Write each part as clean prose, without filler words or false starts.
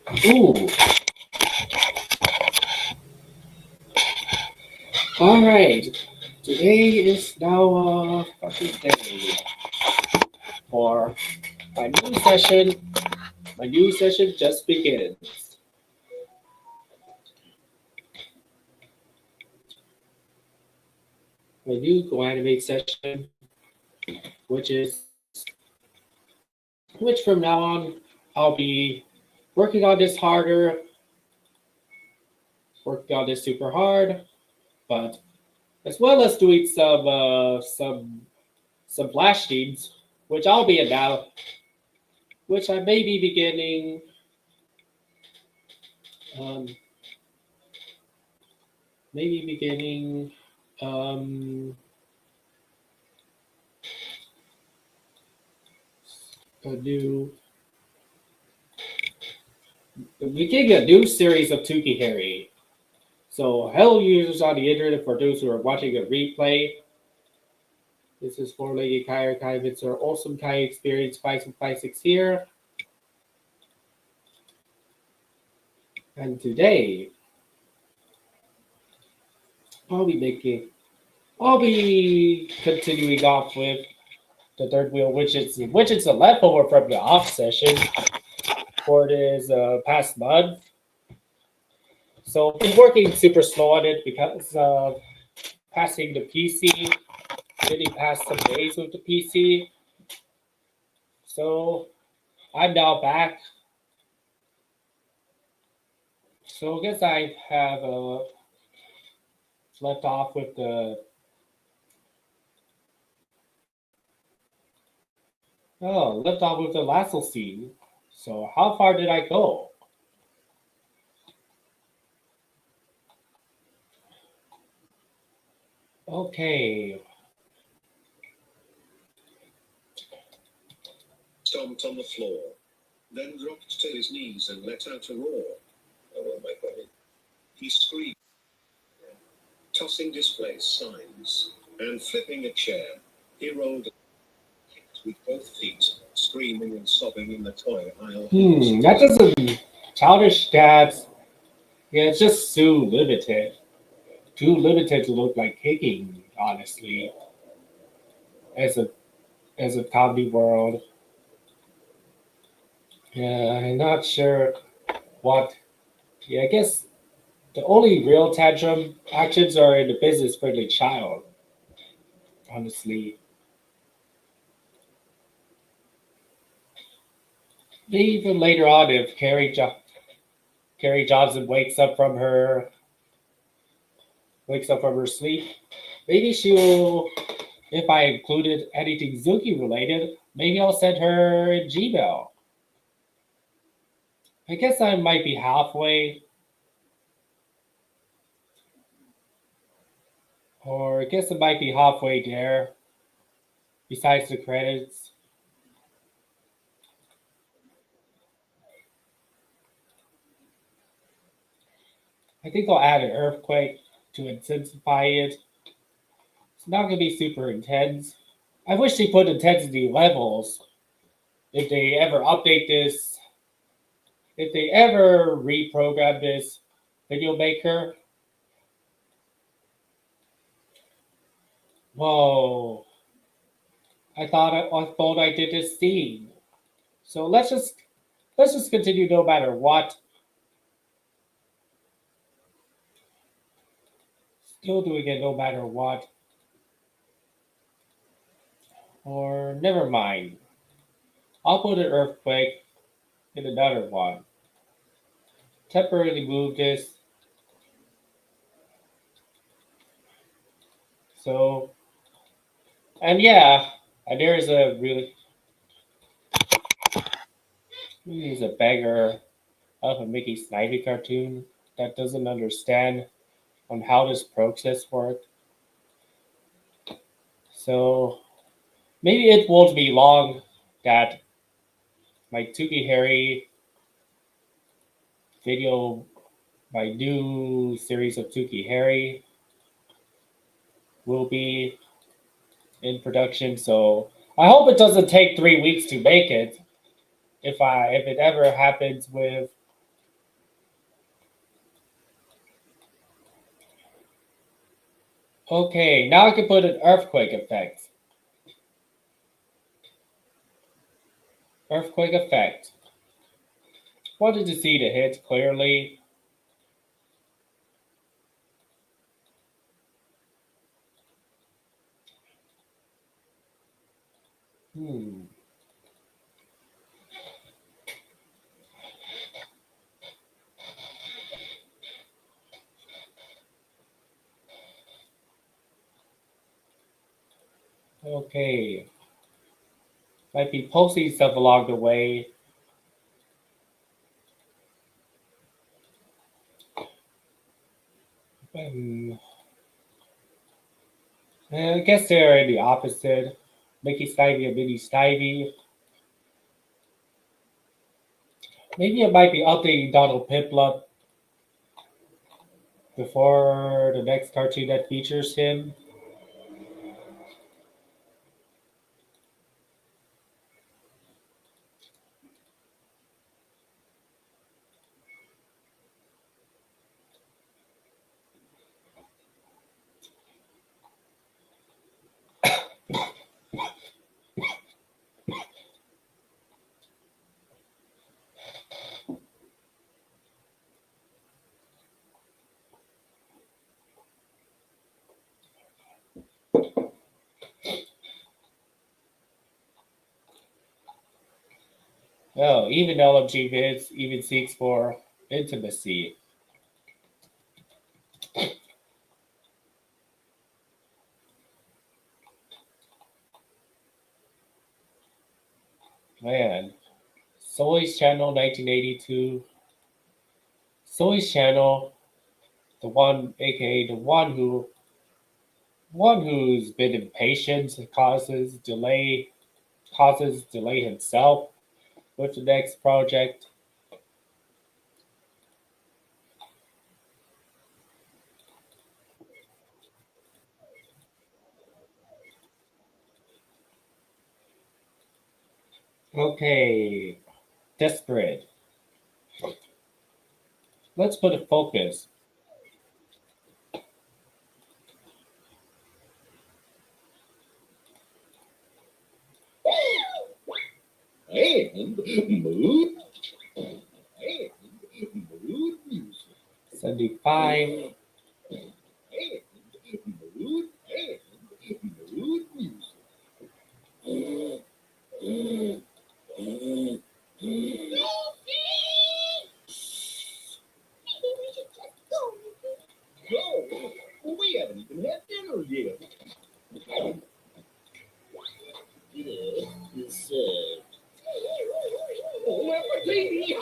Ooh. All right. Today is now fucking day for my new session. My new session just begins. My new GoAnimate session, which is which from now on I'll be working on this harder, working on this super hard, but as well as doing some flash teams, which I'll be in now, which I may be beginning um, maybe beginning um, a new beginning a new series of Tuki Harry. So hello users on the internet for those who are watching a replay. This is four-legged Kai It's our awesome Kai experience 5656 here. And today I'll be continuing off with the third wheel, which is a leftover from the off session for this past month. So I've been working super slow on it because passing the PC, really passed some days with the PC. So I'm now back. So I guess I have left off with the lasso scene. So how far did I go? Okay. Stomped on the floor, then dropped to his knees and let out a roar. Oh my God. He screamed, tossing display signs, and flipping a chair. He rolled kicked with both feet, screaming and sobbing in the toy aisle. That doesn't childish cats. Yeah, it's just too limited. Too limited to look like kicking, honestly, as a comedy world. Yeah, I'm not sure what. Yeah, I guess the only real tantrum actions are in the business friendly child. Honestly, maybe even later on, if Carrie Johnson wakes up from her sleep, maybe she'll. If I included anything Zookie related, maybe I'll send her a Gmail. I guess I might be halfway, or I guess it might be halfway there. Besides the credits, I think I'll add an earthquake to intensify it. It's not gonna be super intense. I wish they put intensity levels if they ever update this, if they ever reprogram this video maker. Whoa! I thought I did this scene. So let's just continue no matter what. Still doing it no matter what. Or never mind. I'll put an earthquake in another one. Temporarily move this. So and yeah, and there's a beggar of a Mickey Snivy cartoon that doesn't understand on how this process works. So maybe it won't be long that my Tuki Harry video, my new series of Tuki Harry will be in production. So I hope it doesn't take 3 weeks to make it. If it ever happens with Okay, now I can put an earthquake effect. Earthquake effect. Wanted to see the hit clearly. Okay. Might be posting stuff along the way. I guess they're the opposite. Mickey Snivy and Minnie Snivy. Maybe it might be updating Donald Piplup before the next cartoon that features him. Oh, even LMG Vids even seeks for intimacy. Man. Soy's channel 1982. Soy's channel, the one aka the one who's been impatient causes delay himself with the next project. Okay, desperate. Let's put a focus. And mood. And mood music. 75. And mood. And mood music. No, we haven't even had dinner yet. Dinner is served. Bon appetit!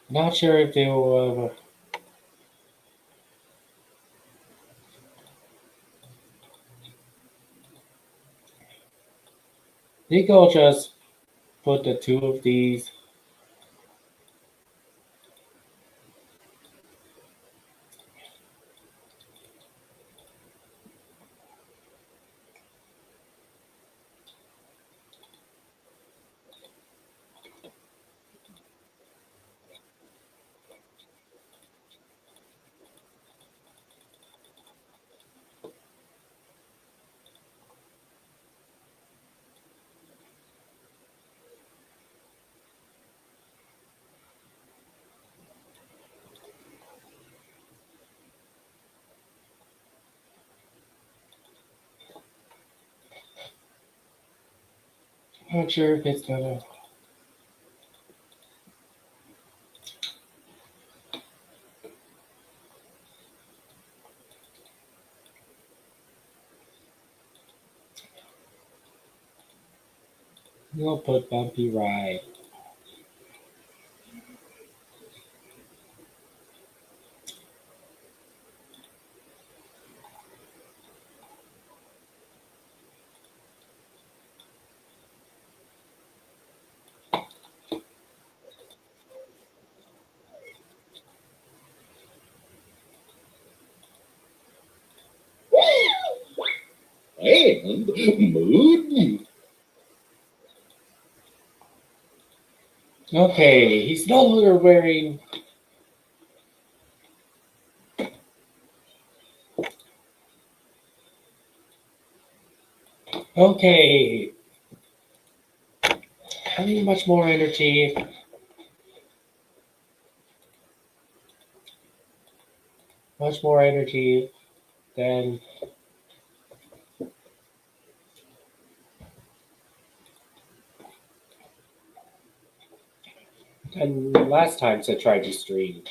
Not sure if they will. I think I'll just put the two of these. Not sure if it's gonna. We'll put bumpy ride. And mood. Okay, he's no longer wearing. Okay, having much more energy. Much more energy than last time I tried to stream.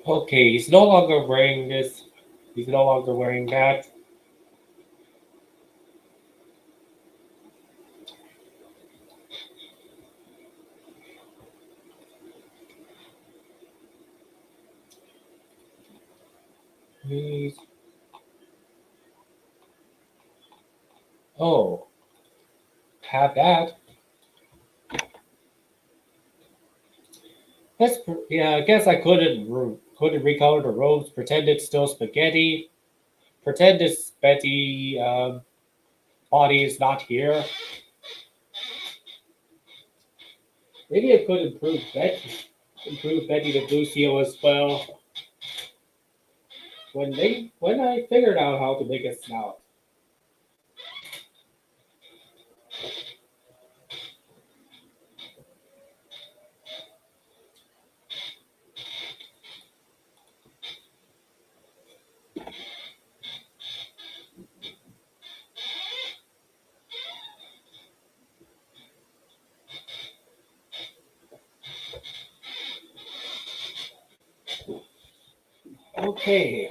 Okay, he's no longer wearing this. He's no longer wearing that. He's... Oh, have that. Yeah. I guess I couldn't recolor the robes. Pretend it's still spaghetti. Pretend this Betty body is not here. Maybe I could improve Betty to Lucio as well. When I figured out how to make a snout. Okay.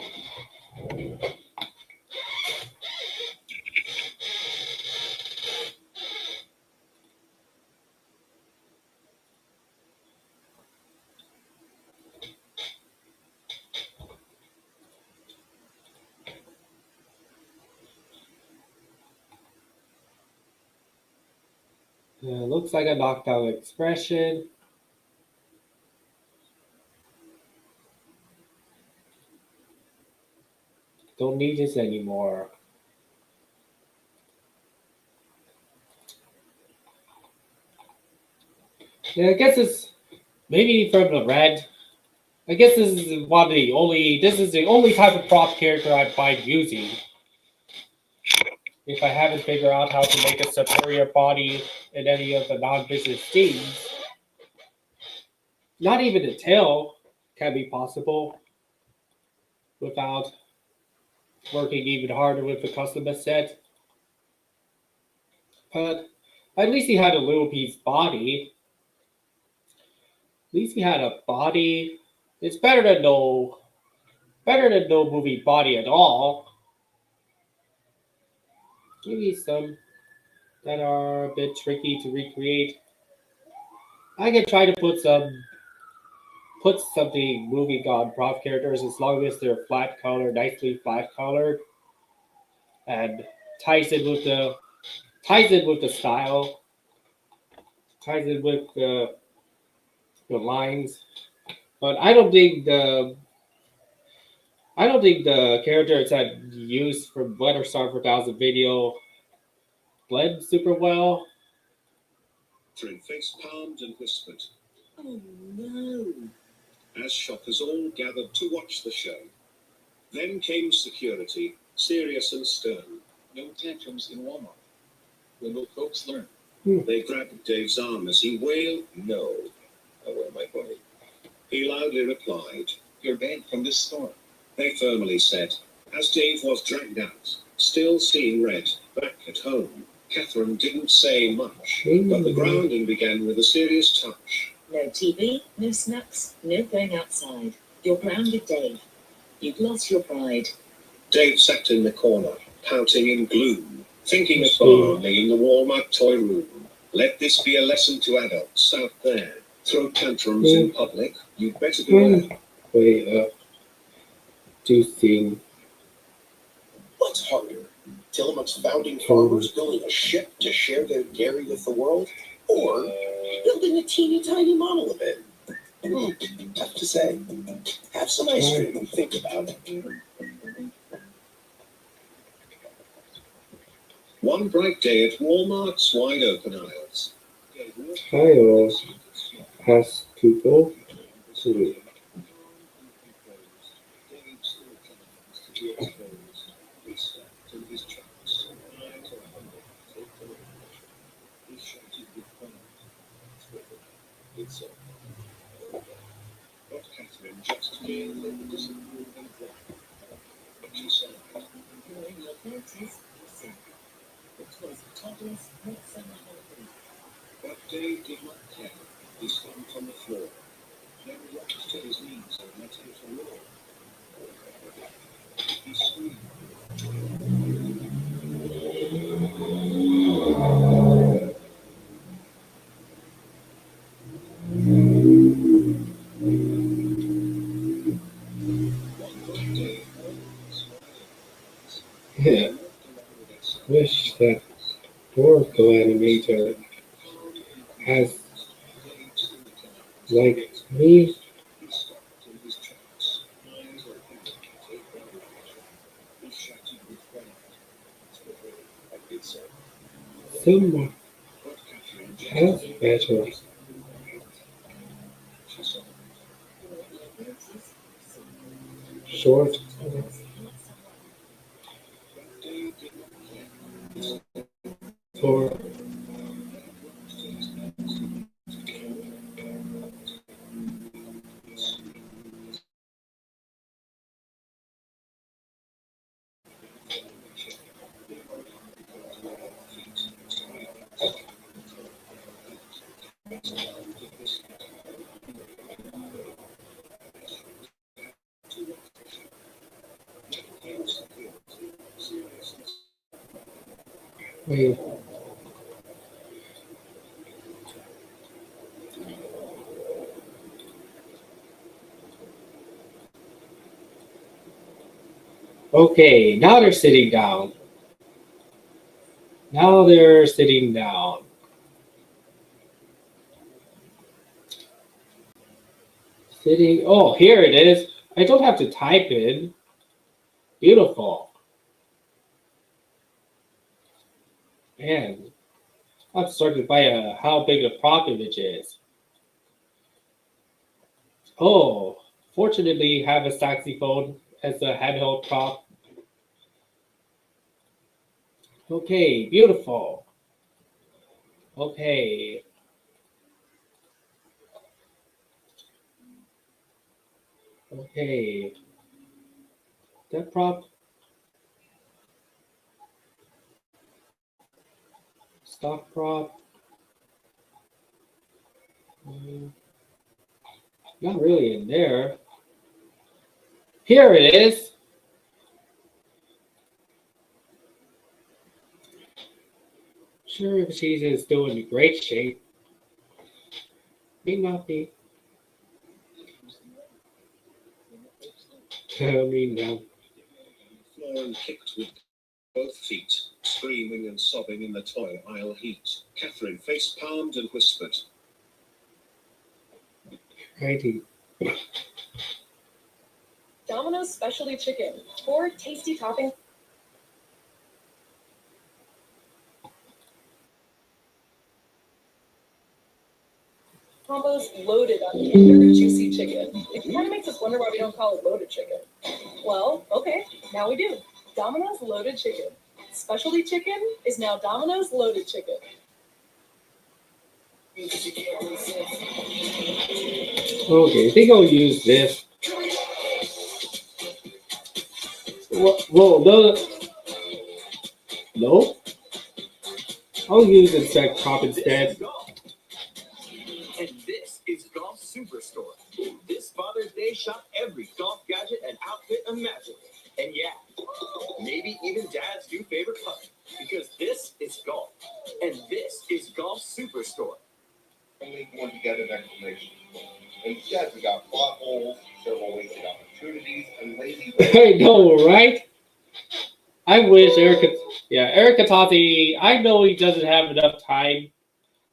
Looks like a knocked out expression. Don't need this anymore. Yeah, I guess it's maybe from the red. I guess this is one of the only. This is the only type of prop character I find using. If I haven't figured out how to make a superior body in any of the non-business themes, not even a tail can be possible without working even harder with the custom set. But at least he had a little piece body. At least he had a body. It's better than no movie body at all. Give me some that are a bit tricky to recreate. I can try to put something movie god prop characters as long as they're flat colored, nicely flat colored, and ties in with the style, ties in with the lines. But I don't think the characters that used from Butter Star 4000 video blend super well. Catherine face palmed and whispered, "Oh no," as shoppers all gathered to watch the show. Then came security, serious and stern. No tantrums in Walmart. When will folks learn? They grabbed Dave's arm as he wailed, "No, I wear my body." He loudly replied, "You're banned from this store." They firmly said, as Dave was dragged out, still seeing red, back at home. Catherine didn't say much, but the grounding began with a serious touch. No TV, no snacks, no going outside. You're grounded, Dave. You've lost your pride. Dave sat in the corner, pouting in gloom, thinking fondly in the Walmart toy room. Let this be a lesson to adults out there. Throw tantrums in public, you'd better beware. Way up to sing. What's harder? Tillamook's founding farmers building a ship to share their dairy with the world? Or building a teeny tiny model of it? Tough to say. Have some ice cream and think about it. One bright day at Walmart's wide open aisles. Kyle has to go through. But Catherine just gave a little disapproval and laughed. She said, You're in your 30s, you said. The toys of toddlers, not summer holiday. but Dave did not care. He slumped on the floor, then rocked to his knees and let out a roar. He screamed. Yeah. Wish that poor GoAnimator has, like me, He stopped in his tracks, eyes open, take one look. He shouted with pride. I did so. someone But Catherine has better. she said, Short Dave did not care. for wait. Okay, now they're sitting down. Now they're sitting down. Sitting. Oh, here it is. I don't have to type in. Beautiful. Man, I'm started by how big a prop image is. Oh, fortunately, have a saxophone as a handheld prop. Okay, beautiful. Okay. Okay. That prop. Stock prop. Not really in there. Here it is. Sure, if she's in still in great shape. May not be. I mean, no. Floor and kicked with both feet, screaming and sobbing in the toy aisle heat. Catherine face palmed and whispered, Righty. Domino's specialty chicken, 4 tasty toppings. Combos loaded on tender, juicy chicken. It kind of makes us wonder why we don't call it loaded chicken. Well, okay, now we do. Domino's Loaded Chicken. Specialty chicken is now Domino's Loaded Chicken. Okay, I think I'll use this. Whoa, no. I'll use Insect Top instead. And this is Golf Superstore. This Father's Day, shop every golf gadget and outfit imaginable. And yeah, maybe even Dad's new favorite putt, because this is golf. And this is Golf Superstore. Only one to get an explanation. Instead, we got plot holes, several wasted opportunities, and lazy. I know, right? I wish Eric Tati, I know he doesn't have enough time.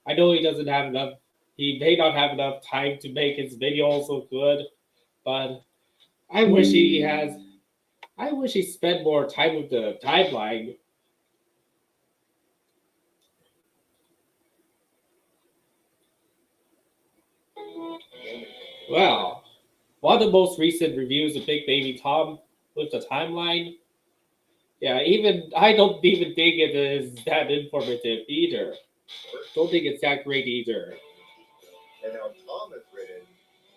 I know he doesn't have enough, he may not have enough time to make his videos so good, but I wish he spent more time with the timeline. Well, one of the most recent reviews of Big Baby Tom with the timeline. Yeah, even I don't even think it is that informative either. Don't think it's that great either. And now Tom is written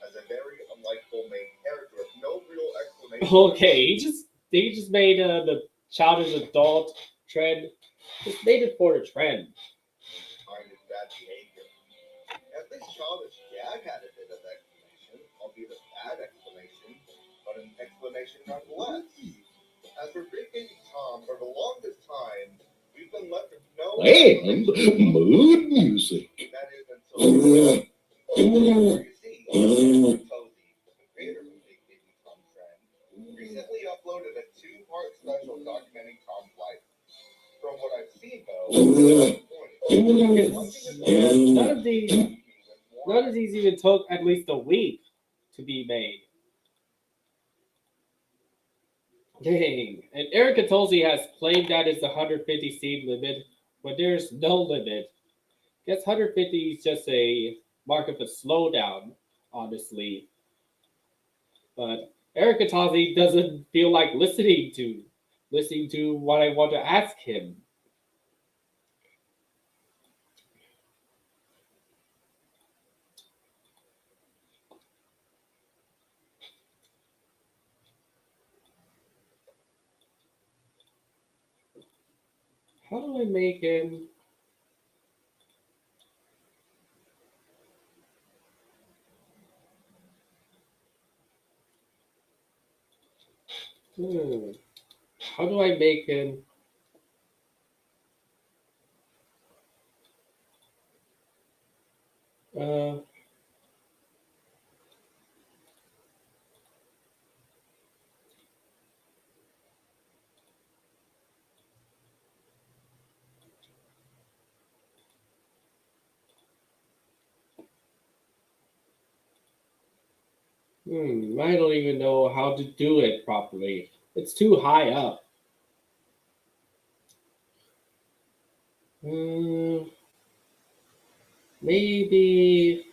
as a very unlikable main character with no real explanation. Okay, he just made the childish adult trend. Just made it for the trend. Kind of bad behavior. At least childish Dad had a bit of explanation, albeit a bad explanation, but an explanation nonetheless. As for Big Baby Tom, for the longest time, we've been left with no And mood music. That is until you see, Cozy, the creator of Big Baby Tom Trend, recently uploaded a 2-part special documenting Tom's life. From what I've seen, though, None of these even took at least a week to be made. Dang. And Erica Tolzi has claimed that it's the 150 seed limit when there's no limit. Guess 150 is just a mark of a slowdown, honestly. But Erica Tolzi doesn't feel like listening to what I want to ask him. How do I make him? How do I make him? I don't even know how to do it properly. It's too high up. Maybe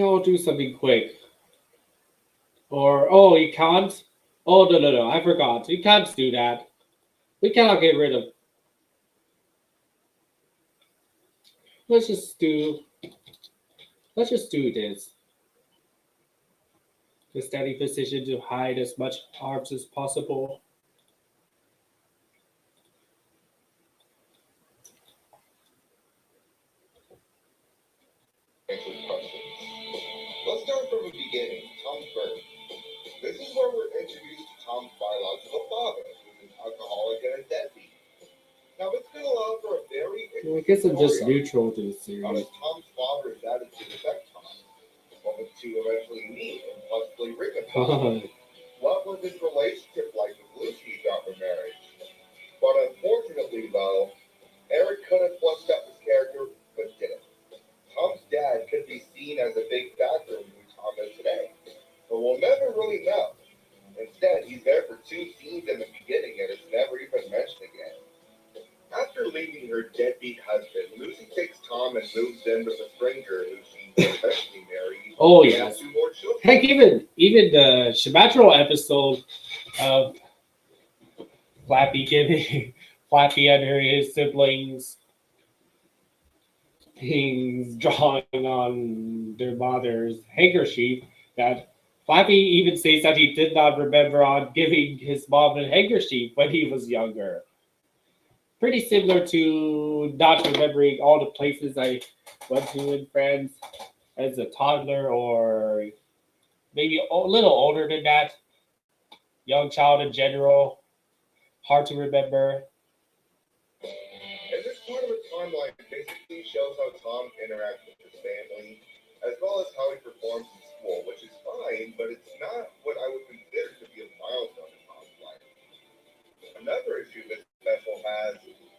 I'll do something quick. Or you can't? Oh no, I forgot. You can't do that. We cannot get rid of. Let's just do this. The standing position to hide as much arms as possible. Let's start from the beginning. Tom's birth. This is where we're introduced to Tom's biological father, who's an alcoholic and a deadbeat. Now, it's going to allow for a very I guess I'm just story neutral to the on how series. does Tom's father's attitude affect Tom? What would the two eventually meet and possibly reconcile? What was his relationship like with Lucy throughout their marriage? But unfortunately, though, Eric could have fleshed out his character, but didn't. Tom's dad could be seen as a big factor in who Tom is today, but we'll never really know. Instead, he's there for 2 scenes in the beginning and is never even mentioned again. After leaving her deadbeat husband, Lucy takes Tom and moves in with a stranger who she eventually marry. Oh and yes. have 2 more children. Heck, even the Shimatro episode of Flappy giving Flappy and his siblings things drawing on their mother's handkerchief, that Flappy even says that he did not remember on giving his mom a handkerchief when he was younger. Pretty similar to not remembering all the places I went to in France as a toddler, or maybe a little older than that. Young child in general, hard to remember. And this part of the timeline basically shows how Tom interacts with his family, as well as how he performs in school, which is fine, but it's not what I would consider to be a milestone in Tom's life. Another issue this special has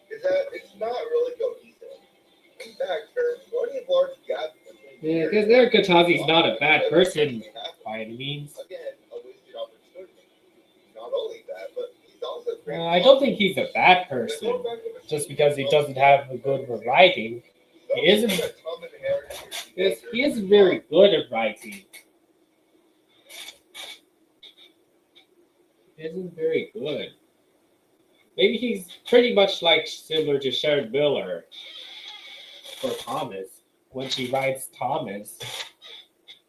is that it's not really cohesive. In fact, there are plenty of large gaps between Yeah, because characters. Eric Katazi's not a bad person by any means. Again, a wasted opportunity. Not only that, but he's also great. I don't think he's a bad person just because he doesn't have a good writing. He isn't. Yes, he isn't very good at writing. He isn't very good. Maybe he's pretty much like similar to Sharon Miller for Thomas when she writes Thomas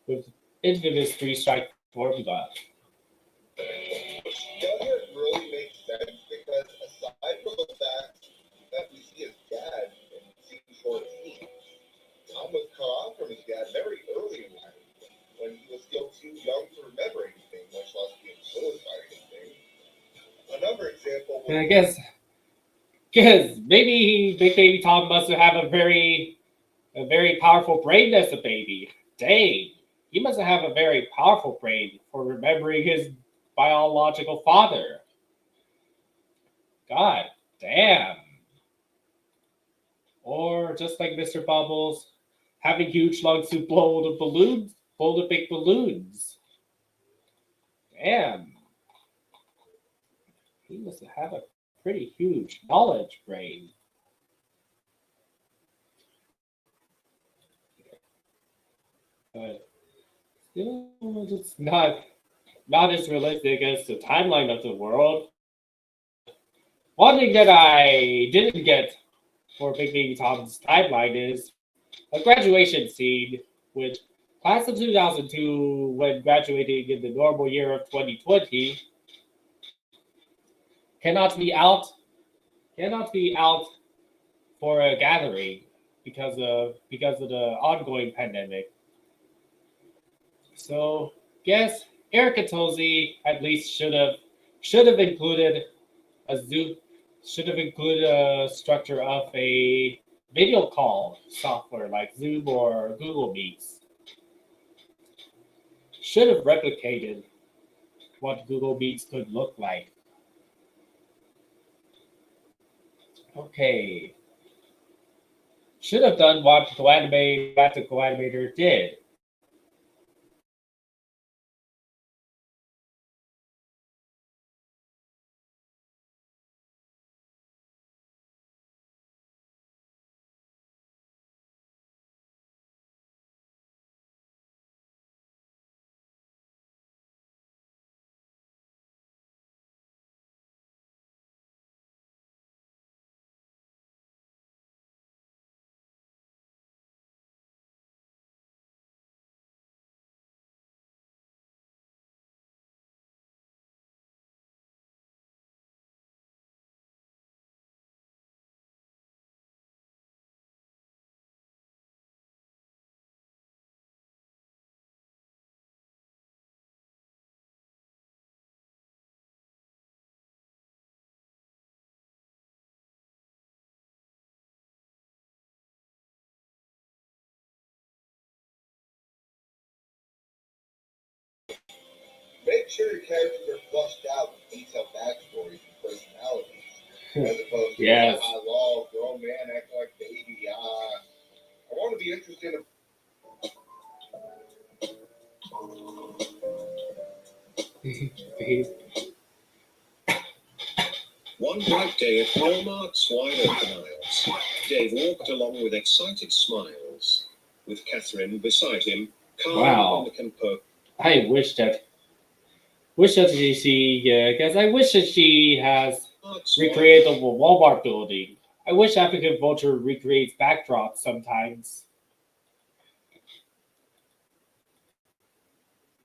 with infamous 3-strike formula. Doesn't really make sense because aside from the fact that we see his dad in scene short scenes, Tom was cut off from his dad very early in life when he was still too young to remember anything, much less be influenced by anything. Another example would I guess maybe Big Baby Tom must have a very powerful brain as a baby. Dang, he must have a very powerful brain for remembering his biological father. God damn. Or just like Mr. Bubbles, having huge lungs to blow the big balloons. Damn. He must have a pretty huge knowledge brain. But still, it's not as realistic as the timeline of the world. One thing that I didn't get for Big Baby Tom's timeline is a graduation scene with class of 2002 when graduating in the normal year of 2020 cannot be out for a gathering because of the ongoing pandemic. So guess Erica Tozy at least should have included a Zoom should have included a structure of a video call software like Zoom or Google Meets. Should have replicated what Google Meets could look like. Okay. Should have done what the GoAnimator did. make sure your characters are flushed out with detailed backstories and personalities, as opposed to Yes. I love grown man acting like baby. I want to be interested in. One bright day at Walmart's Wine Open Aisles, Dave walked along with excited smiles. with Catherine beside him, calm Wow. and composed. I wish that she because I wish that she has recreated the Walmart building. I wish African Vulture recreates backdrops sometimes.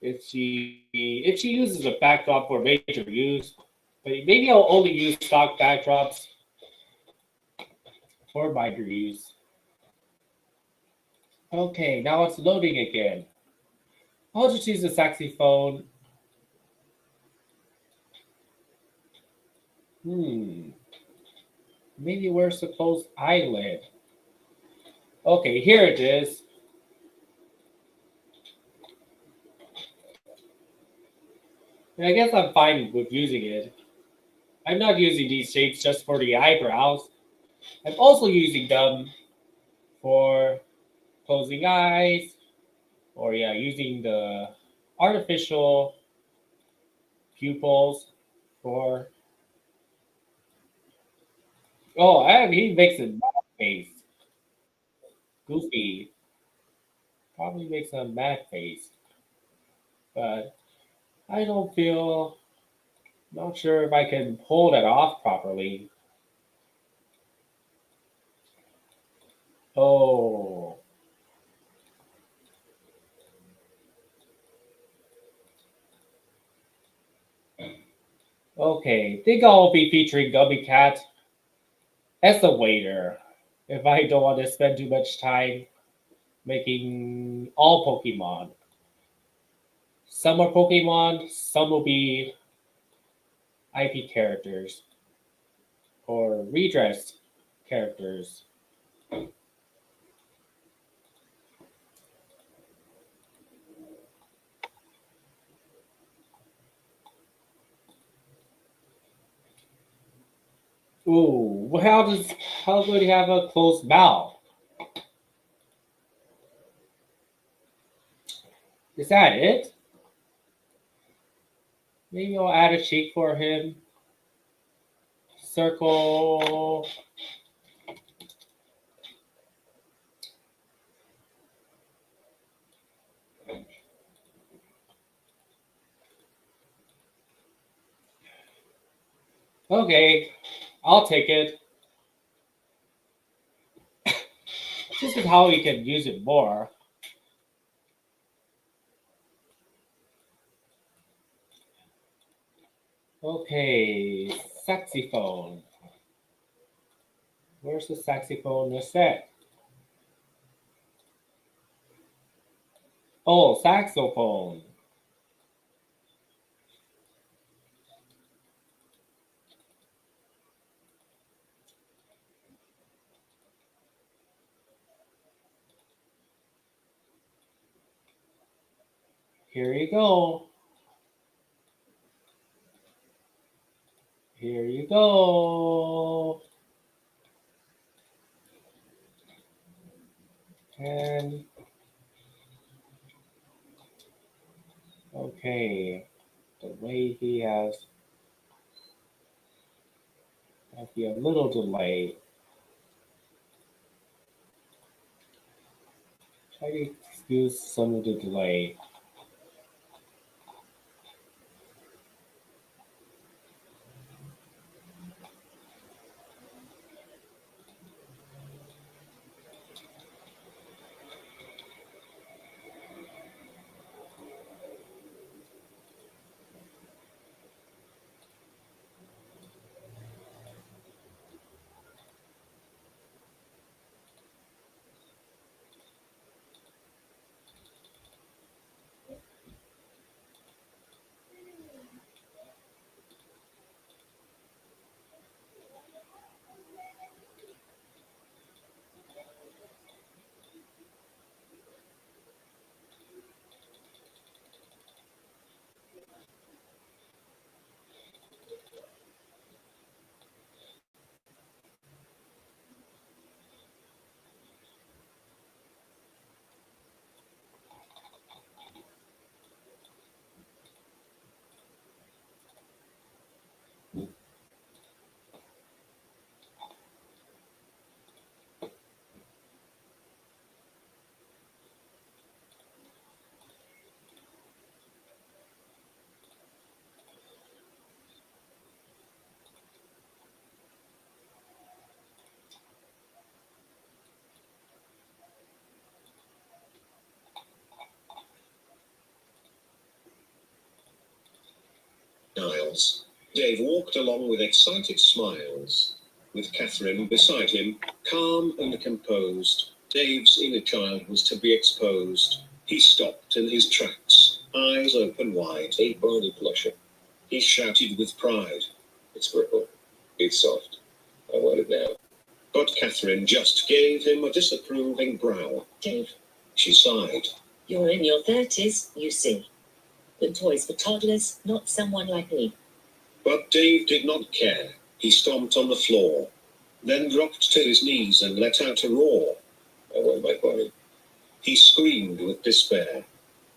If she uses a backdrop for major use, but maybe I'll only use stock backdrops for minor use. Okay, now it's loading again. I'll just use the saxophone. Maybe where's the closed eyelid? Okay, here it is. And I guess I'm fine with using it. I'm not using these shapes just for the eyebrows. I'm also using them for closing eyes, or yeah, using the artificial pupils for. Oh, and he makes a mad face. Goofy probably makes a mad face, but I don't feel. Not sure if I can pull that off properly. Oh, okay. Think I'll be featuring Gummy Cat as the waiter if I don't want to spend too much time making all Pokemon. Some are Pokemon, some will be IP characters or redressed characters. Ooh, how do he have a closed mouth? Is that it? Maybe I'll add a cheek for him. Circle. Okay, I'll take it. This is how we can use it more. Okay, saxophone. Where's the saxophone set? Oh, saxophone. Here you go. Here you go. And okay, the way he has might be a little delay. Try to excuse some of the delay. was. Dave walked along with excited smiles, with Catherine beside him, calm and composed. Dave's inner child was to be exposed. He stopped in his tracks, eyes open wide. A Barney plusher. He shouted with pride. It's purple. It's soft. I want it now. But Catherine just gave him a disapproving growl. Dave, She sighed. you're in your 30s, you see. With toys for toddlers, not someone like me. But Dave did not care. He stomped on the floor, then dropped to his knees and let out a roar. I want my body. He screamed with despair,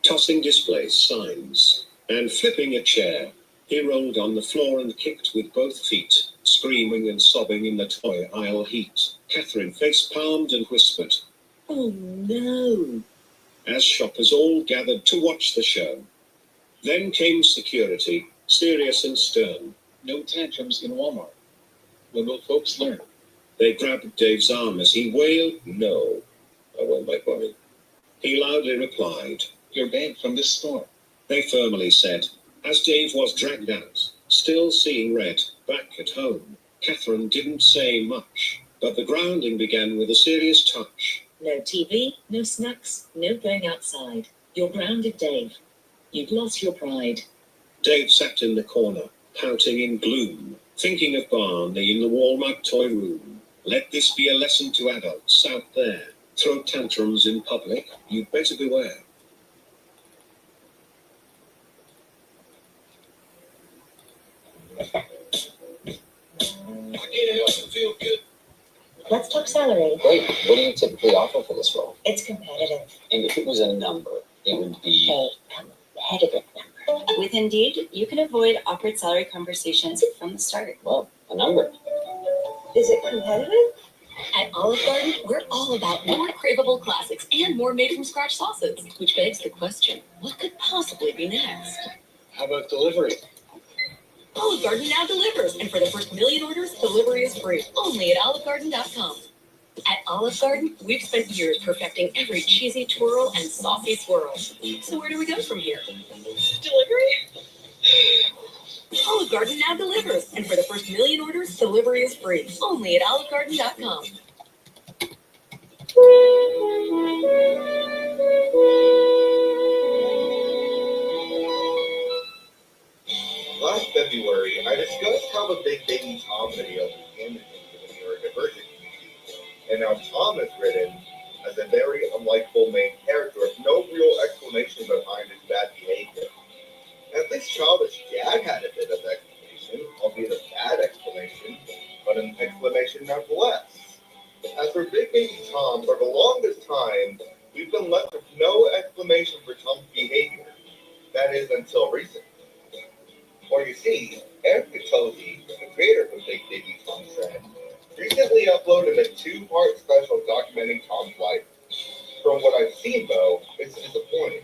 tossing display signs and flipping a chair. He rolled on the floor and kicked with both feet, screaming and sobbing in the toy aisle heat. Catherine face-palmed and whispered, Oh no. as shoppers all gathered to watch the show. Then came security, serious and stern. No tantrums in Walmart. When will folks learn? They grabbed Dave's arm as he wailed, no, I want my body. He loudly replied, You're banned from this store. they firmly said, as Dave was dragged out, still seeing red, back at home. Catherine didn't say much, but the grounding began with a serious touch. No TV, no snacks, no going outside. You're grounded, Dave. You've lost your pride. Dave sat in the corner, pouting in gloom, thinking of Barney in the Walmart toy room. Let this be a lesson to adults out there. Throw tantrums in public, you'd better beware. Let's talk salary. Great. What do you typically offer for this role? It's competitive. And if it was a number, it would be... A competitive number. With Indeed, you can avoid awkward salary conversations from the start. Well, a number. Is it competitive? At Olive Garden, we're all about more craveable classics and more made-from-scratch sauces, which begs the question, what could possibly be next? How about delivery? Olive Garden now delivers, and for the first 1 million orders, delivery is free, only at olivegarden.com. At Olive Garden, we've spent years perfecting every cheesy twirl and saucy swirl. So where do we go from here? Delivery? Olive Garden now delivers, and for the first 1 million orders, delivery is free, only at olivegarden.com. Last February, I discussed how the Big Baby Tom video was damaging to the neurodivergent community, and how Tom is written as a very unlikable main character with no real explanation behind his bad behavior. At least Childish Dad had a bit of explanation, albeit a bad explanation, but an explanation nonetheless. As for Big Baby Tom, for the longest time, we've been left with no explanation for Tom's behavior. That is, until recently. Well, you see, Eric Catozzi, the creator of Big Baby Tom's Trend, recently uploaded a 2-part special documenting Tom's life. From what I've seen, though, it's disappointing.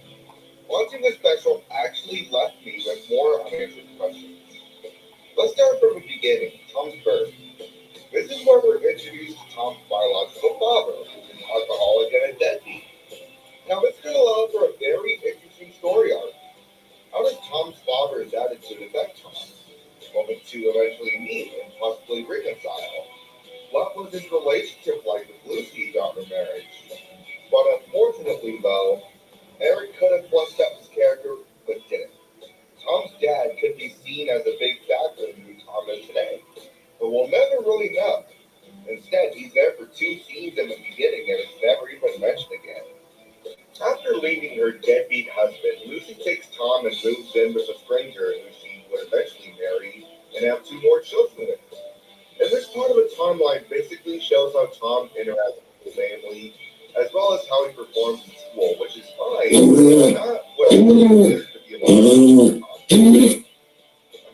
Watching the special actually left me with more unanswered questions. Let's start from the beginning, Tom's birth. This is where we're introduced to Tom's biological father, who's an alcoholic and a deadbeat. Now, this could allow for a very interesting story arc. How does Tom's father's attitude affect Tom? What would two eventually meet and possibly reconcile? What was his relationship like with Lucy throughout their marriage? But unfortunately, though, Eric could have fleshed out his character, but didn't. Tom's dad could be seen as a big factor in who Tom is today, but we'll never really know. Instead, he's there for 2 scenes in the beginning and is never even mentioned again. After leaving her deadbeat husband, Lucy takes Tom and moves in with a stranger who she would eventually marry and have 2 more children with. And this part of the timeline basically shows how Tom interacts with his family, as well as how he performs in school, which is fine, but not what I consider to be a lot of Tom.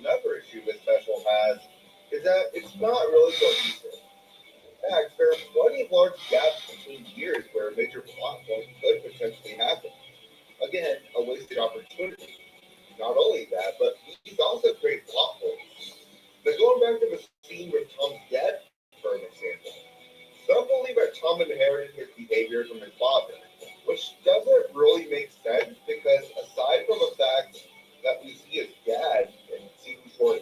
Another issue this special has is that it's not really cohesive. In fact, there are plenty of large gaps between years where a major plot point could potentially happen. Again, a wasted opportunity. Not only that, but these also create plot holes. Now, going back to the scene with Tom's dad, for an example, some believe that Tom inherited his behavior from his father, which doesn't really make sense because aside from the fact that we see his dad in 2 short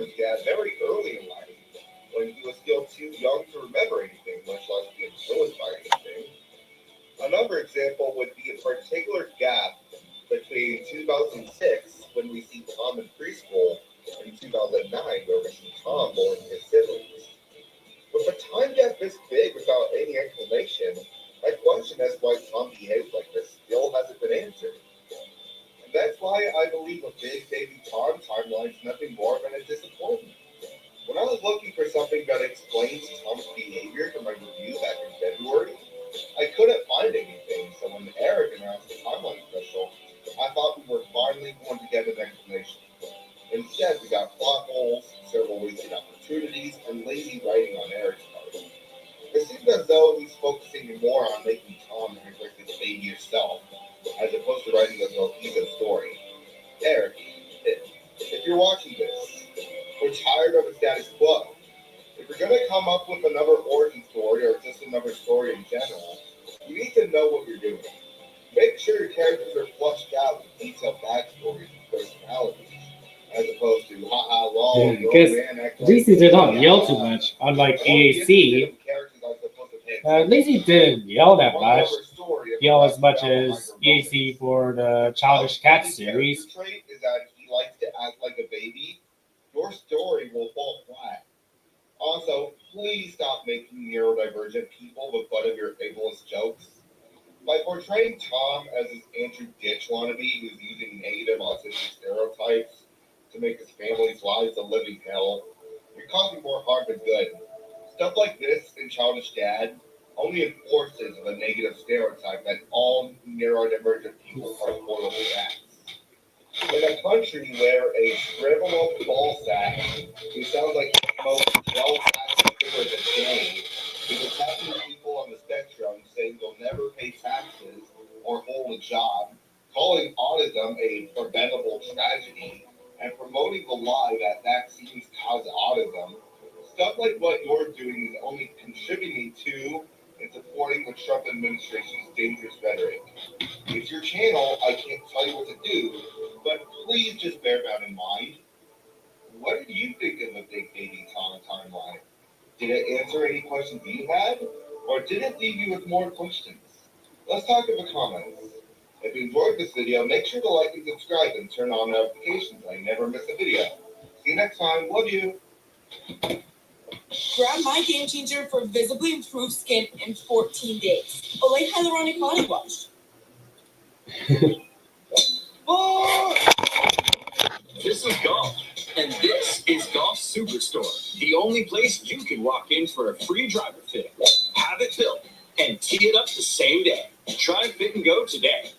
from his dad very early in life, when he was still too young to remember anything, much less be influenced by anything. Another example would be a particular gap between 2006, when we see Tom in preschool, and 2009, where we see Tom mourning his siblings. With a time gap this big without any explanation, my question as why Tom behaves like this still hasn't been answered. And that's why I believe a big baby Tom timeline is nothing more than a disappointment. When I was looking for something that explains Tom's behavior for my review back in February, I couldn't find anything, so when Eric announced the timeline special, I thought we were finally going to get an explanation. Instead, we got plot holes, several wasted opportunities, and lazy writing on Eric's part. It seemed as though he's focusing more on making Tom act like his baby self, as opposed to writing a cohesive story. Eric, if you're watching this, we're tired of the status quo. If you're going to come up with another origin story or just another story in general, you need to know what you're doing. Make sure your characters are fleshed out with detailed backstories and personalities, as opposed to haha lol. Because at least he did not yell too much, unlike EAC. At least he didn't yell that much. Yell as much as EAC for the Childish Cat series. The trait is that he likes to act like a baby. Your story will fall flat. Also, please stop making neurodivergent people the butt of your ableist jokes. By portraying Tom as this Andrew Ditch wannabe who's using negative autistic stereotypes to make his family's lives a living hell, you're causing more harm than good. Stuff like this in Childish Dad only enforces the negative stereotype that all neurodivergent people are spoiled brats. In a country where a shriveled ballsack who sounds like the most 12 sacks of sugar a day is attacking people on the spectrum, saying they'll never pay taxes or hold a job, calling autism a preventable tragedy, and promoting the lie that vaccines cause autism, stuff like what you're doing is only contributing to and supporting the Trump administration's dangerous rhetoric. It's your channel, I can't tell you what to do, but please just bear that in mind. What do you think of the Big Baby Tom timeline? Did it answer any questions you had, or did it leave you with more questions? Let's talk in the comments. If you enjoyed this video, make sure to like and subscribe and turn on notifications so you never miss a video. See you next time. Love you. Grab my game changer for visibly improved skin in 14 days. Olay Hyaluronic Body Wash. This is golf, and this is Golf Superstore, the only place you can walk in for a free driver fit, have it built, and tee it up the same day. Try Fit and Go today.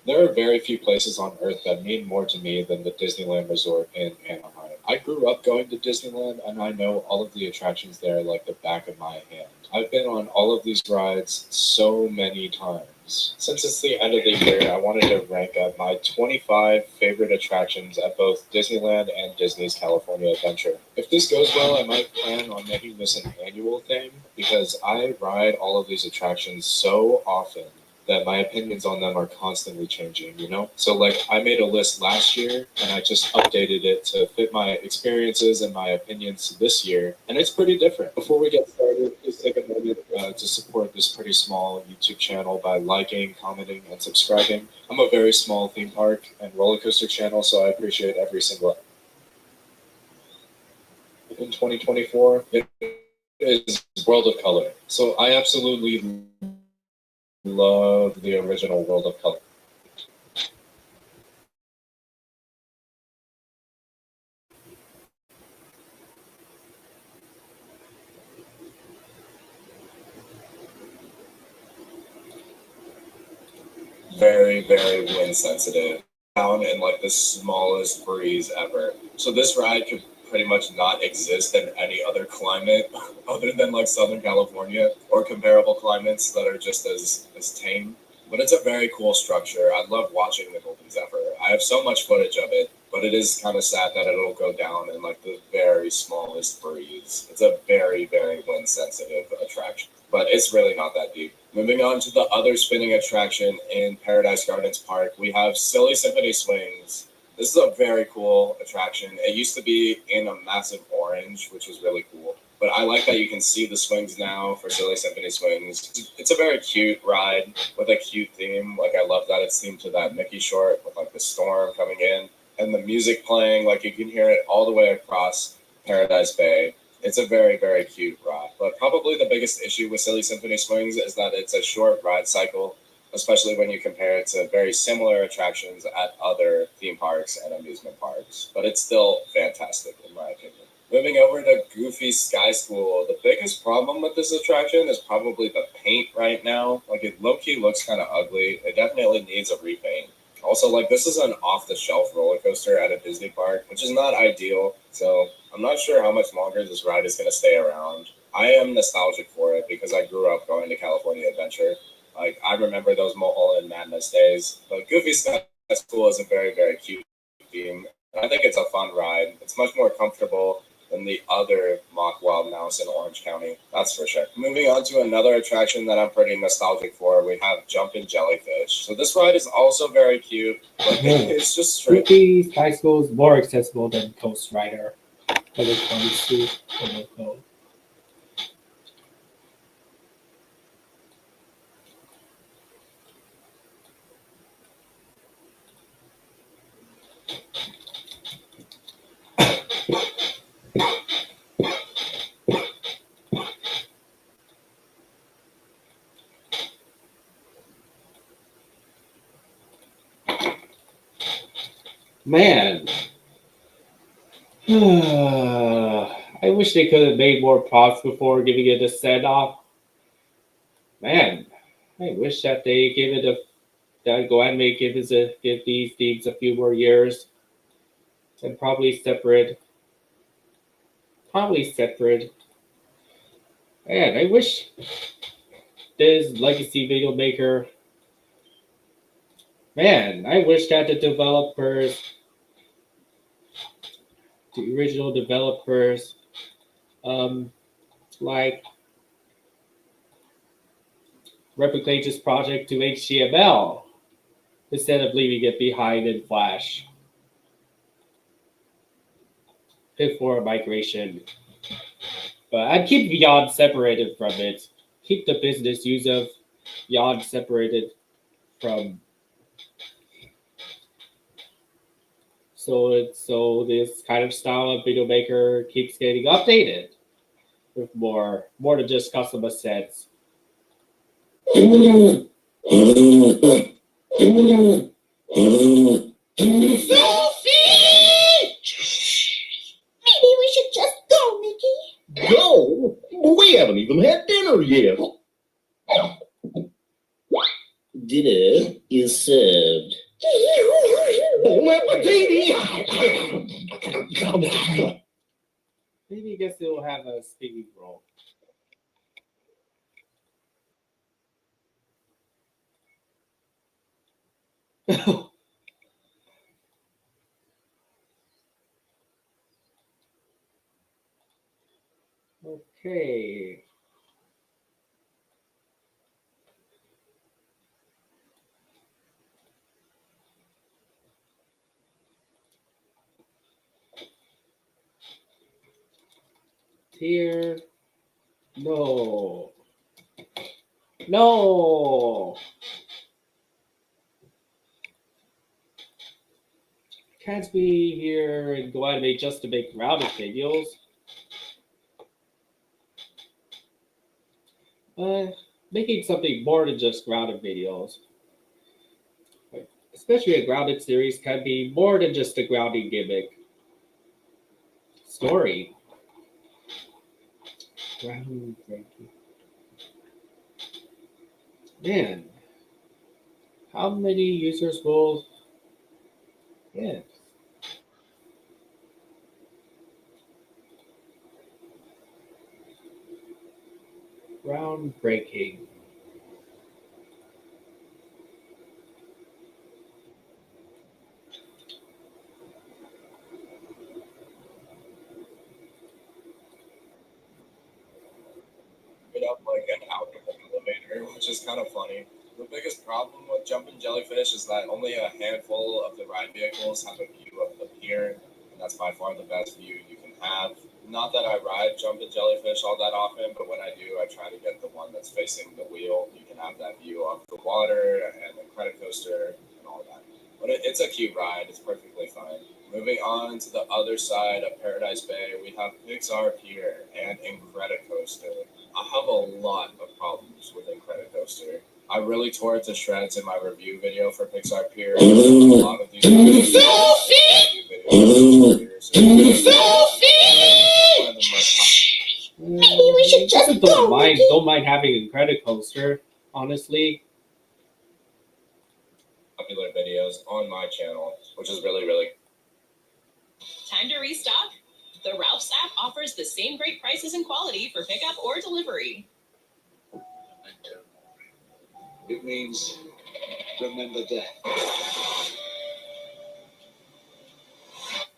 There are very few places on Earth that mean more to me than the Disneyland Resort in Anaheim. I grew up going to Disneyland, and I know all of the attractions there like the back of my hand. I've been on all of these rides so many times. Since it's the end of the year, I wanted to rank up my 25 favorite attractions at both Disneyland and Disney's California Adventure. If this goes well, I might plan on making this an annual thing, because I ride all of these attractions so often that my opinions on them are constantly changing, you know? So like I made a list last year and I just updated it to fit my experiences and my opinions this year, and it's pretty different. Before we get started, please take a moment to support this pretty small YouTube channel by liking, commenting, and subscribing. I'm a very small theme park and roller coaster channel, so I appreciate every single. In 2024, it is World of Color. So I absolutely love the original World of Color. Very, very wind sensitive. Down in like the smallest breeze ever. So this ride could pretty much not exist in any other climate other than like Southern California or comparable climates that are just as tame. But it's a very cool structure. I love watching the Golden Zephyr. I have so much footage of it, but it is kind of sad that it'll go down in like the very smallest breeze. It's a very, very wind sensitive attraction, but it's really not that deep. Moving on to the other spinning attraction in Paradise Gardens Park, we have Silly Symphony Swings. This is a very cool attraction. It used to be in a massive orange, which was really cool. But I like that you can see the swings now for Silly Symphony Swings. It's a very cute ride with a cute theme. Like, I love that it's themed to that Mickey short with like the storm coming in and the music playing. Like, you can hear it all the way across Paradise Bay. It's a very, very cute ride. But probably the biggest issue with Silly Symphony Swings is that it's a short ride cycle, especially when you compare it to very similar attractions at other theme parks and amusement parks. But it's still fantastic, in my opinion. Moving over to Goofy Sky School, the biggest problem with this attraction is probably the paint right now. Like, it low-key looks kind of ugly. It definitely needs a repaint. Also, like, this is an off-the-shelf roller coaster at a Disney park, which is not ideal. So I'm not sure how much longer this ride is going to stay around. I am nostalgic for it because I grew up going to California Adventure. Like, I remember those Mulholland Madness days. But Goofy Sky School is a very, very cute theme. I think it's a fun ride. It's much more comfortable than the other Mock Wild Mouse in Orange County, that's for sure. Moving on to another attraction that I'm pretty nostalgic for, we have Jumpin' Jellyfish. So this ride is also very cute, but it's just straight. Goofy Sky School is more accessible than Coast Rider when it comes to the code. Man, I wish they could have made more props before giving it a send off. Man, I wish that they give it that GoAnimate give these themes a few more years and probably separate. Man, I wish this legacy video maker. Man, I wish that the original developers, like replicate this project to HTML instead of leaving it behind in Flash before migration. But I'd keep Beyond separated from it. Keep the business use of Beyond separated from. So this kind of style of video maker keeps getting updated with more than just custom assets. Sophie! Maybe we should just go, Mickey. Go? We haven't even had dinner yet. Dinner is served. Bon appetit! Maybe I guess it'll have a speaking role. Okay. Here. No. No. Can't be here and GoAnimate just to make routed videos. Making something more than just grounded videos. Especially a grounded series can be more than just a grounding gimmick. Story. Groundbreaking. Man, how many users will? Yeah. Groundbreaking. Up like an outdoor elevator, which is kind of funny. The biggest problem with Jumpin' Jellyfish is that only a handful of the ride vehicles have a view of the pier, and that's by far the best view you can have. Not that I ride Jumpin' Jellyfish all that often, but when I do, I try to get the one that's facing the wheel. You can have that view of the water and the credit coaster and all that. But it's a cute ride. It's perfectly fine. Moving on to the other side of Paradise Bay, we have Pixar Pier and Incredicoaster. I have a lot of problems with Incredicoaster. I really tore it to shreds in my review video for Pixar Pier. A lot of these videos Maybe we should just go, Mickey. Don't mind having a credit coaster, honestly. Popular videos on my channel, which is really, really Time to restock? The Ralph's app offers the same great prices and quality for pickup or delivery. It means remember death.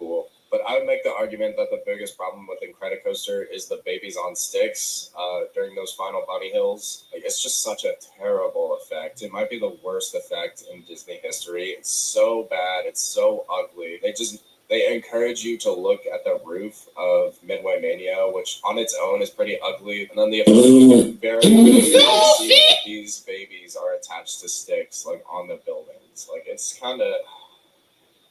cool. But I would make the argument that the biggest problem with Incredicoaster is the babies on sticks during those final bunny hills. Like, it's just such a terrible effect. It might be the worst effect in Disney history. It's so bad. It's so ugly. They encourage you to look at the roof of Midway Mania, which on its own is pretty ugly. And then the effect very see that these babies are attached to sticks, like, on the buildings. Like, it's kind of...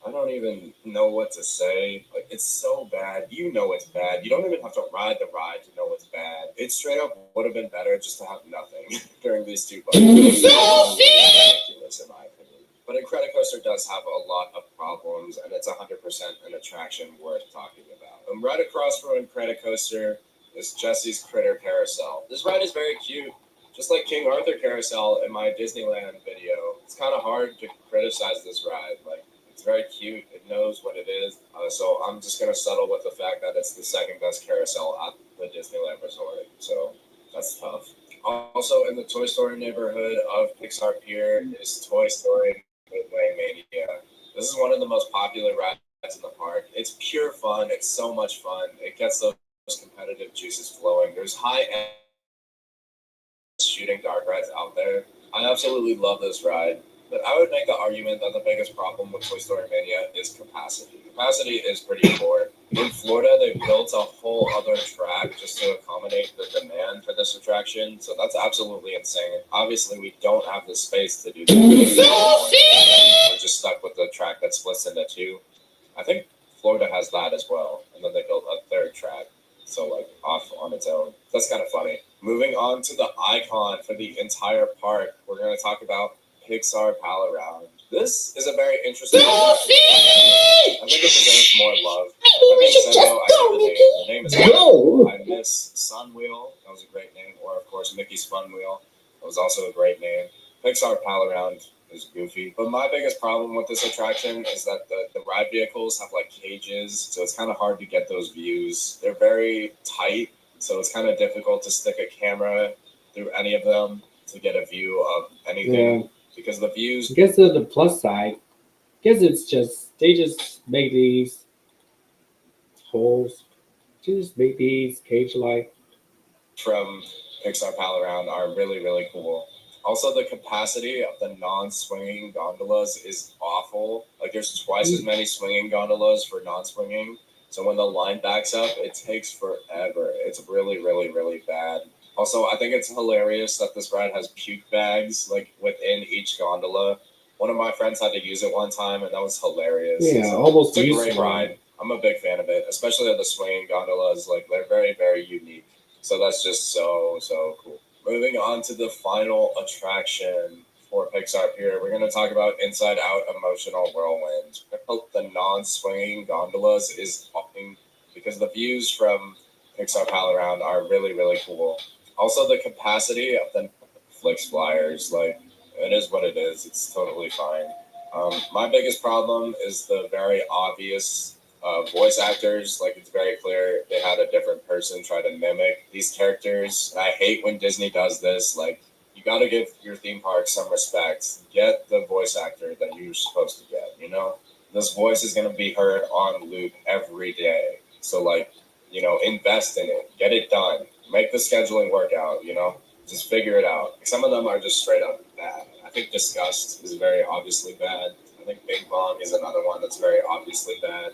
I don't even know what to say. Like, it's so bad. You know it's bad. You don't even have to ride the ride to know it's bad. It straight up would have been better just to have nothing during these two bugs. Ridiculous, in my opinion. But Incredicoaster does have a lot of problems, and it's 100% an attraction worth talking about. Right across from Incredicoaster is Jesse's Critter Carousel. This ride is very cute. Just like King Arthur Carousel in my Disneyland video. It's kind of hard to criticize this ride. Like, it's very cute. It knows what it is. So I'm just going to settle with the fact that it's the second best carousel at the Disneyland Resort. So that's tough. Also in the Toy Story neighborhood of Pixar Pier is Toy Story Midway Mania. This is one of the most popular rides in the park. It's pure fun. It's so much fun. It gets those competitive juices flowing. There's high-end shooting dark rides out there. I absolutely love this ride. But I would make the argument that the biggest problem with Toy Story Mania is capacity. Capacity is pretty poor. In Florida, they built a whole other track just to accommodate the demand for this attraction. So that's absolutely insane. Obviously, we don't have the space to do that. We're just stuck with the track that splits into two. I think Florida has that as well. And then they built a third track. So, like, off on its own. That's kind of funny. Moving on to the icon for the entire park, we're going to talk about Pixar Pal Around. This is a very interesting I think it deserves more love. Maybe we should just go, Mickey. The name is Go! I Miss Sunwheel. That was a great name. Or, of course, Mickey's Fun Wheel. That was also a great name. Pixar Pal Around is goofy. But my biggest problem with this attraction is that the ride vehicles have, like, cages, so it's kind of hard to get those views. They're very tight, so it's kind of difficult to stick a camera through any of them to get a view of anything. Yeah. Because the views... I guess on the plus side, they just make these holes, just make these cage-like. From Pixar Pal Around are really, really cool. Also, the capacity of the non-swinging gondolas is awful. Like, there's twice as many swinging gondolas for non-swinging. So when the line backs up, it takes forever. It's really, really, really bad. Also, I think it's hilarious that this ride has puke bags, like, within each gondola. One of my friends had to use it one time, and that was hilarious. Yeah, almost It's a great useful. ride. I'm a big fan of it, especially of the swinging gondolas. Like, they're very, very unique. So that's just so, so cool. Moving on to the final attraction for Pixar Pier, we're going to talk about Inside Out Emotional Whirlwind. I hope the non-swinging gondolas is awesome because the views from Pixar Pal Around are really, really cool. Also, the capacity of the Flix flyers, like, it is what it is. It's totally fine. My biggest problem is the very obvious voice actors. Like, it's very clear they had a different person try to mimic these characters. And I hate when Disney does this. Like, you got to give your theme park some respect. Get the voice actor that you're supposed to get, you know? This voice is going to be heard on loop every day. So, like, you know, invest in it. Get it done. Make the scheduling work out, you know? Just figure it out. Some of them are just straight up bad. I think disgust is very obviously bad. I think Bing Bong is another one that's very obviously bad.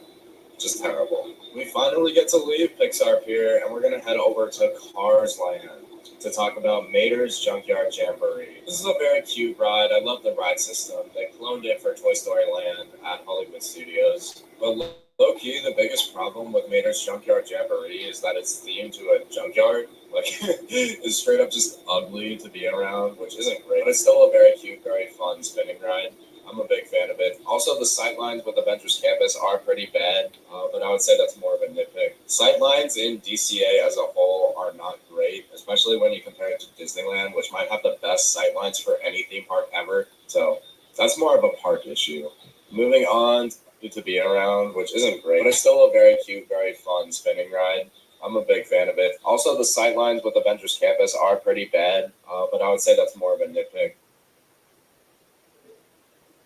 Just terrible. We finally get to leave Pixar Pier, and we're gonna head over to Cars Land to talk about Mater's Junkyard Jamboree. This is a very cute ride. I love the ride system. They cloned it for Toy Story Land at Hollywood Studios. But low-key, the biggest problem with Mater's Junkyard Jamboree is that it's themed to a junkyard. Like, it's straight up just ugly to be around, which isn't great. But it's still a very cute, very fun spinning ride. I'm a big fan of it. Also, the sightlines with Avengers Campus are pretty bad, but I would say that's more of a nitpick. Sightlines in DCA as a whole are not great, especially when you compare it to Disneyland, which might have the best sightlines for any theme park ever. So that's more of a park issue. Moving on to Be Around, which isn't great, but it's still a very cute, very fun spinning ride. I'm a big fan of it. Also, the sightlines with Avengers Campus are pretty bad, but I would say that's more of a nitpick.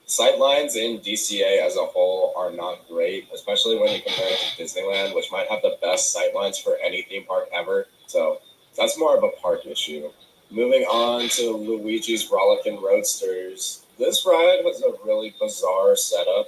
Sightlines in DCA as a whole are not great, especially when you compare it to Disneyland, which might have the best sightlines for any theme park ever. So that's more of a park issue. Moving on to Luigi's Rollickin' Roadsters. This ride has a really bizarre setup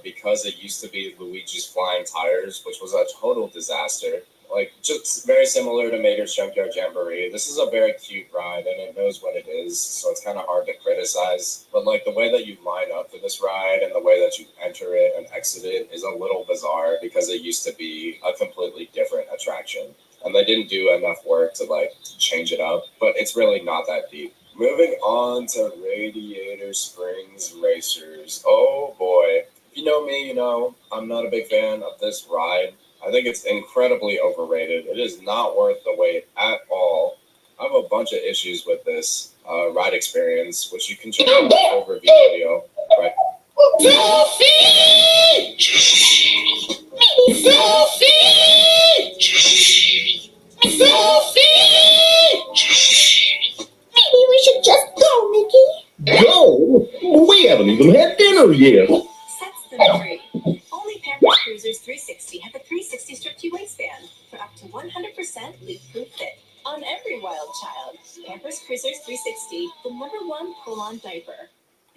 because it used to be Luigi's Flying Tires, which was a total disaster. Like, just very similar to Mater's Junkyard Jamboree. This is a very cute ride, and it knows what it is, so it's kind of hard to criticize. But, like, the way that you line up for this ride and the way that you enter it and exit it is a little bizarre because it used to be a completely different attraction. And they didn't do enough work to, like, change it up, but it's really not that deep. Moving on to Radiator Springs Racers. Oh, boy. If you know me, you know I'm not a big fan of this ride. I think it's incredibly overrated. It is not worth the wait at all. I have a bunch of issues with this ride experience, which you can check out the full review video. Right? Maybe we should just go, Mickey. Go? We haven't even had dinner yet. Sets them free. Only Pampers Cruisers 360 have a 360 stretchy waistband for up to 100% leak-proof fit on every wild child. Pampers Cruisers 360, the #1 pull-on diaper.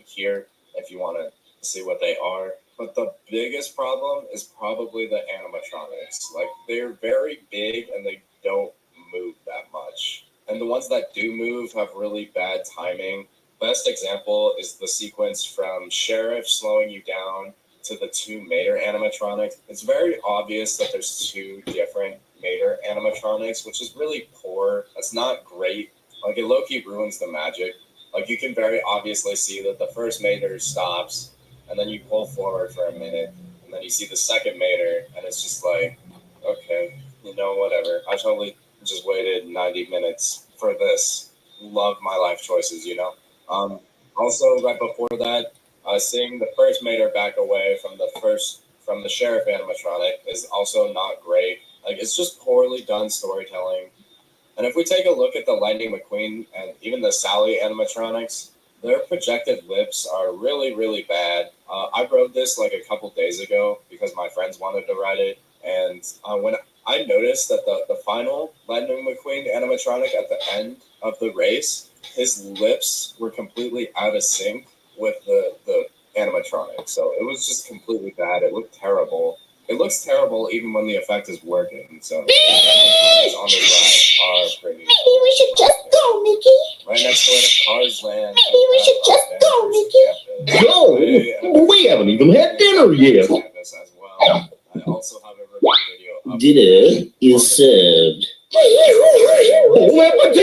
Here, if you want to see what they are. But the biggest problem is probably the animatronics. Like, they're very big and they don't move that much. And the ones that do move have really bad timing. Best example is the sequence from Sheriff slowing you down to the two Mater animatronics. It's very obvious that there's two different Mater animatronics, which is really poor. That's not great. Like, it low-key ruins the magic. Like, you can very obviously see that the first Mater stops, and then you pull forward for a minute, and then you see the second Mater, and it's just like, okay, you know, whatever. I totally just waited 90 minutes for this. Love my life choices, you know? Also, right before that, seeing the first Mater back away from the Sheriff animatronic is also not great. Like, it's just poorly done storytelling. And if we take a look at the Lightning McQueen and even the Sally animatronics, their projected lips are really, really bad. I rode this like a couple days ago because my friends wanted to ride it. And when I noticed that the final Lightning McQueen animatronic at the end of the race, his lips were completely out of sync with the animatronic. So it was just completely bad. It looked terrible. It looks terrible even when the effect is working. So the animatronics on this ride are pretty. Maybe we should just go, Mickey. Right next door to Cars Land. Maybe we should just go, Mickey. Go? We haven't even had dinner yet. As well. I also have a review video up. Dinner is served.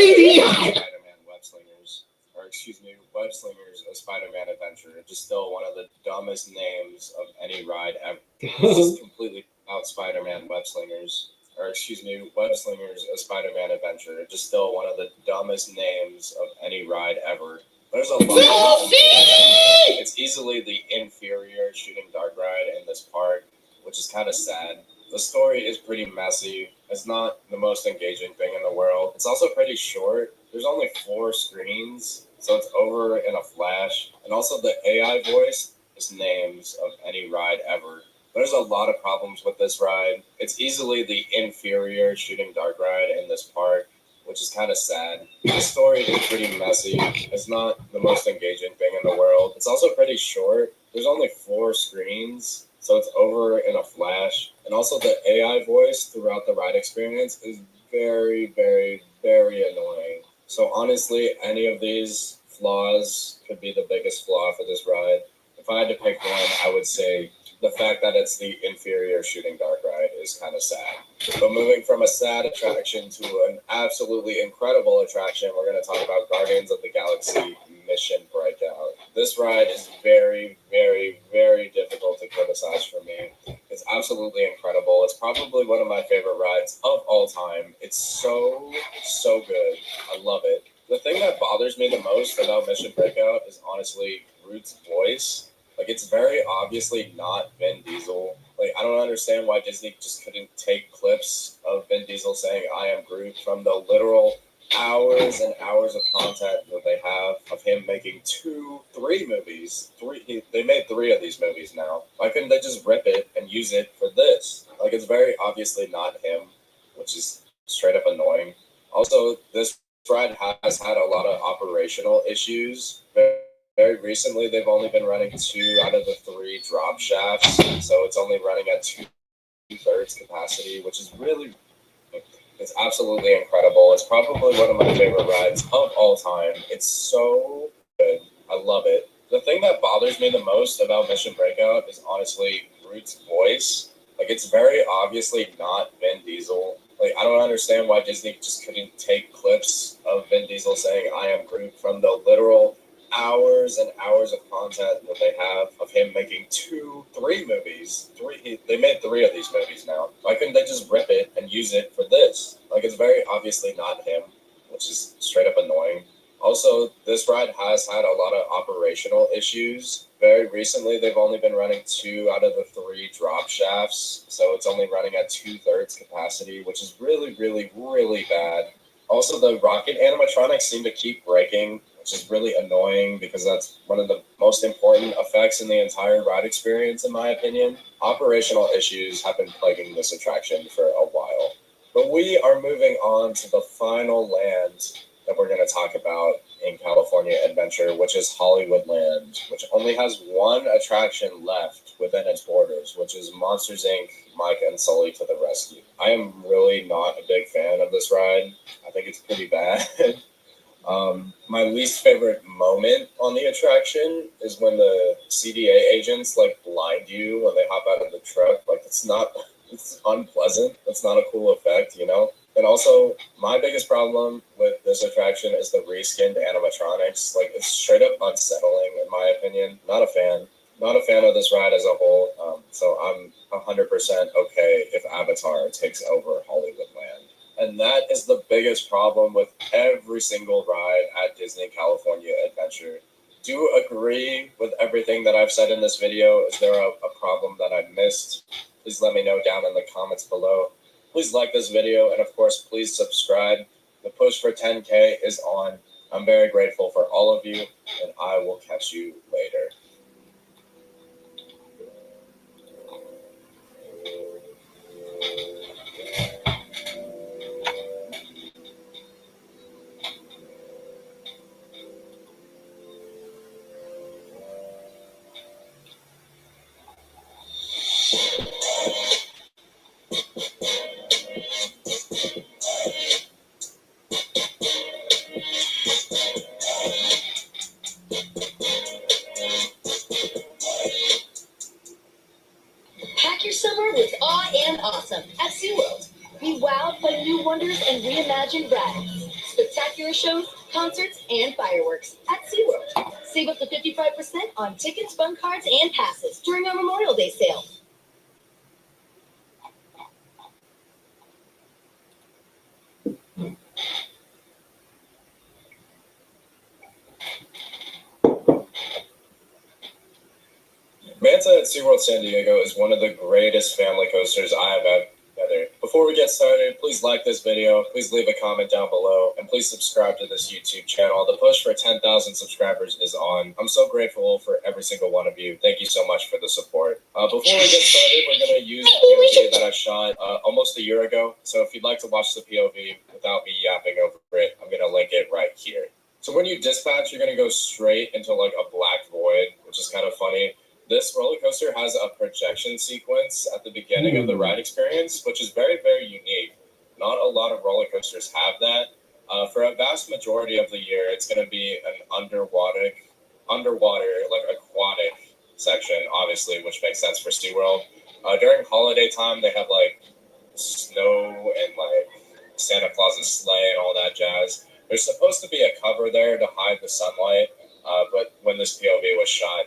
Spider-Man Web Slingers, or excuse me, Web Slingers, a Spider-Man adventure. Just still one of the dumbest names of any ride ever. This is completely out Spider-Man Web Slingers, or excuse me, Web Slingers, a Spider-Man adventure. Just still one of the dumbest names of any ride ever. There's a lot of It's easily the inferior shooting dark ride in this park, which is kind of sad. The story is pretty messy. It's not the most engaging thing in the world. It's also pretty short. There's only 4 screens, so it's over in a flash. And also the AI voice is names of any ride ever. There's a lot of problems with this ride. It's easily the inferior shooting dark ride in this park, which which is kind of sad. The story is pretty messy. It's not the most engaging thing in the world. It's also pretty short. There's only 4 screens, so it's over in a flash. And also the AI voice throughout the ride experience is very, very, very annoying. So honestly, any of these flaws could be the biggest flaw for this ride. If I had to pick one, I would say the fact that it's the inferior Shooting Dark ride is kind of sad. But moving from a sad attraction to an absolutely incredible attraction, we're going to talk about Guardians of the Galaxy Mission Breakout. This ride is very, very, very difficult to criticize for me. It's absolutely incredible. It's probably one of my favorite rides of all time. It's so, so good. I love it. The thing that bothers me the most about Mission Breakout is honestly Groot's voice. Like, it's very obviously not Vin Diesel. Like, I don't understand why Disney just couldn't take clips of Vin Diesel saying, "I am Groot," from the literal hours and hours of content that they have of him making 3 movies. They made 3 of these movies now. Why couldn't they just rip it and use it for this? Like, it's very obviously not him, which is straight up annoying. Also, this ride has had a lot of operational issues. Very recently, they've only been running 2 out of the 3 drop shafts, so it's only running at 2/3 capacity, which is really, it's absolutely incredible. It's probably one of my favorite rides of all time. It's so good. I love it. The thing that bothers me the most about Mission Breakout is honestly Groot's voice. Like, it's very obviously not Vin Diesel. Like, I don't understand why Disney just couldn't take clips of Vin Diesel saying, "I am Groot," from the literal hours and hours of content that they have of him making 3 movies. They made 3 of these movies now. Why couldn't they just rip it and use it for this? Like, it's very obviously not him, which is straight up annoying. Also, this ride has had a lot of operational issues. Very recently, they've only been running 2 out of the 3 drop shafts, so it's only running at 2/3 capacity, which is really, really, really bad. Also, the rocket animatronics seem to keep breaking, which is really annoying because that's one of the most important effects in the entire ride experience, in my opinion. Operational issues have been plaguing this attraction for a while. But we are moving on to the final land that we're going to talk about in California Adventure, which is Hollywoodland, which only has 1 attraction left within its borders, which is Monsters, Inc. Mike and Sully to the Rescue. I am really not a big fan of this ride. I think it's pretty bad. My least favorite moment on the attraction is when the CDA agents like blind you when they hop out of the truck. Like, it's unpleasant. It's not a cool effect, you know? And also, my biggest problem with this attraction is the reskinned animatronics. Like, it's straight up unsettling, in my opinion. Not a fan. Not a fan of this ride as a whole. So I'm 100% okay if Avatar takes over Hollywoodland. And that is the biggest problem with every single ride at Disney California Adventure. Do you agree with everything that I've said in this video? Is there a problem that I missed? Please let me know down in the comments below. Please like this video, and of course, please subscribe. The push for 10K is on. I'm very grateful for all of you, and I will catch you later. Pack your summer with awe and awesome at SeaWorld. Be wowed by new wonders and reimagined rides, spectacular shows, concerts, and fireworks at SeaWorld. Save up to 55% on tickets, fun cards, and passes during our Memorial Day sale. Manta at SeaWorld San Diego is one of the greatest family coasters I have ever. Before we get started, please like this video, please leave a comment down below, and please please subscribe to this YouTube channel. The push for 10,000 subscribers is on. I'm so grateful for every single one of you. Thank you so much for the support. Before we get started, we're going to use a POV that I shot almost a year ago. So if you'd like to watch the POV without me yapping over it, I'm going to link it right here. So when you dispatch, you're going to go straight into like a black void, which is kind of funny. This roller coaster has a projection sequence at the beginning of the ride experience, which is very, very unique. Not a lot of roller coasters have that. For a vast majority of the year, it's going to be an underwater, like aquatic section, obviously, which makes sense for SeaWorld. During holiday time, they have like snow and like Santa Claus's sleigh and all that jazz. There's supposed to be a cover there to hide the sunlight, but when this POV was shot,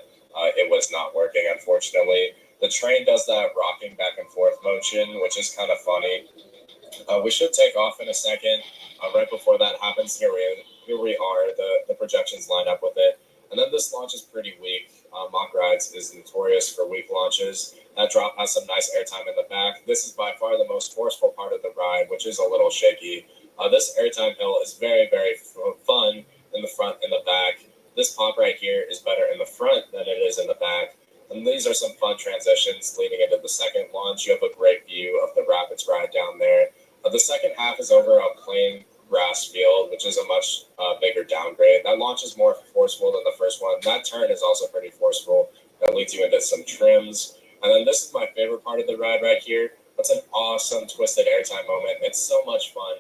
it was not working, unfortunately. The train does that rocking back and forth motion, which is kind of funny. We should take off in a second. Right before that happens, here we are. The projections line up with it. And then this launch is pretty weak. Mock Rides is notorious for weak launches. That drop has some nice airtime in the back. This is by far the most forceful part of the ride, which is a little shaky. This airtime hill is very, very fun in the front and the back. This pop right here is better in the front than it is in the back. And these are some fun transitions leading into the second launch. You have a great view of the Rapids ride down there. The second half is over a plain grass field, which is a much bigger downgrade. That launch is more forceful than the first one. That turn is also pretty forceful. That leads you into some trims. And then this is my favorite part of the ride right here. That's an awesome twisted airtime moment. It's so much fun.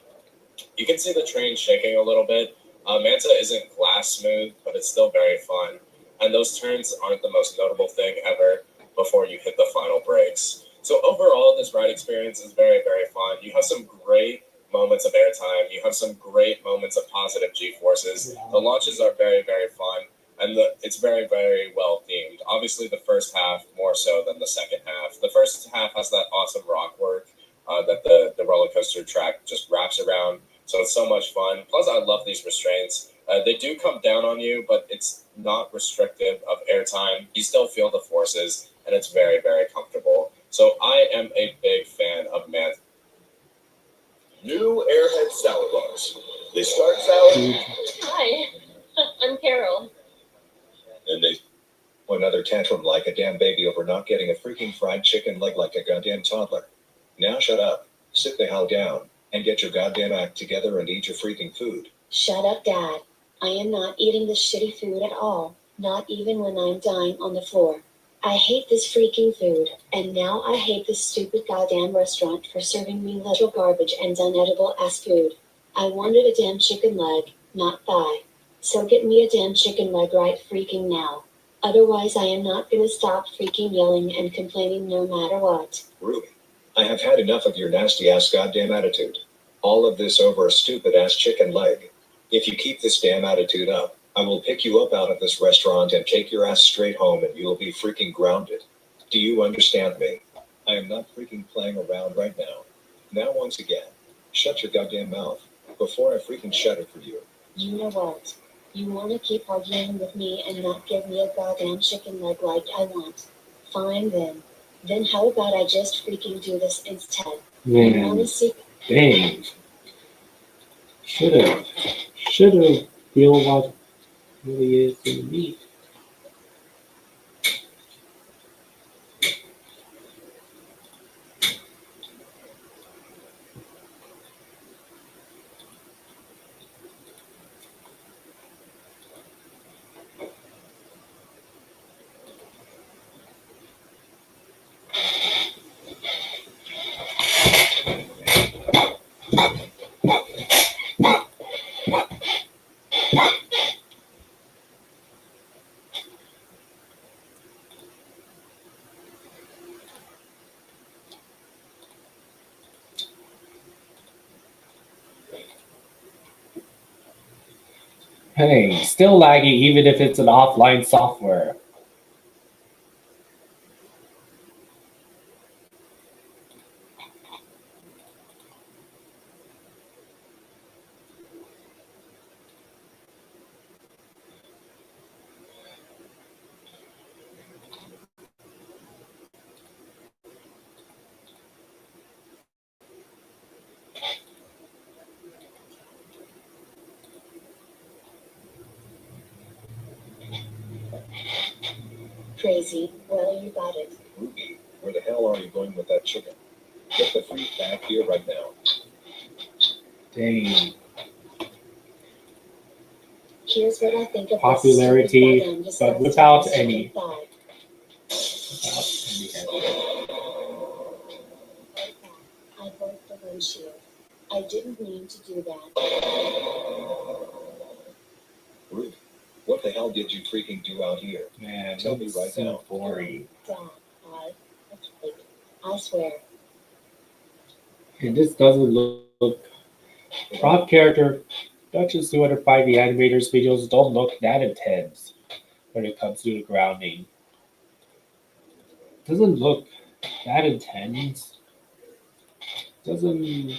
You can see the train shaking a little bit. Manta isn't glass smooth, but it's still very fun. And those turns aren't the most notable thing ever before you hit the final brakes. So overall, this ride experience is very, very fun. You have some great moments of airtime. You have some great moments of positive G-forces. The launches are very, very fun. And it's very, very well themed. Obviously, the first half more so than the second half. The first half has that awesome rock work that the roller coaster track just wraps around. So it's so much fun. Plus, I love these restraints. They do come down on you, but it's not restrictive of airtime. You still feel the forces, and it's very, very comfortable. So I am a big fan of Manta. New Airhead salad bars. They start salad. Hi, I'm Carol. And they another tantrum like a damn baby over not getting a freaking fried chicken leg like a goddamn toddler. Now shut up, sit the hell down, and get your goddamn act together and eat your freaking food. Shut up, Dad. I am not eating this shitty food at all, not even when I'm dying on the floor. I hate this freaking food, and now I hate this stupid goddamn restaurant for serving me literal garbage and unedible ass food. I wanted a damn chicken leg, not thigh. So get me a damn chicken leg right freaking now. Otherwise I am not gonna stop freaking yelling and complaining no matter what. Ruby, I have had enough of your nasty ass goddamn attitude. All of this over a stupid ass chicken leg. If you keep this damn attitude up, I will pick you up out of this restaurant and take your ass straight home and you will be freaking grounded. Do you understand me? I am not freaking playing around right now. Now once again, shut your goddamn mouth before I freaking shut it for you. You know what? You wanna keep arguing with me and not give me a goddamn chicken leg like I want. Fine then. Then how about I just freaking do this instead? You wanna Man, see? dang. Should've feel what really is in the meat. Hey, still laggy even if it's an offline software. Crazy. Well, you got it. Ruby, where the hell are you going with that chicken? Get the freak back here right now. Dang. Here's what I think of Popularity, this but without any. I broke the windshield. I didn't mean to do that. Ruby, what the hell did you freaking do out here? Man, tell me right so now. boring. Dad, I swear. And this doesn't look. Prop character Duchess 205 the animators videos don't look that intense when it comes to the grounding. Doesn't look that intense. Doesn't.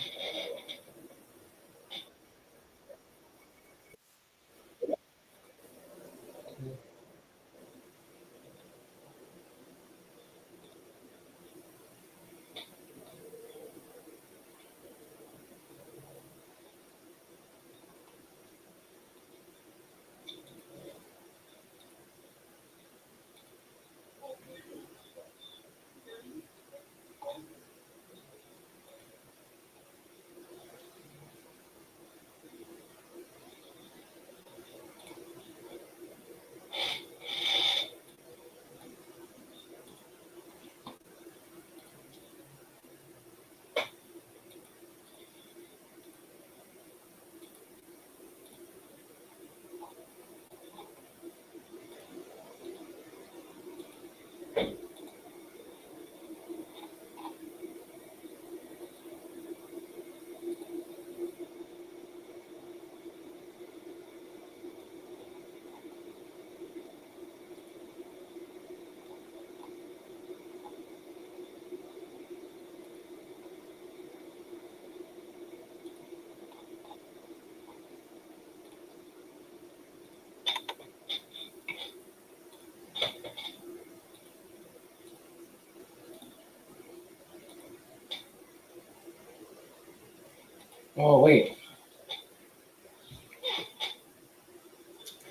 Oh, wait.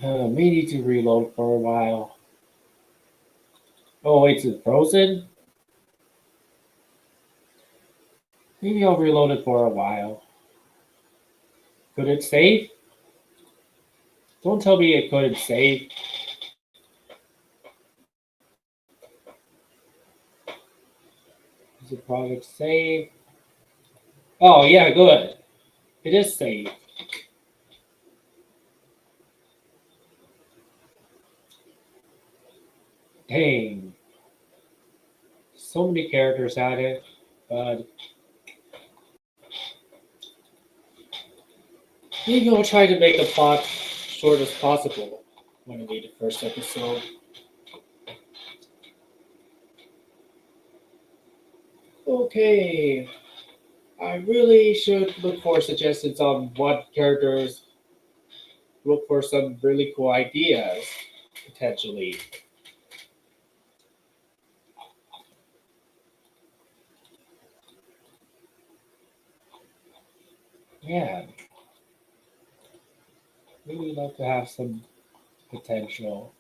May need to reload for a while. Oh, wait, it's frozen? Maybe I'll reload it for a while. Could it save? Don't tell me it couldn't save. Is the project saved? Oh, yeah, good. It is saved. Dang. So many characters had it, but maybe I'll try to make the plot short as possible when I made the first episode. Okay. I really should look for suggestions on what characters, look for some really cool ideas, potentially. Yeah. Really love to have some potential.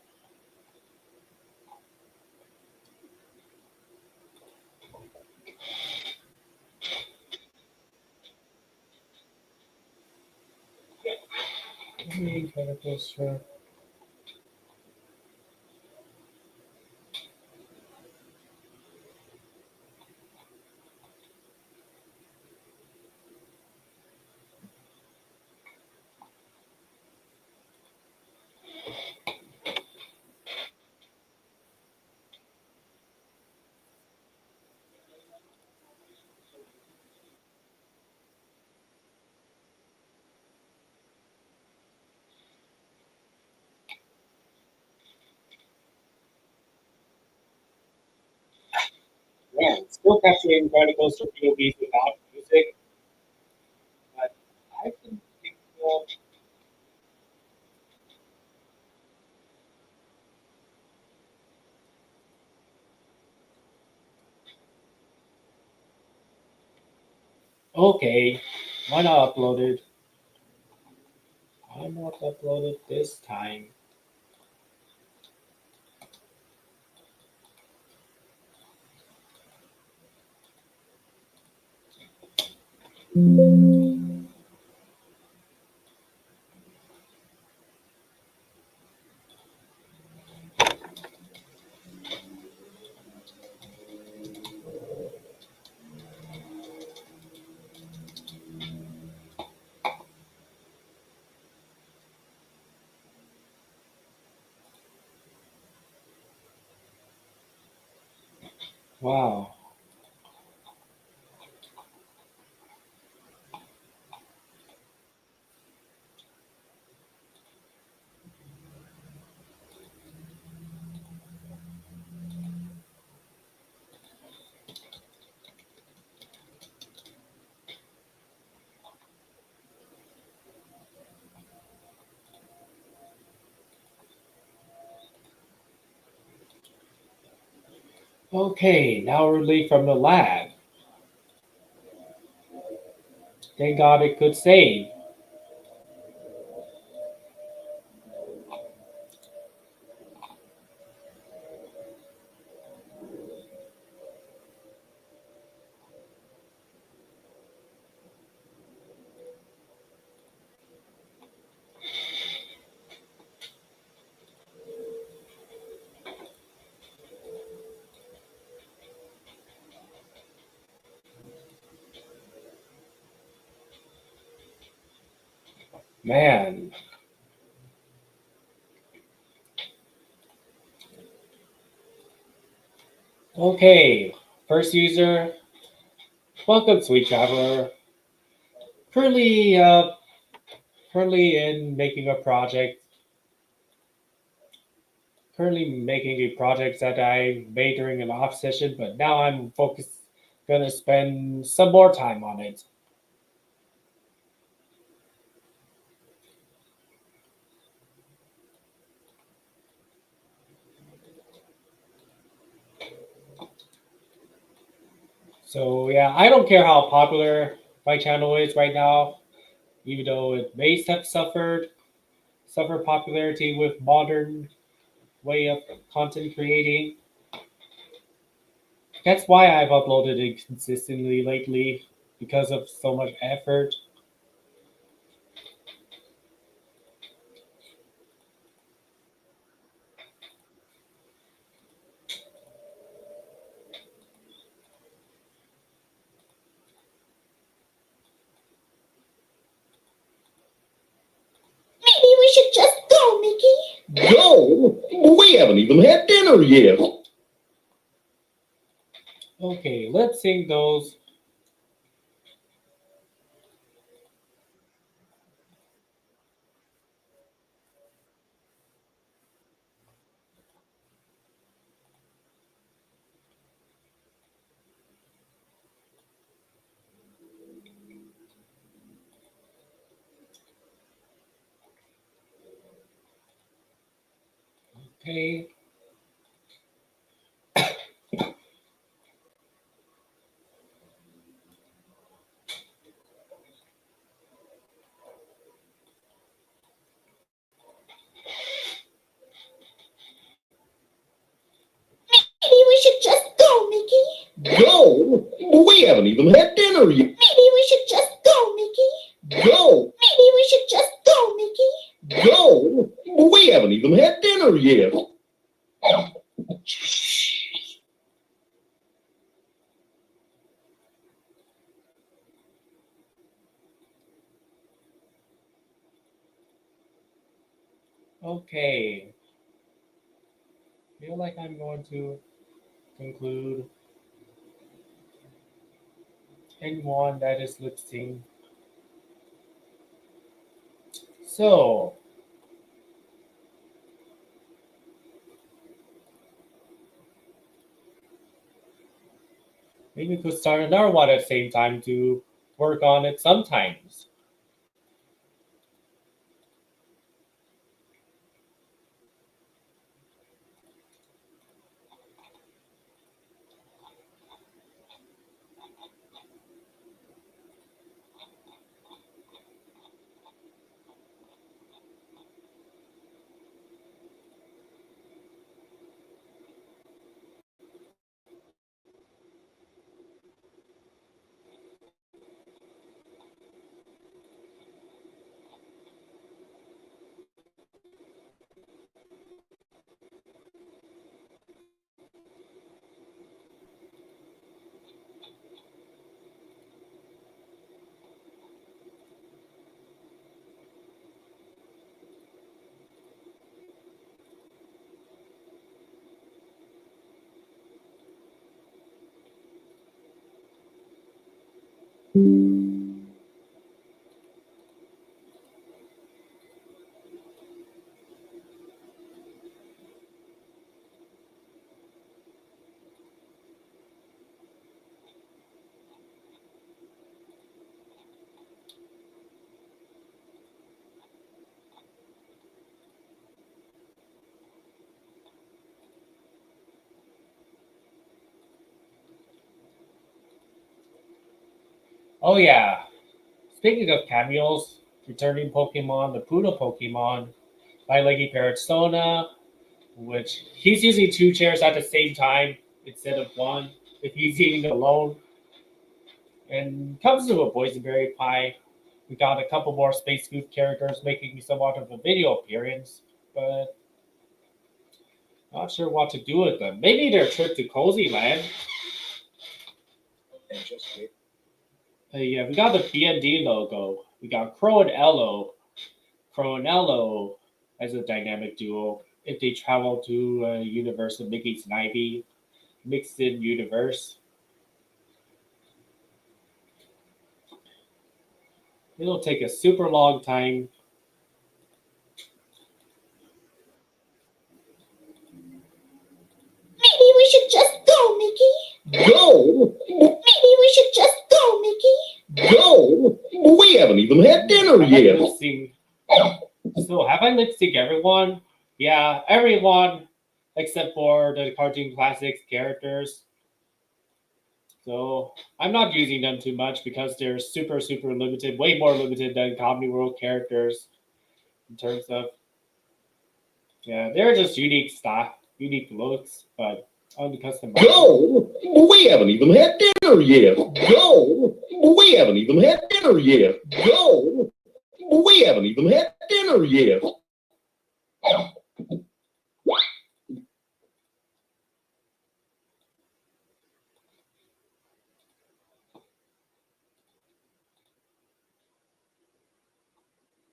Kind of poster. Yeah, still capturing particles to POVs without music, but I can think of. Okay, why not upload it? Why not upload it this time? Wow. Okay, now we're relieved from the lag. Thank God it could save. Man. Okay, first user. Welcome, sweet traveler. Currently in making a project. Currently making a project that I made during an off session, but now I'm gonna spend some more time on it. So yeah, I don't care how popular my channel is right now, even though it may have suffer popularity with modern way of content creating. That's why I've uploaded it consistently lately because of so much effort. Maybe we should just go, Mickey. Go? We haven't even had dinner yet. Okay, let's sing those. Okay. Maybe we should just go, Mickey. Go? We haven't even had dinner yet. Maybe we should just go, Mickey. Go? Maybe we should just go, Mickey. Go? We haven't even had dinner yet. Okay. Feel like I'm going to conclude anyone that is listening. So, maybe we could start another one at the same time to work on it sometimes. Oh yeah. Speaking of cameos, returning Pokemon, the Poodle Pokemon, by Leggy Persona, which he's using 2 chairs at the same time instead of 1 if he's eating alone. And comes to a boysenberry pie. We got a couple more Space Goof characters making somewhat of a video appearance, but not sure what to do with them. Maybe their trip to Cozy Land. And just wait. Yeah, we got the BND logo. We got Crow and Ello. Crow and Ello as a dynamic duo. If they travel to a universe of Mickey's and Ivy, mixed in universe. It'll take a super long time. Maybe we should just go, Mickey. Go? Maybe we should just go, Mickey. Go? We haven't even had dinner yet. So have I lip sync everyone? Yeah, everyone except for the Cartoon Classics characters. So I'm not using them too much because they're super limited, way more limited than Comedy World characters in terms of, yeah, they're just unique stuff, unique looks, but on the custom. Go? We haven't even had dinner yet. Go? We haven't even had dinner yet. Go? We haven't even had dinner yet.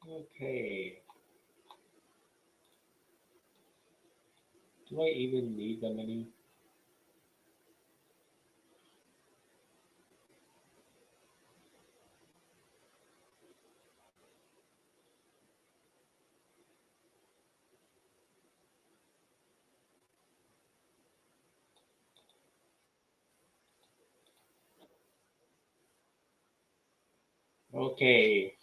Okay. Do I even need them any? Okay.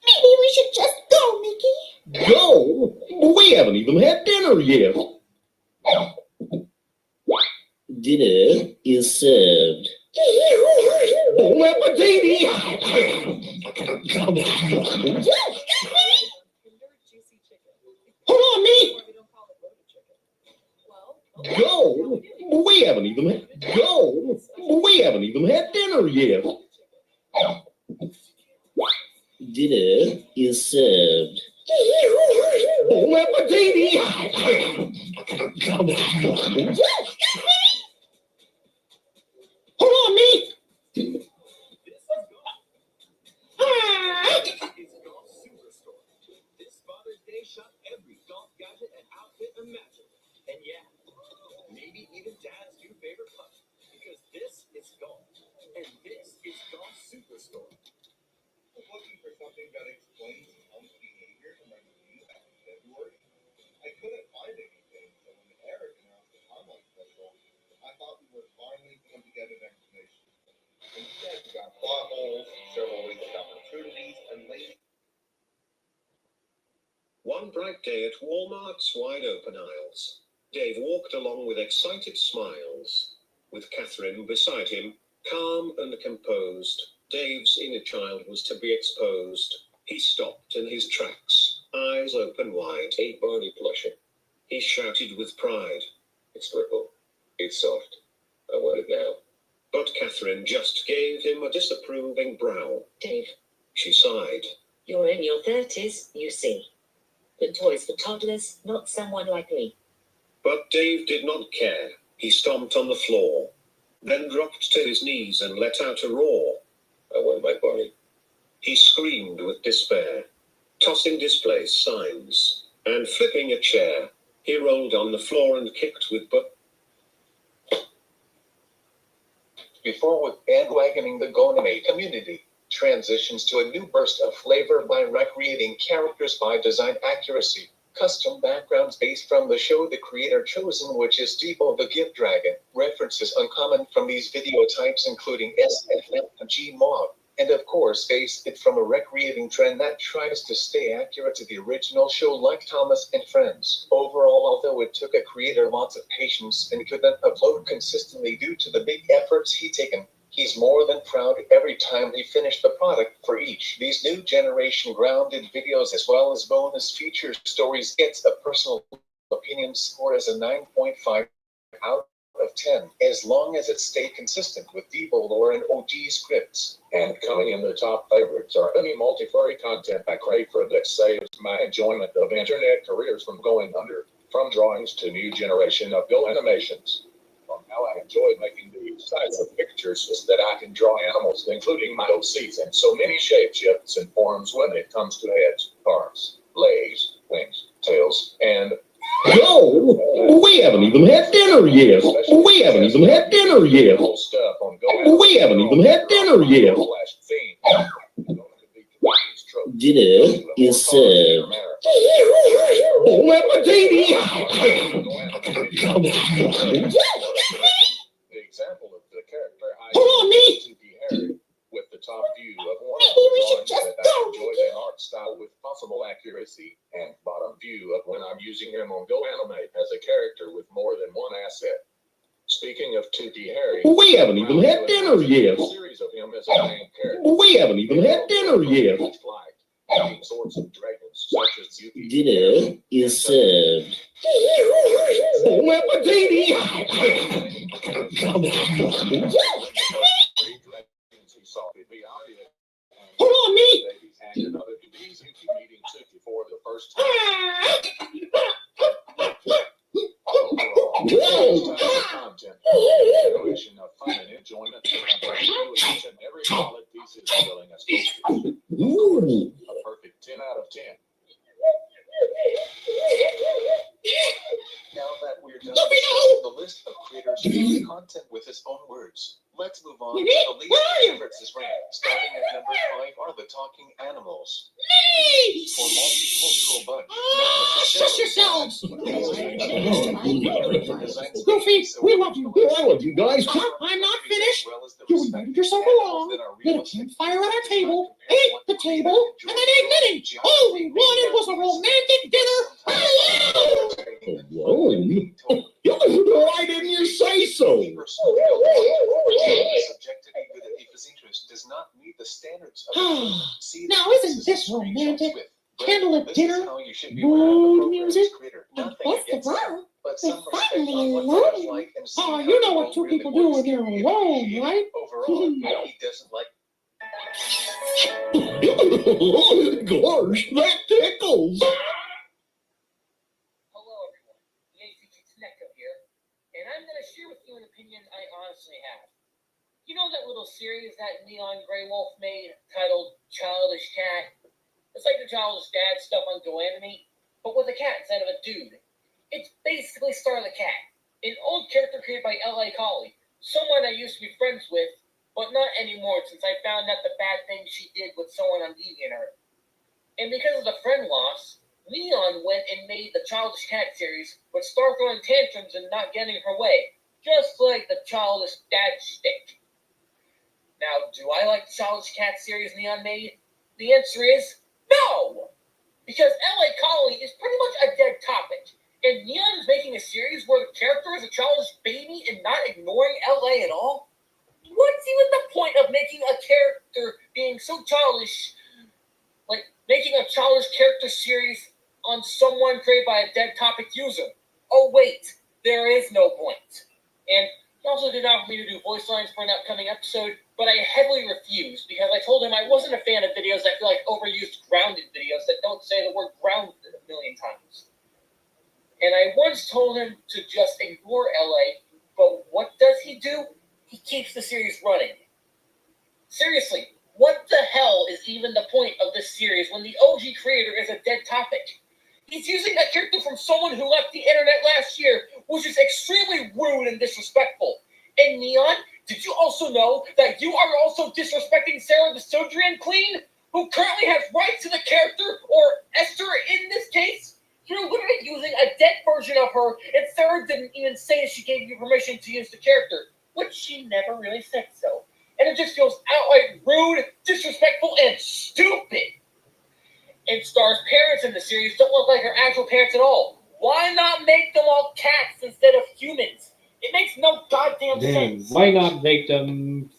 Maybe we should just go, Mickey. Go? We haven't even had dinner yet. Dinner is served. Bon appetit! Hold on, me! Go? We haven't even had. Go? We haven't even had dinner yet. Dinner is served. Bon appetit! Hold on, me! It's Golf Superstore. This Father's Day, shop every golf gadget and outfit imaginable. And yeah, maybe even Dad's new favorite putt. Because this is golf. And this is Golf Superstore. Looking for something that explains Tom's behavior in my review back in February. I couldn't find anything, so when Eric announced the timeline special, I thought we were finally going to get an explanation. Instead, we got plot holes, several wasted opportunities, and late. One bright day at Walmart's wide open aisles, Dave walked along with excited smiles. With Catherine beside him, calm and composed, Dave's inner child was to be exposed. He stopped in his tracks, eyes open wide. Hey, Barney plushie. He shouted with pride. It's purple. It's soft. I want it now. But Catherine just gave him a disapproving brow. Dave, She sighed. you're in your 30s, you see. But toys for toddlers, not someone like me. But Dave did not care. He stomped on the floor, then dropped to his knees and let out a roar. I want my Barney. He screamed with despair. tossing display signs, and flipping a chair. He rolled on the floor and kicked with butt. Before with bandwagoning the GoAnimate community transitions to a new burst of flavor by recreating characters by design accuracy, custom backgrounds based from the show the creator chosen, which is Debo the Gift Dragon. References uncommon from these video types including SFF and Gmod, and of course based it from a recreating trend that tries to stay accurate to the original show like Thomas and Friends. Overall, although it took a creator lots of patience and couldn't upload consistently due to the big efforts he'd taken, he's more than proud every time he finished the product for each. These new generation grounded videos as well as bonus feature stories gets a personal opinion score as a 9.5 out of 10, as long as it stayed consistent with Debo lore and OG scripts. And coming in the top favorites are any multi-furry content I crave for that saves my enjoyment of internet careers from going under, from drawings to new generation of GoAnimations. From how I enjoy making these types of pictures is that I can draw animals, including my OCs, in so many shape shifts and forms when it comes to heads, arms, legs, wings, tails, and Go! We haven't even had dinner yet. We haven't even had dinner yet. We haven't even had dinner yet. Dinner is served. Bon appetit! The example of the character I Hold on, me. to be Harry, with the top view of one of Maybe we the should drawings just that go, I enjoy the art style with possible accuracy, and bottom view of when I'm using him on GoAnimate as a character with more than one asset. Speaking of 2D Harry, We haven't even had dinner yet. a series of him as a main character. We haven't even had dinner yet. Fighting sorts of dragons such as Zookie. Dinner is served. Bon appetit! Hold on, me. And another these meeting Zookie for the first time. Overall, content, generation of fun and enjoyment, and each and every solid piece is filling us. A perfect 10 out of 10. Now that we're done with the list of creators creating content with his own words, let's move on to the least favorites this round. Starting at number 5 are the talking animals. For multicultural but Shush yourselves! Goofy, we love you. I love you guys. I'm not finished. You invited yourself along, lit a campfire at our table, ate the table, and then ate knitting. All we wanted was a romantic dinner. Alone? Why didn't you say so? Does not meet the standards of Now isn't this romantic? Candlelit dinner, mood music, and best of all, we're finally alone. Oh, you know what two people do when they're alone, right? Overall, he doesn't like. Gosh, that tickles. Hello, everyone. Snecko here, and I'm going to share with you an opinion I honestly have. You know that little series that Neon Grey Wolf made titled Childish Cat? It's like the Childish Dad stuff on GoAnimate, but with a cat instead of a dude. It's basically Star the Cat, an old character created by L.A. Collie, someone I used to be friends with, but not anymore since I found out the bad things she did with someone on DeviantArt. And because of the friend loss, Neon went and made the Childish Cat series with Star throwing tantrums and not getting her way, just like the Childish Dad shtick. Now, do I like the Childish Cat series Neon made? The answer is no! Because L.A. Collie is pretty much a dead topic, and Neon is making a series where the character is a childish baby and not ignoring L.A. at all? What's even the point of making a character being so childish, like making a childish character series on someone created by a dead topic user? Oh wait, there is no point. And he also did offer me to do voice lines for an upcoming episode, but I heavily refused because I told him I wasn't a fan of videos that feel like overused grounded videos that don't say the word grounded a million times. And I once told him to just ignore LA, but what does he do? He keeps the series running. Seriously, What the hell is even the point of this series when the OG creator is a dead topic? He's using a character from someone who left the internet last year, which is extremely rude and disrespectful. And Neon, did you also know that you are also disrespecting Sarah the Sodrian Queen, who currently has rights to the character, or Esther in this case? You're literally using a dead version of her, and Sarah didn't even say she gave you permission to use the character, which she never really said so. And it just feels outright rude, disrespectful, and stupid. And Star's parents in the series don't look like her actual parents at all. Why not make them all cats instead of humans? It makes no goddamn sense. Why not make them?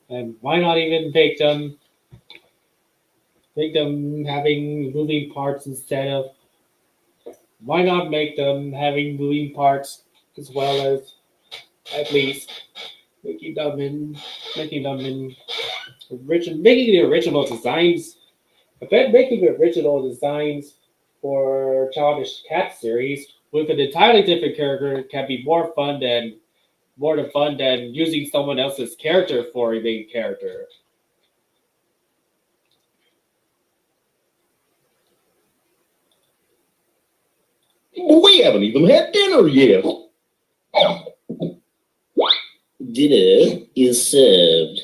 And why not even make them having moving parts instead of? Why not make them having moving parts as well as at least making the original designs? I bet making the original designs for Childish Cat series with an entirely different character can be more fun than using someone else's character for a main character. We haven't even had dinner yet. Dinner is served.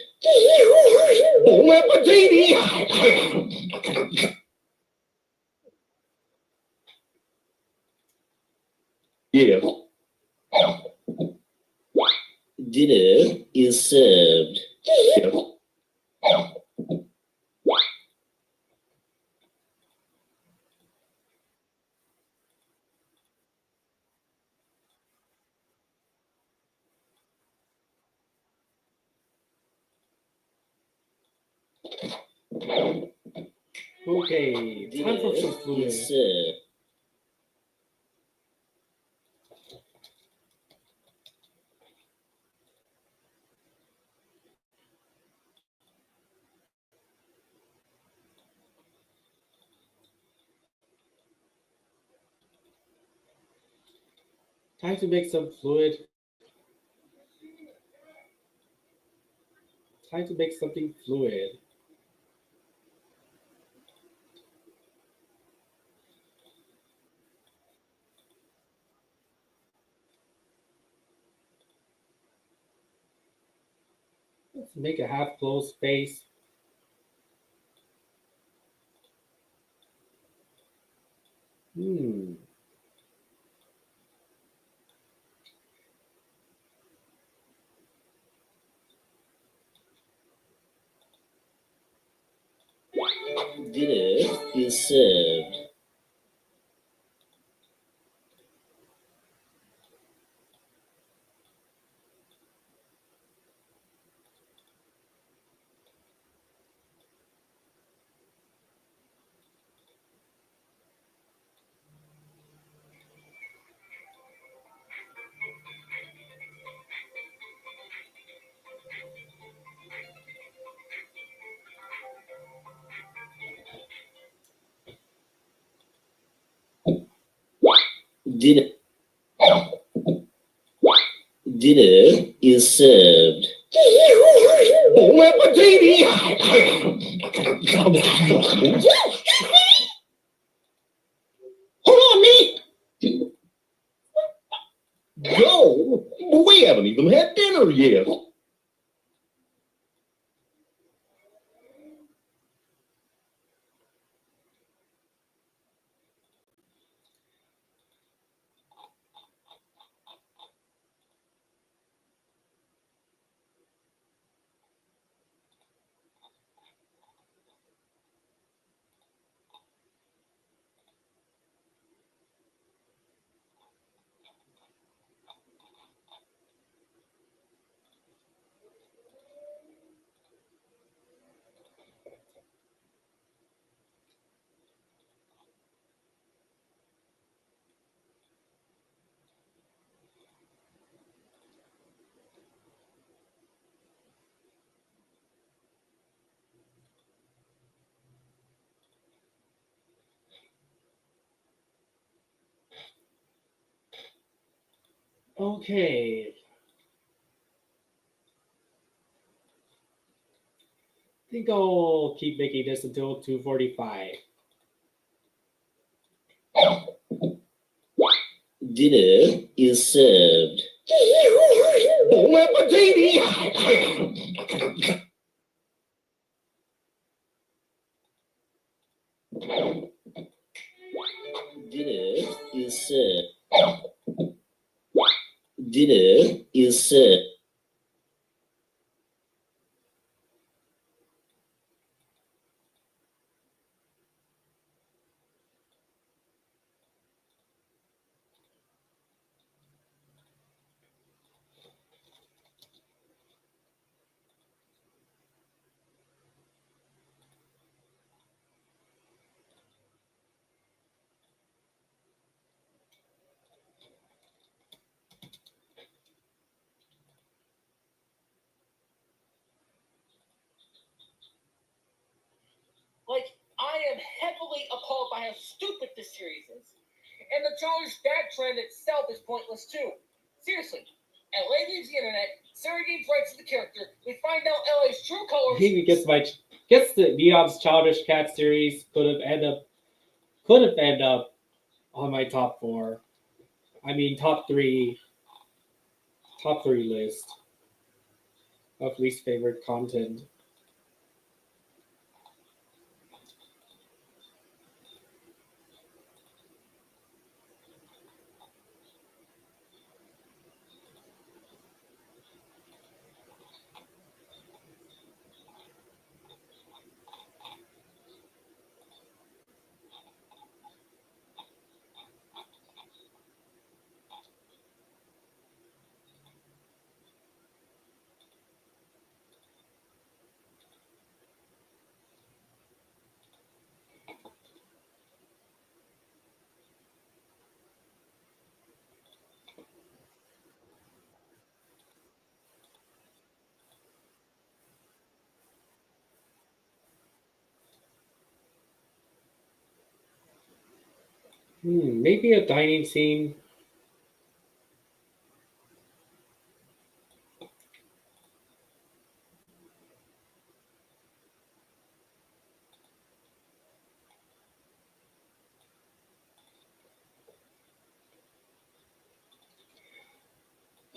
Bon appetit! Yes. Dinner is served. Yes. Okay, time for some Dinner fluid. is served. Time to make some fluid. Time to make something fluid. Let's make a half closed space. Dinner is served. Dinner. Dinner is served. Bon appetit! Hold on, me. Go! We haven't even had dinner yet. Okay. I think I'll keep making this until 2:45. Dinner is served. Bon appetit! Dinner is served. Dinner is served. Like, I am heavily appalled by how stupid this series is. And the childish dad trend itself is pointless too. Seriously, LA leaves the internet, Sarah gains rights to the character, we find out LA's true colors. Maybe guess the Neon's Childish Cat series could have ended up on my top 4. I mean top 3 list of least favorite content. Maybe a dining scene.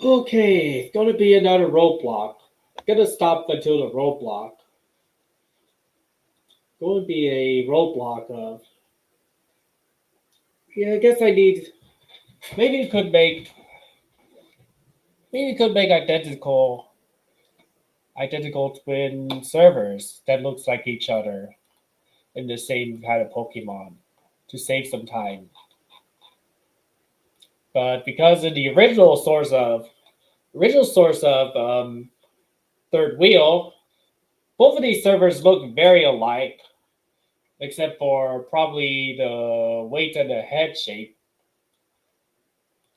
Okay, it's gonna be another roadblock. Gonna stop until the roadblock. Going to be a roadblock of. Yeah, I guess I need. Maybe you could make identical twin servers that looks like each other in the same kind of Pokemon to save some time. But because of the original source of Third Wheel, both of these servers look very alike, except for probably the weight and the head shape.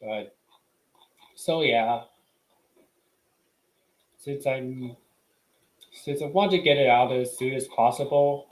But so yeah, since I want to get it out as soon as possible.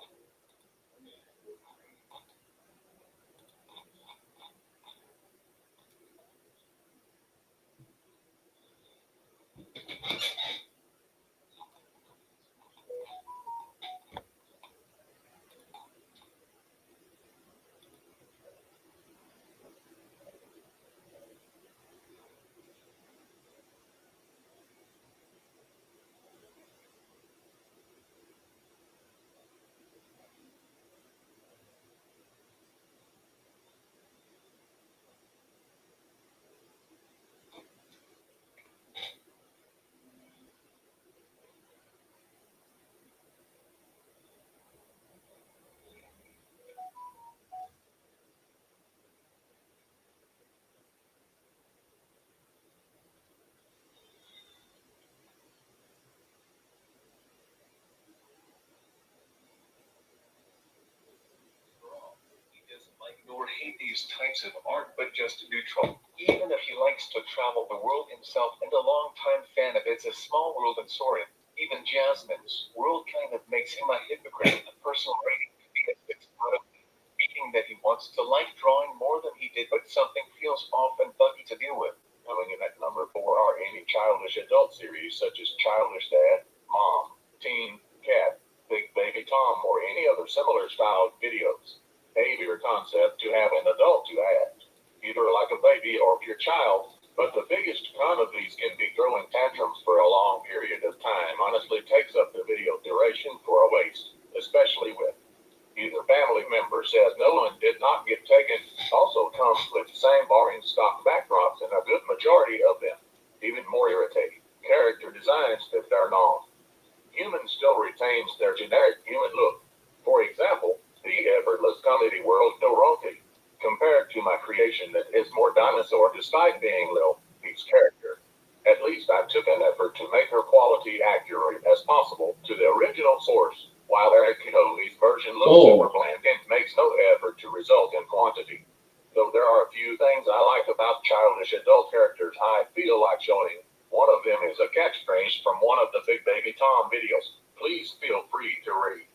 Nor hate these types of art, but just neutral. Even if he likes to travel the world himself and a longtime fan of It's a Small World and Soarin', even Jasmine's world kind of makes him a hypocrite. A personal rating because it's out of meaning that he wants to like drawing more than he did, but something feels off and buggy to deal with. Coming in at number 4 are any childish adult series such as Childish Dad, Mom, Teen, Cat, Big Baby Tom, or any other similar styled videos. Behavior concept to have an adult to add, either like a baby or your child, but the biggest con of these can be throwing tantrums for a long period of time. Honestly takes up the video duration for a waste, especially with either family member says no and did not get taken, also comes with the same boring stock backdrops and a good majority of them. Even more irritating, character designs that are known. Human still retains their generic human look. For example, the effortless comedy world Dorothy, compared to my creation that is more dinosaur despite being Lil Pete's character. At least I took an effort to make her quality accurate as possible to the original source, while Eric Adobe's version looks super bland and makes no effort to result in quantity. Though there are a few things I like about childish adult characters I feel like showing. One of them is a catchphrase from one of the Big Baby Tom videos. Please feel free to read.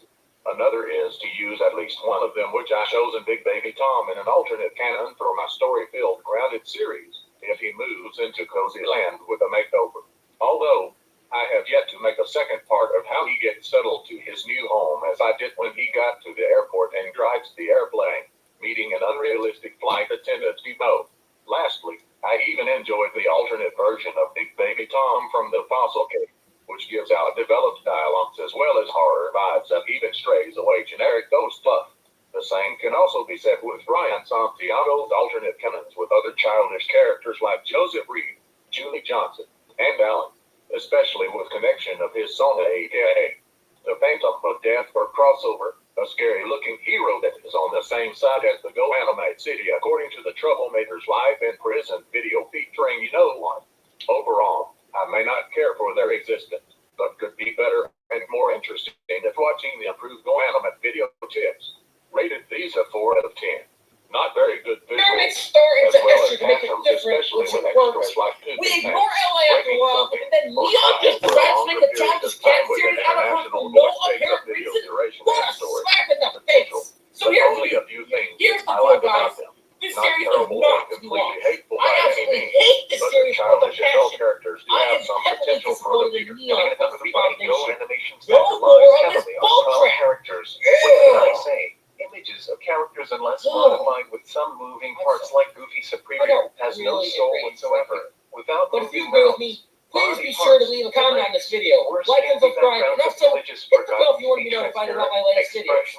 Another is to use at least one of them, which I chose in Big Baby Tom in an alternate canon for my story-filled grounded series, if he moves into Cozy Land with a makeover. Although, I have yet to make a second part of how he gets settled to his new home, as I did when he got to the airport and drives the airplane, meeting an unrealistic flight attendant Timo. Lastly, I even enjoyed the alternate version of Big Baby Tom from the Fossil Cave, which gives out developed dialogues as well as horror vibes and even strays away generic ghost fluff. The same can also be said with Ryan Santiago's alternate canons with other childish characters like Joseph Reed, Julie Johnson, and Alan, especially with connection of his Sona aka the Phantom of Death or crossover, a scary-looking hero that is on the same side as the GoAnimate city according to the Troublemaker's Life in Prison video featuring you know one. Overall, I may not care for their existence, but could be better and more interesting if watching the improved GoAnimate video tips. Rated these a 4 out of 10. Not very good visuals, as well as tantrums, especially with extras like We ignore LA after a while, and then Leon just decides to make a childish cat series out of her for no apparent reason. What a slap in the face! So here's the deal, guys. This series is not to be watched. I absolutely hate this series with a passion. I am heavily disappointed in Neon for the Foundation. No more of this bullcrap! Characters. What can I say? Images of characters unless modified with some moving parts like Goofy Supreme has no soul whatsoever. Without but if you agree with me, please be sure to leave a comment on this video. Like and subscribe, and also hit the bell if you want to be notified about my latest videos.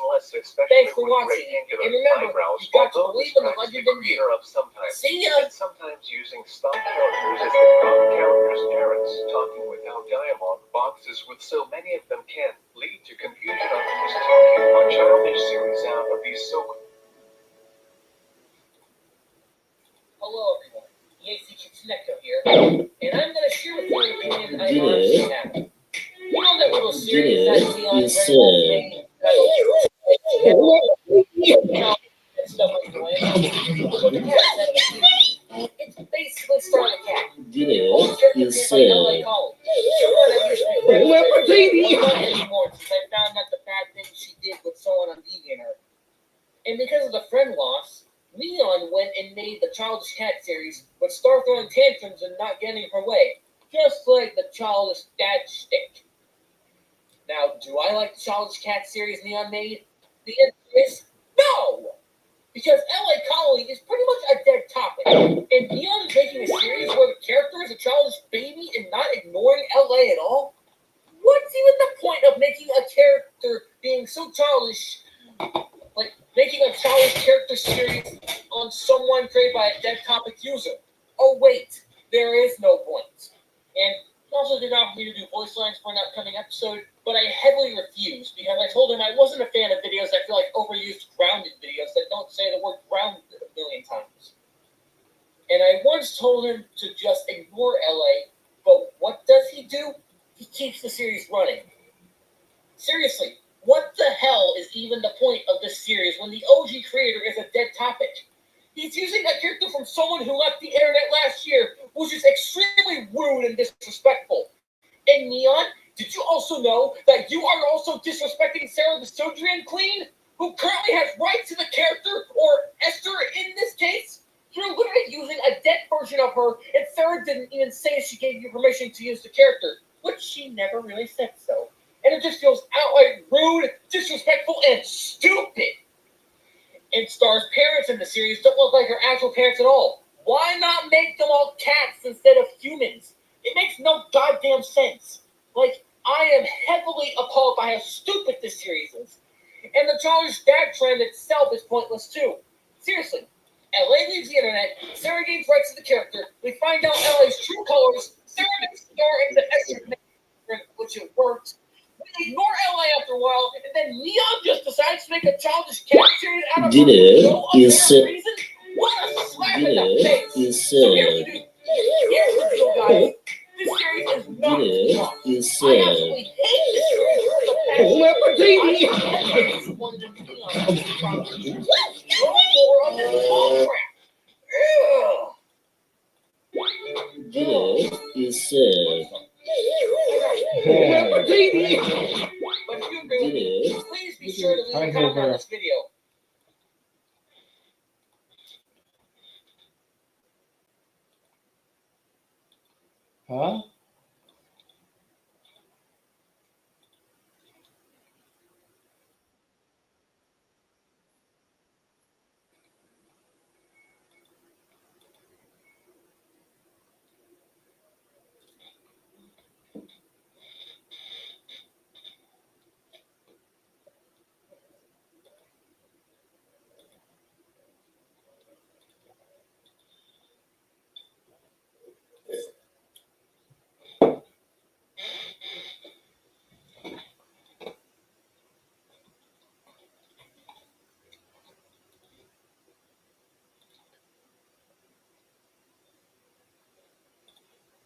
Thanks for watching, and remember, you've got to believe in the legend in you. See ya! Sometimes using stock characters as the characters' parents, talking without dialogue boxes with so many of them can lead to confusion on who's talking. A childish series out of these so. Hello everyone, Yacy Kitsuneko here, and I'm going to share with you an opinion I honestly have. You know that little series that Leon made it's basically Starting a Cat. Anymore since I found out the bad things she did with someone on DeviantArt. And because of the friend loss, Leon went and made the Childish Cat series, but started throwing tantrums and not getting her way, just like the Childish Dad shtick. Now, do I like the Childish Cat series Leon made? The answer is no! Because LA Colony is pretty much a dead topic, and Leon is making a series where the character is a childish baby and not ignoring LA at all? What's even the point of making a character being so childish, like making a childish character series on someone created by a dead topic user? Oh wait, there is no point. And he also did offer me to do voice lines for an upcoming episode, but I heavily refused because I told him I wasn't a fan of videos that feel like overused grounded videos that don't say the word grounded a million times. And I once told him to just ignore LA, but what does he do? He keeps the series running. Seriously, what the hell is even the point of this series when the OG creator is a dead topic? He's using a character from someone who left the internet last year, which is extremely rude and disrespectful. And Neon, did you also know that you are also disrespecting Sarah the Sojourn Queen, who currently has rights to the character, or Esther in this case? You're literally using a dead version of her, and Sarah didn't even say she gave you permission to use the character, which she never really said so. And it just feels outright rude, disrespectful, and stupid. And Star's parents in the series don't look like her actual parents at all. Why not make them all cats instead of humans? It makes no goddamn sense. Like, I am heavily appalled by how stupid this series is. And the childish dad trend itself is pointless too. Seriously, LA leaves the internet, Sarah gains rights to the character, we find out LA's true colors, Sarah makes the star in the extra which it worked. We ignore LA after a while, and then Neon just decides to make a childish cat series out of no apparent reason? What a slap in the face! So here's the deal, guys. This series is not wrong. I absolutely hate this series for the past year. No more of this bull crap. Dinner is served. But if you agree with me, please be sure to leave a comment on this video. Huh?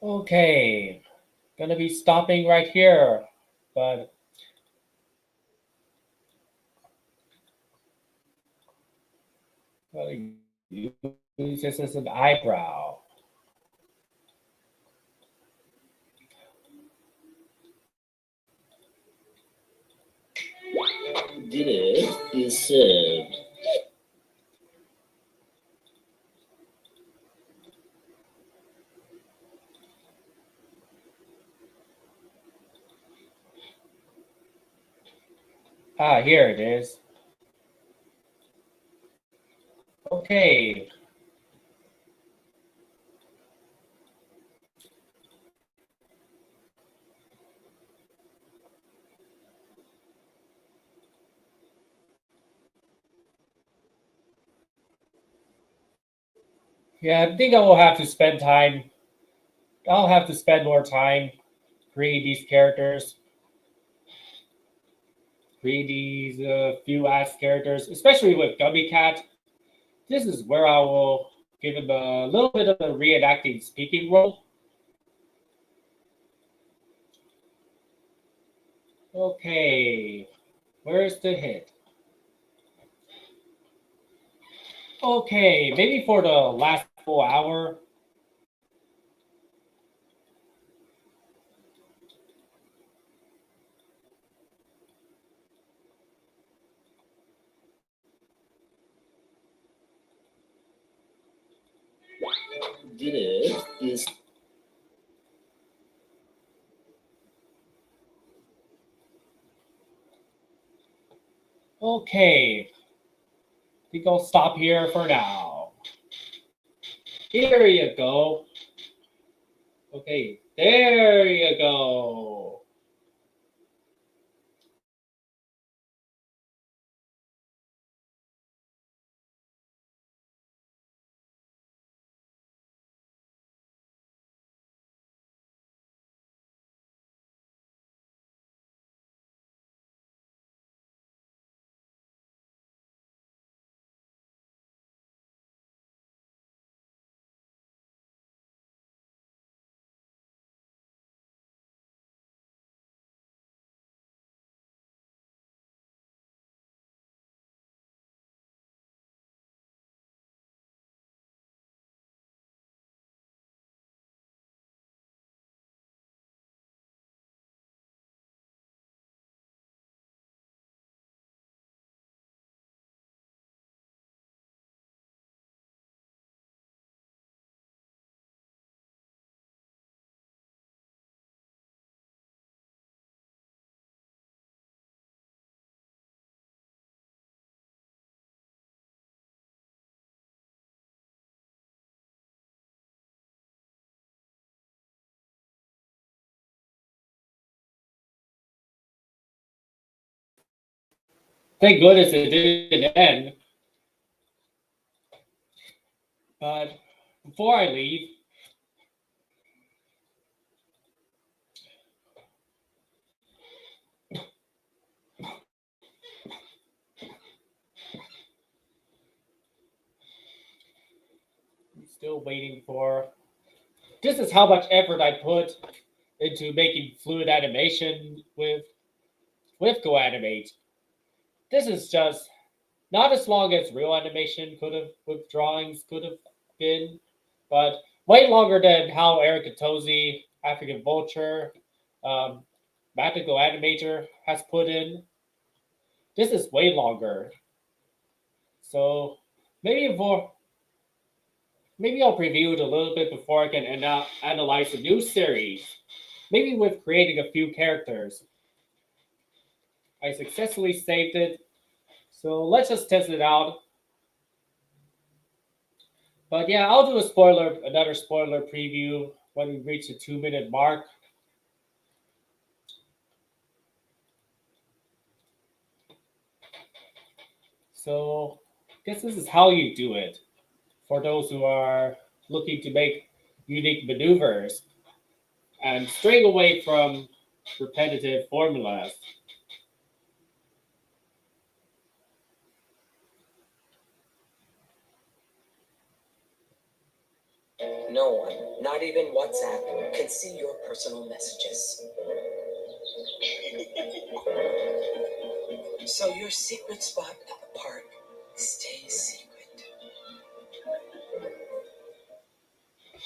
Okay, gonna be stopping right here, but use this as an eyebrow. Dinner is served. Ah, here it is. Okay. Yeah, I think I will have to spend time. I'll have to spend more time creating these characters, create these few ass characters, especially with Gummy Cat. This is where I will give him a little bit of a reenacting speaking role. Okay, where's the hit? Okay, maybe for the last full hour. Dinner is Okay, I think I'll stop here for now. Here you go. Okay, there you go. Thank goodness it didn't end. But before I leave, I'm still waiting for. This is how much effort I put into making fluid animation with GoAnimate. This is just not as long as real animation could have, with drawings could have been, but way longer than how Eric Tosi, African Vulture, Magical Animator has put in. This is way longer. So maybe I'll preview it a little bit before I can analyze the new series. Maybe with creating a few characters. I successfully saved it. So let's just test it out. But yeah, I'll do another spoiler preview when we reach the 2-minute mark. So I guess this is how you do it for those who are looking to make unique maneuvers and straying away from repetitive formulas. No one, not even WhatsApp, can see your personal messages. So your secret spot at the park stays secret.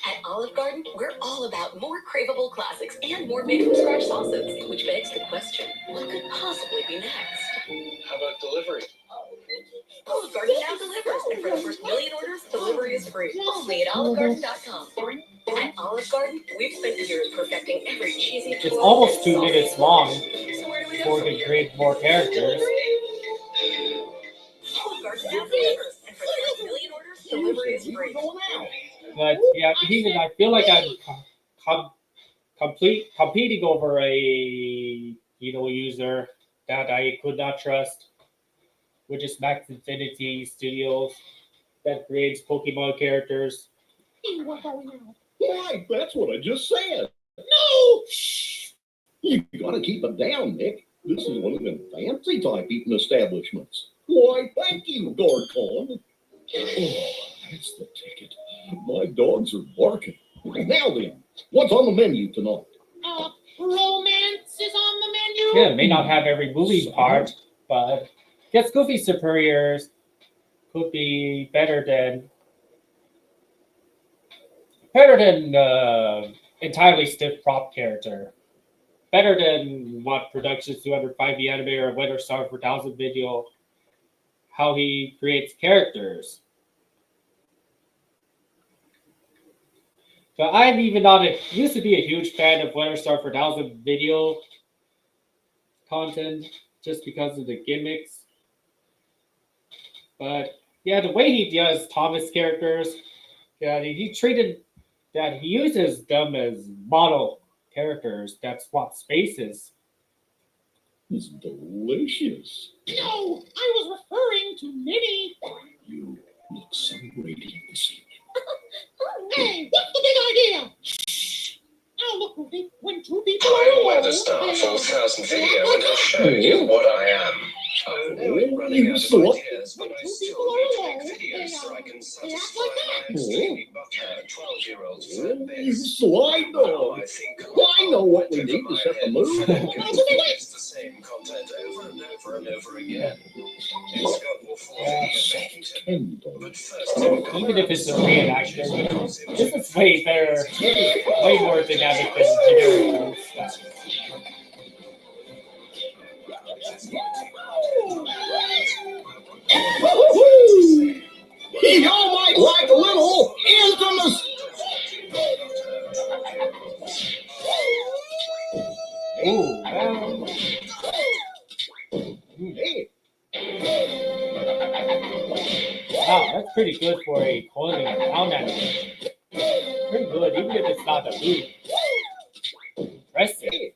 At Olive Garden, we're all about more craveable classics and more made-from-scratch sauces, which begs the question, what could possibly be next? How about delivery? Olive Garden now delivers, and for the first 1 million orders, delivery is free. Only at olivegarden.com. At Olive Garden, we've spent years perfecting every cheesy. It's almost 2 minutes long before we create more characters. Olive Garden now delivers, and for the first 1 million orders, delivery is free. But yeah, even I feel like I'm competing over a user that I could not trust, which is Max Infinity Studios that creates Pokemon characters. Why, that's what I just said. No! Shh! You gotta keep it down, Nick. This is one of them fancy type eating establishments. Why, thank you, Gorkon. Oh, that's the ticket. My dogs are barking. Now then, what's on the menu tonight? Romance is on the menu. Yeah, it may not have every movie part, but I guess Goofy Superiors could be better than entirely stiff prop character. Better than what Productions 205 the Animator or Winter Star 4000 video, how he creates characters. So I'm even used to be a huge fan of Winter Star 4000 video content just because of the gimmicks. But yeah, the way he does Thomas characters, yeah, he uses them as model characters that swap spaces. It's delicious. No, I was referring to Minnie. You look so radiant this evening. Hey, what's the big idea? Shh. Now look, Goofy, when two people are I'm alone, Weatherstar 4000 video and I'll show you what I am. I know I'm running out of ideas, but I still need to make videos so I can satisfy my extremely butt-hurt 12-year-old fan base. Slide Now dog. I think I know what we need to set the mood. it's the same content over and over and over again. It's got awful but first, Even if it's a reenactor, this is way better, way more dynamic than generic stuff. Woo-hoo-hoo! Y'all might like a little infamous. Ooh, Hey. wow, that's pretty good for a clothing and sound animation. Pretty good, even if it's not a movie. Impressive.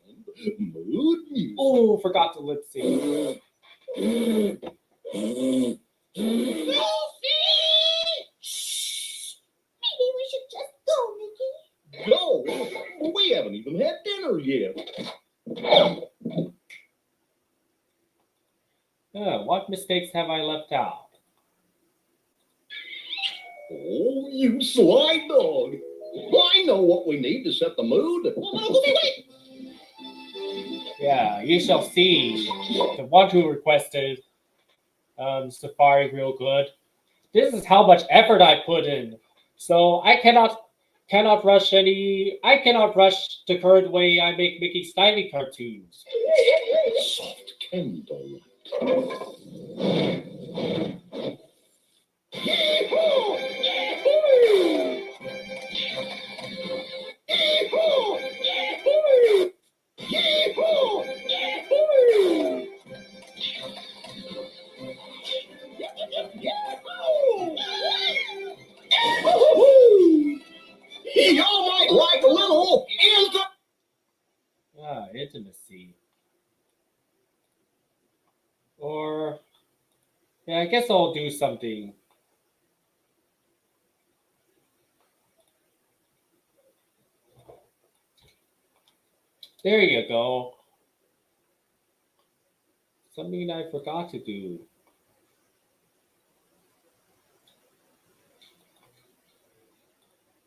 Mood music. Oh, forgot to lip sync. Maybe we should just go, Mickey. Go? We haven't even had dinner yet. What mistakes have I left out? Oh, you sly dog. I know what we need to set the mood. Yeah, you shall see. The one who requested Safari real good. This is how much effort I put in. So I cannot rush the current way I make Mickey Styling cartoons. Soft candle. Y'all might like a little Intimacy. Or, yeah, I guess I'll do something. There you go. Something I forgot to do.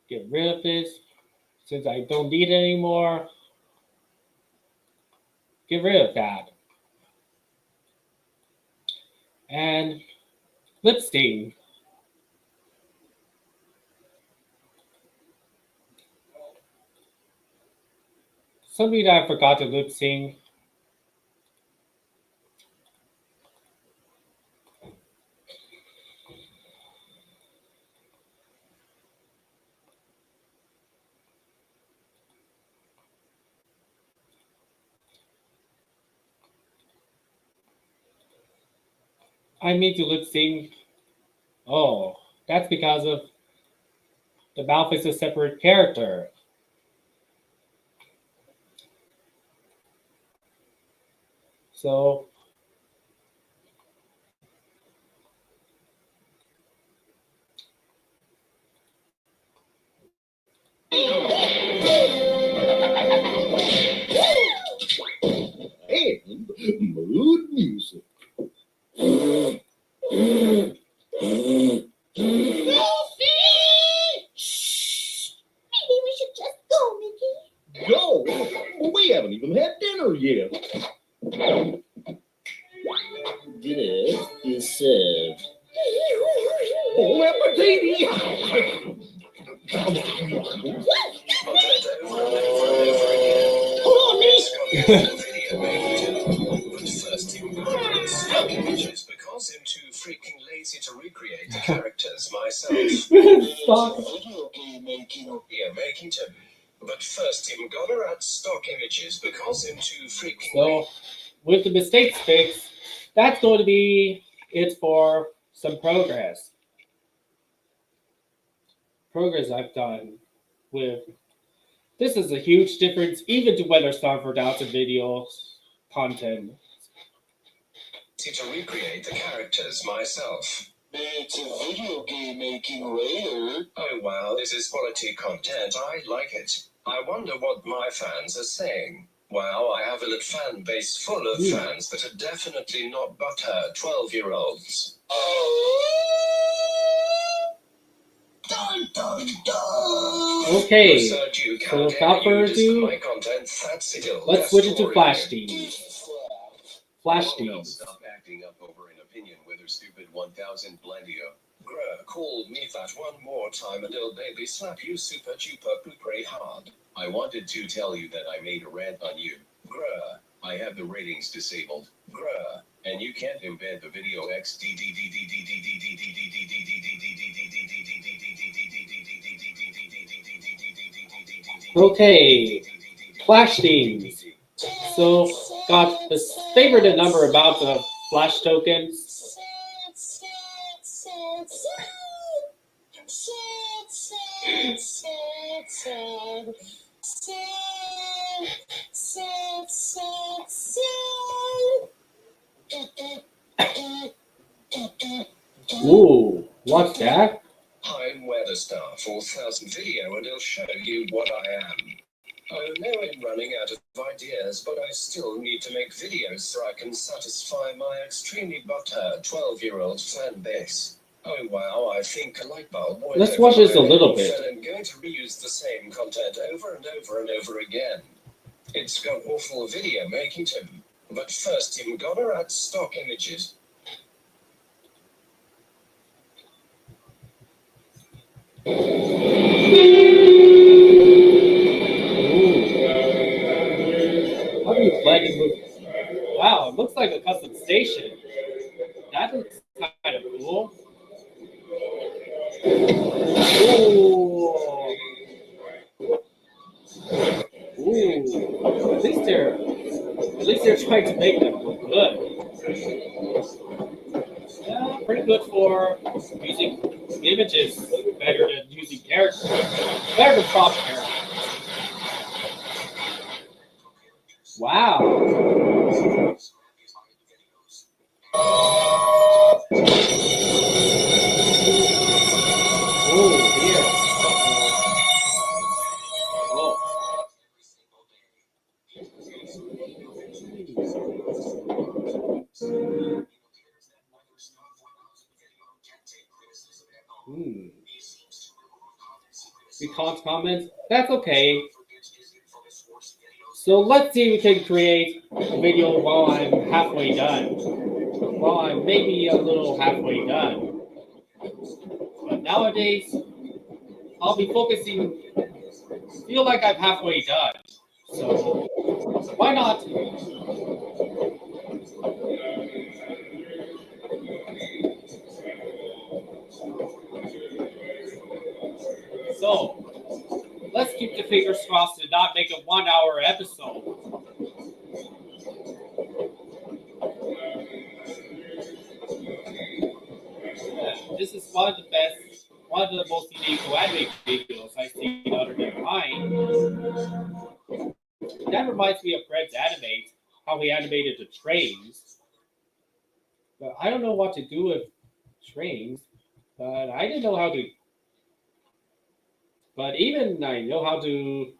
Get rid of this since I don't need it anymore. Get rid of that. And lip sync. Something that I forgot to lip sync. I need to lip sync. Oh, that's because of the mouth is a separate character. So and mood music. Maybe we should just go, Mickey. Go? We haven't even had dinner yet. Dinner is served. Bon appetit! Hold on, Nick. Because I'm too freaking lazy to recreate the characters myself. Yeah, making too. But first, I'm gonna add stock images because I'm too freaking So, with the mistakes fixed, that's going to be it for some progress. Progress I've done with. This is a huge difference, even to when I start for doubts and video content. To recreate the characters myself. It's a video game making later. Oh wow, this is quality content. I like it. I wonder what my fans are saying. Wow, I have a lit fan base full of fans that are definitely not butthurt 12-year-olds. Dun, dun, dun. Okay, so without further ado, let's switch it to Flash Teams. Flash Teams. Stop acting up over an opinion, whether stupid 1000 blendio. Grr, call me that one more time and I'll baby slap you super duper poopery hard. I wanted to tell you that I made a rant on you. Grr, I have the ratings disabled. Grr, and you can't embed the video Okay, Flash Teams. So, got the favorite number amount of Flash tokens. Ooh, what's that? I'm Weatherstar 4000 Video, and it'll show you what I am. I know I'm running out of ideas, but I still need to make videos so I can satisfy my extremely butthurt 12-year-old fan base. Oh wow, I think a light bulb went Let's over watch this my a little head, bit. and I'm going to reuse the same content over and over and over again. It's got awful video making to them, but first I'm gonna add stock images. How do you blend it with? Wow, it looks like a custom station. That looks kind of cool. Ooh. Ooh. At least they're trying to make them look good. Yeah, pretty good for using images. Better than using characters. Better than prop characters. Wow. Oh, here. Oh. We can't comment. That's okay. So let's see if we can create a video while I'm halfway done. While I'm maybe a little halfway done. But nowadays, I'll be focusing, feel like I'm halfway done. So why not? So let's keep the fingers crossed to not make a 1 hour episode. Yeah, this is one of the best, one of the most unique GoAnimating videos I've seen other than mine. That reminds me of Fred's Animate, how he animated the trains. But I don't know what to do with trains, but I didn't know how to. But even I know how to.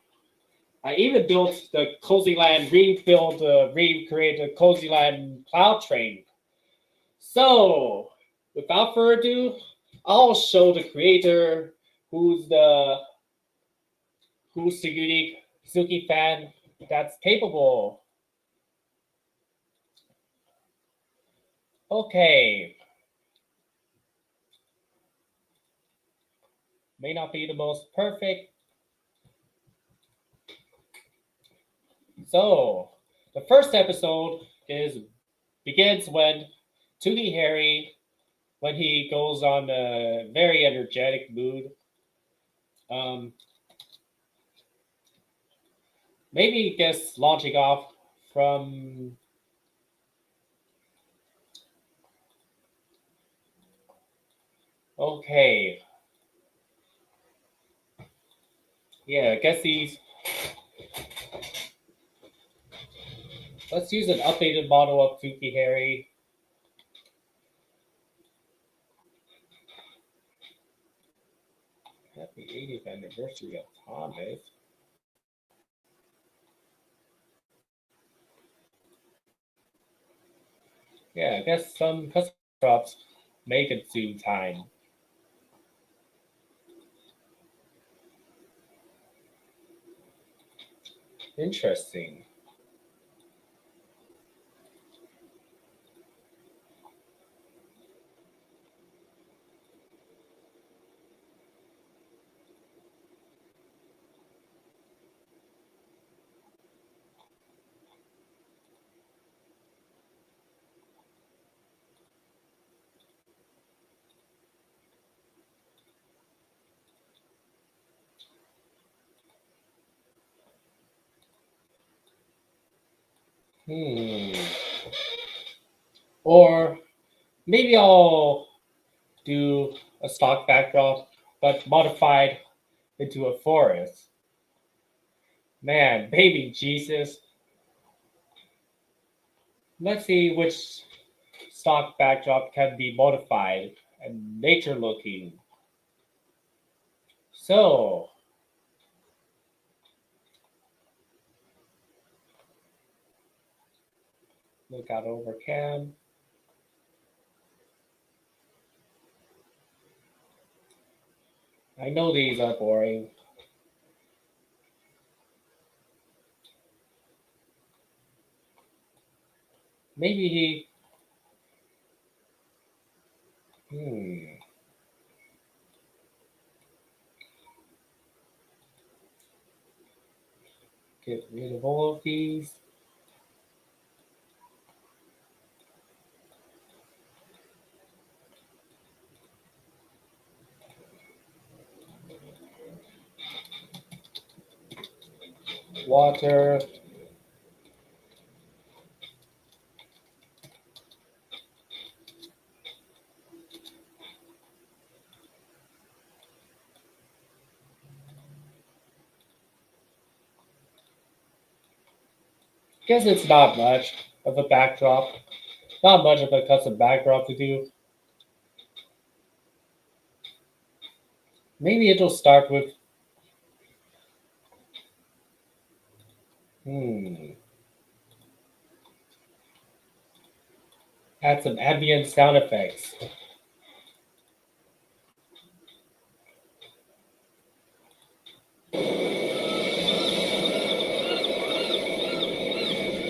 I even built the Cozy Land, recreate the Cozy Land Cloud Train. So, without further ado, I'll show the creator who's the unique Zookie fan that's capable. Okay. May not be the most perfect. So, the first episode begins when Toogie Harry, when he goes on a very energetic mood. Maybe just launching off from okay. Yeah, I guess let's use an updated model of Toogie Harry. Happy 80th anniversary of Thomas. Yeah, I guess some custom props may consume time. Interesting. Or maybe I'll do a stock backdrop, but modified into a forest. Man, baby Jesus. Let's see which stock backdrop can be modified and nature looking. So, look out over cam. I know these are boring. Maybe he. Get rid of all of these. Water. Guess it's not much of a backdrop. Not much of a custom backdrop to do. Maybe it'll start with add some ambient sound effects.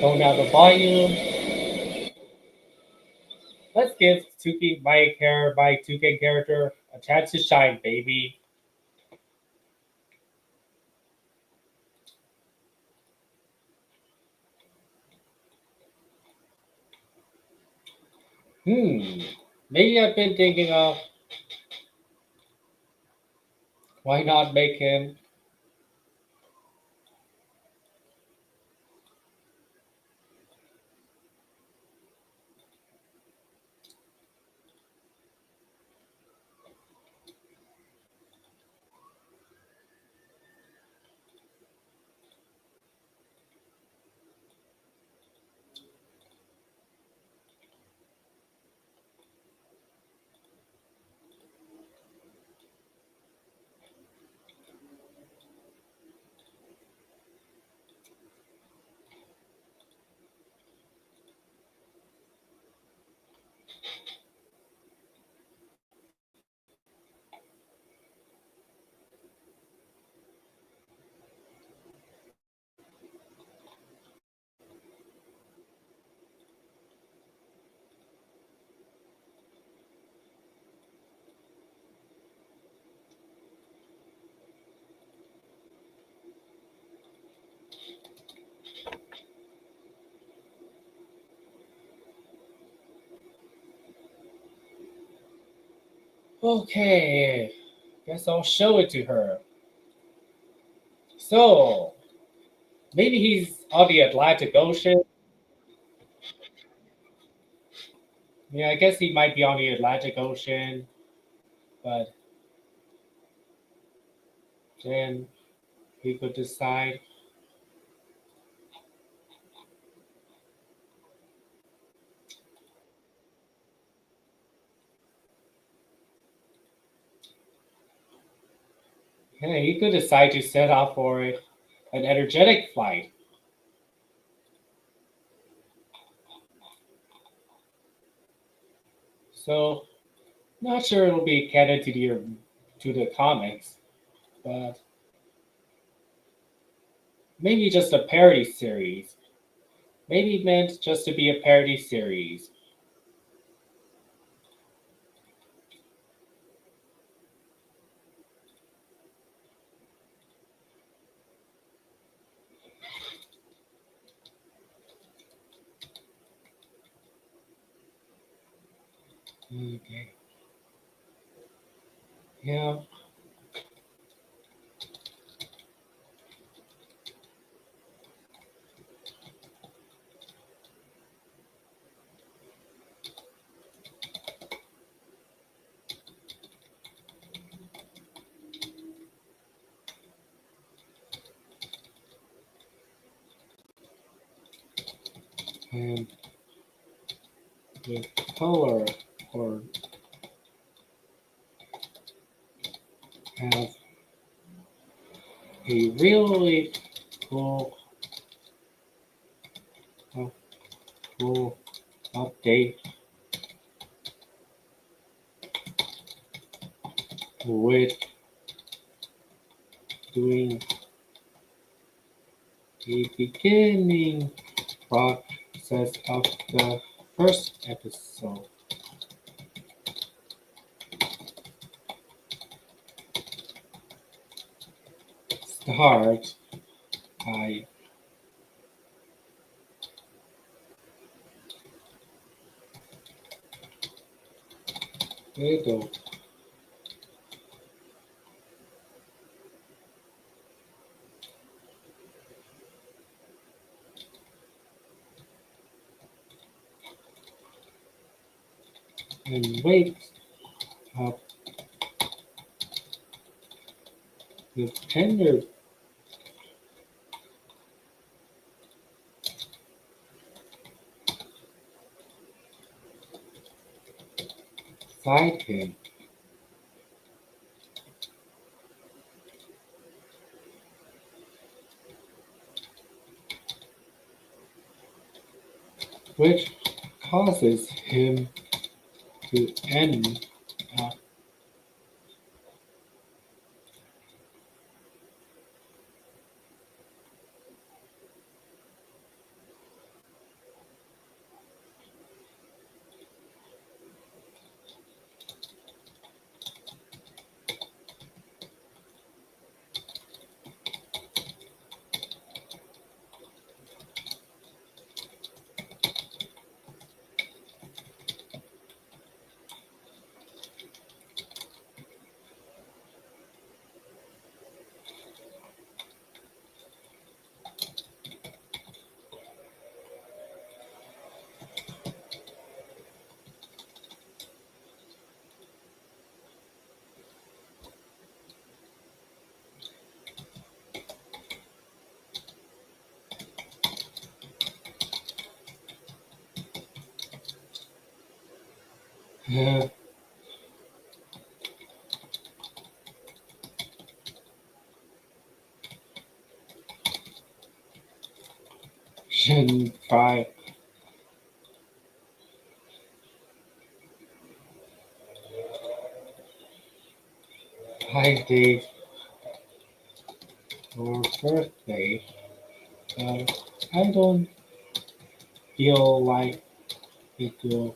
Tone down the volume. Let's give Zookie, my 2K character, a chance to shine, baby. Maybe I've been thinking of why not make him okay, guess I'll show it to her. So, maybe he's on the Atlantic Ocean. Yeah, I guess he might be on the Atlantic Ocean, but then he could decide. Yeah, he could decide to set off for an energetic flight. So, not sure it'll be canon to the comics, but maybe just a parody series. Maybe meant just to be a parody series. Okay. Yeah. And with color or have a really cool, cool update with doing the beginning process of the first episode. Start by Adobe and wait up the tender sidekick, which causes him to end up by day or birthday, but I don't feel like it will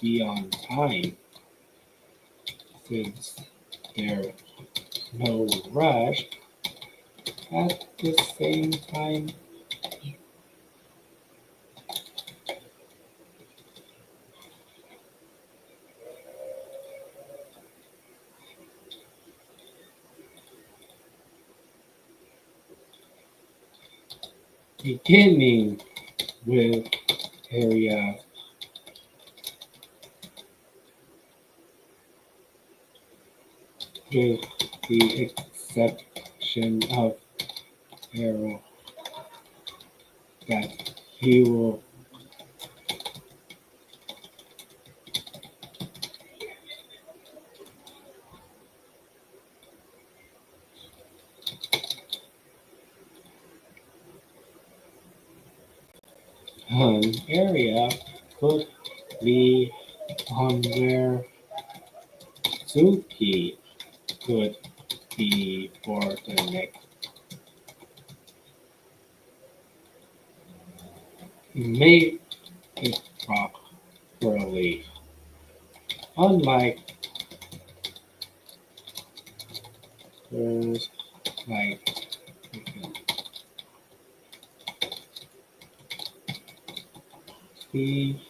be on time since there's no rush. At the same time, beginning with area with the exception of arrow that he will area could be on where Zookie could be for the next make it properly. Unlike there's like you can see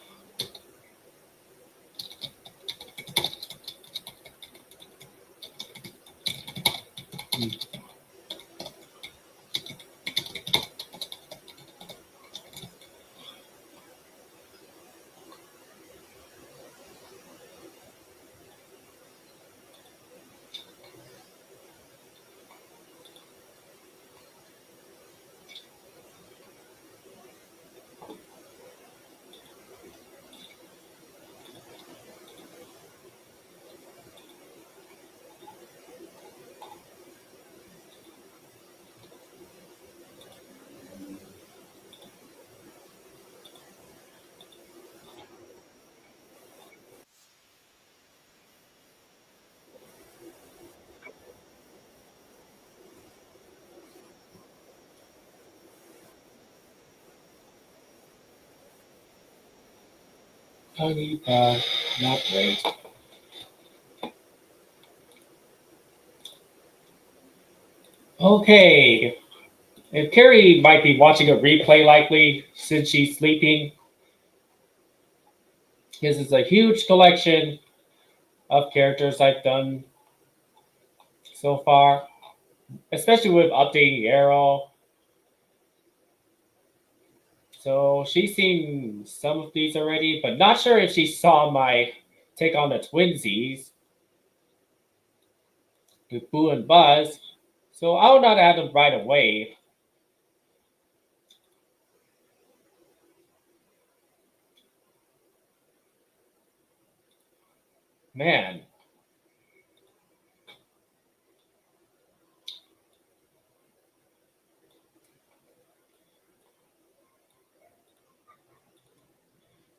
Honey, but not great. Okay. And Carrie might be watching a replay likely since she's sleeping. This is a huge collection of characters I've done so far, especially with updating Arrow. So she's seen some of these already, but not sure if she saw my take on the twinsies with Boo and Buzz. So I'll not add them right away. Man.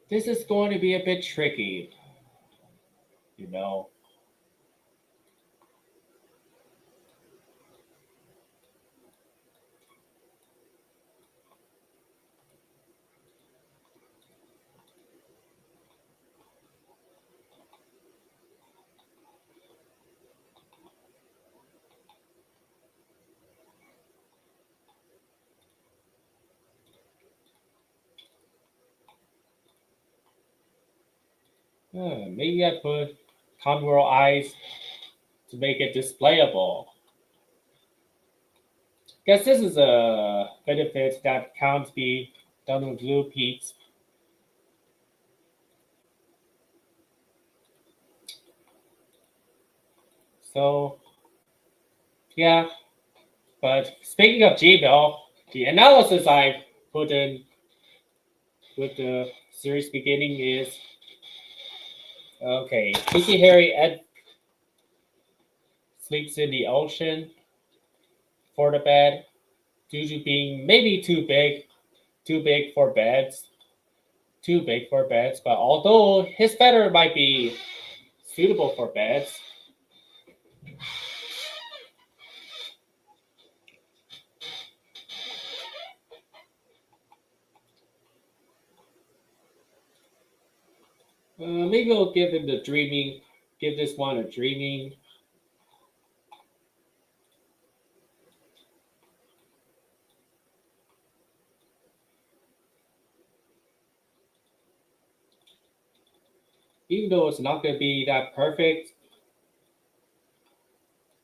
This is going to be a bit tricky, you know. Maybe I put Conwell eyes to make it displayable. Guess this is a benefit that can't be done with Blue Peaks. So, yeah. But speaking of Gmail, the analysis I put in with the series beginning is okay. Kiki Harry Ed sleeps in the ocean for the bed due to being maybe too big for beds. But although his feather might be suitable for beds, maybe we'll give him the dreaming. Give this one a dreaming. Even though it's not going to be that perfect,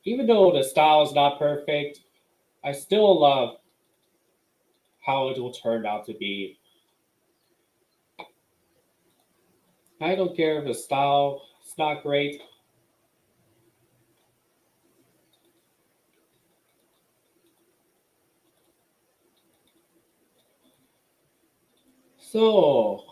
even though the style is not perfect, I still love how it will turn out to be. I don't care if the style is not great. So,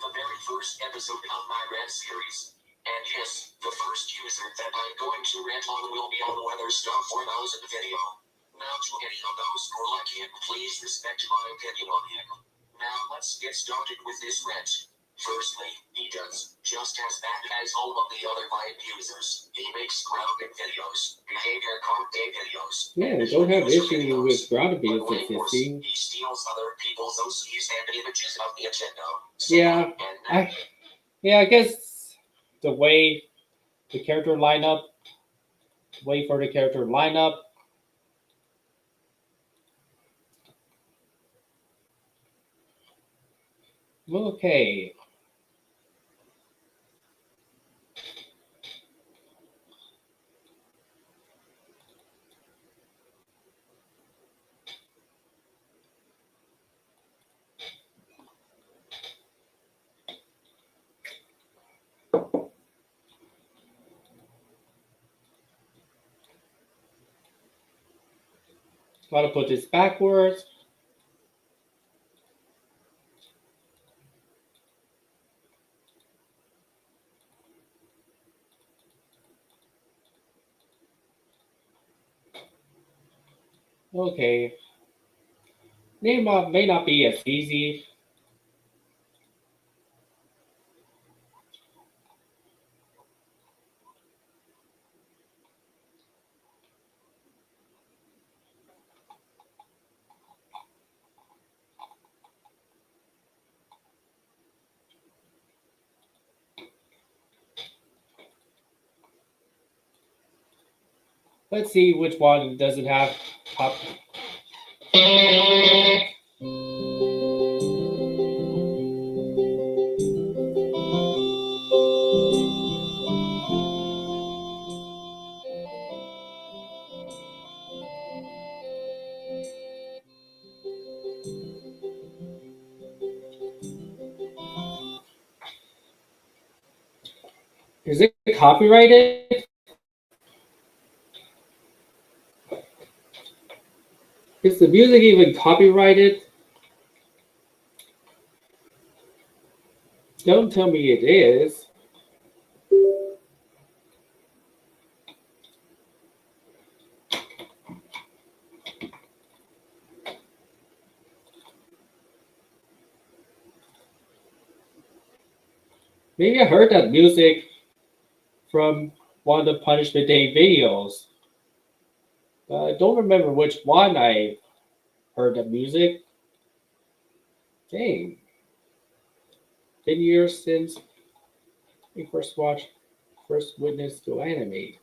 The very first episode of my rant series. And yes, the first user that I'm going to rant on will be on Weather Star 4000 video. Now to any of those who like him, please respect my opinion on him. Now let's get started with this rant. Firstly, he does just as bad as all of the other Vine users. He makes grounding videos, behavior card day videos. yeah, we don't have issue with ground abuse existing. He steals other people's OCs and images of Nintendo. I guess the way the character lineup, wait for the character lineup. Okay. Gotta put this backwards. Okay. Name may not be as easy. Let's see which one doesn't have top. Is it copyrighted? Is the music even copyrighted? Don't tell me it is. Maybe I heard that music from one of the Punishment Day videos. I don't remember which one I heard that music. Dang. 10 years since we first witnessed GoAnimate.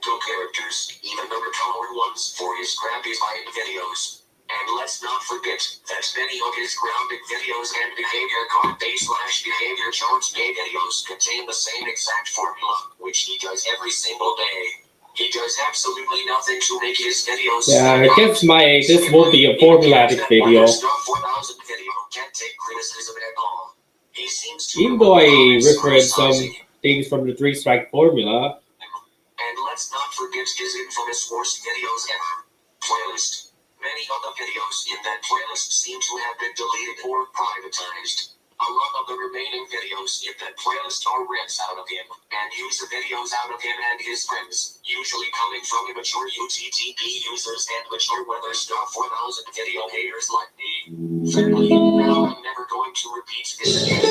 Two characters, even the colored ones, for his graphified videos. And let's not forget that many of his grounded videos and behavior card-based/behavior charts-made videos contain the same exact formula, which he does every single day. He does absolutely nothing to make his videos. Yeah, I guess this won't be a formulatic video. Can't take criticism at all. He seems to Even though I referenced some things from the 3-strike formula. And let's not forget his infamous worst videos ever. Playlist. Many of the videos in that playlist seem to have been deleted or privatized. A lot of the remaining videos in that playlist are rips out of him, and user videos out of him and his friends, usually coming from immature UTTP users and mature Weather Star 4000 video haters like me. Thirdly, now I'm never going to repeat this again.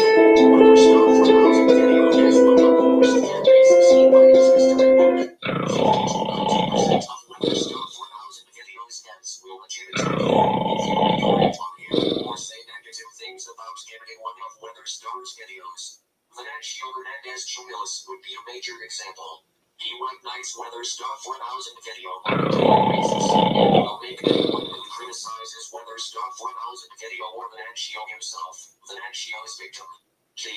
Weather Star 4000 video has one of the worst fan bases seen by his history. 90% of Weather Star 4000 videos fans will legitimately comment on him or say negative things about him in one of Weather Star's videos. Venancio Hernandez Chumillas would be a major example. He white knights Weather Star 4000 video on a daily basis, and will make anyone who criticizes Weather Star 4000 video or Venancio himself Venancio's victim. G.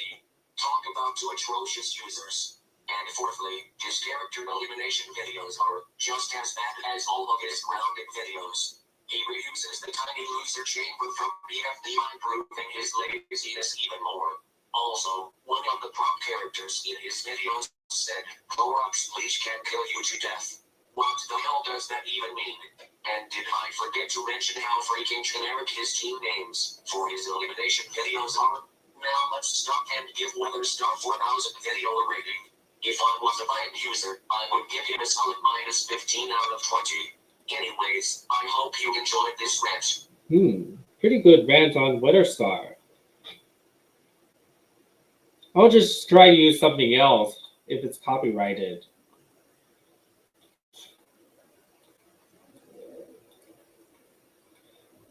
Talk about two atrocious users. And fourthly, his character elimination videos are just as bad as all of his grounded videos. He reuses the tiny loser chamber from BFD, improving his laziness even more. Also, one of the prop characters in his videos said, Clorox bleach can kill you to death. What the hell does that even mean? And did I forget to mention how freaking generic his team names for his elimination videos are? Now let's stop and give Weather Star 4000 video a rating. If I was a blind user, I would give him a solid -15 out of 20. Anyways, I hope you enjoyed this rant. Pretty good rant on Weather Star. I'll just try to use something else if it's copyrighted.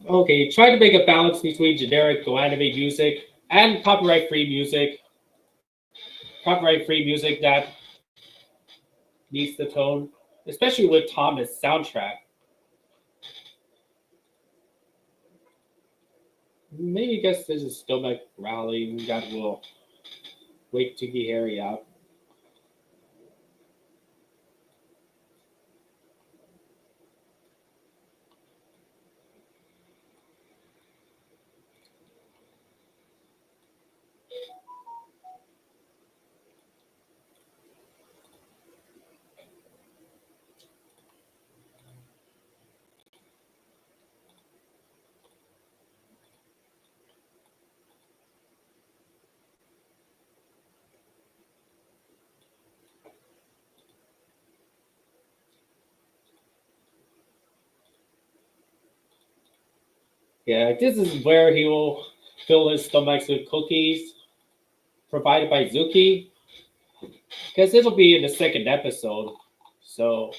Okay, try to make a balance between generic GoAnimate music and copyright-free music. Copyright-free music that needs the tone, especially with Thomas' soundtrack. Maybe guess this is stomach growling that will wake Tiki Harry out. Yeah, this is where he will fill his stomachs with cookies provided by Zookie, because it'll be in the second episode. So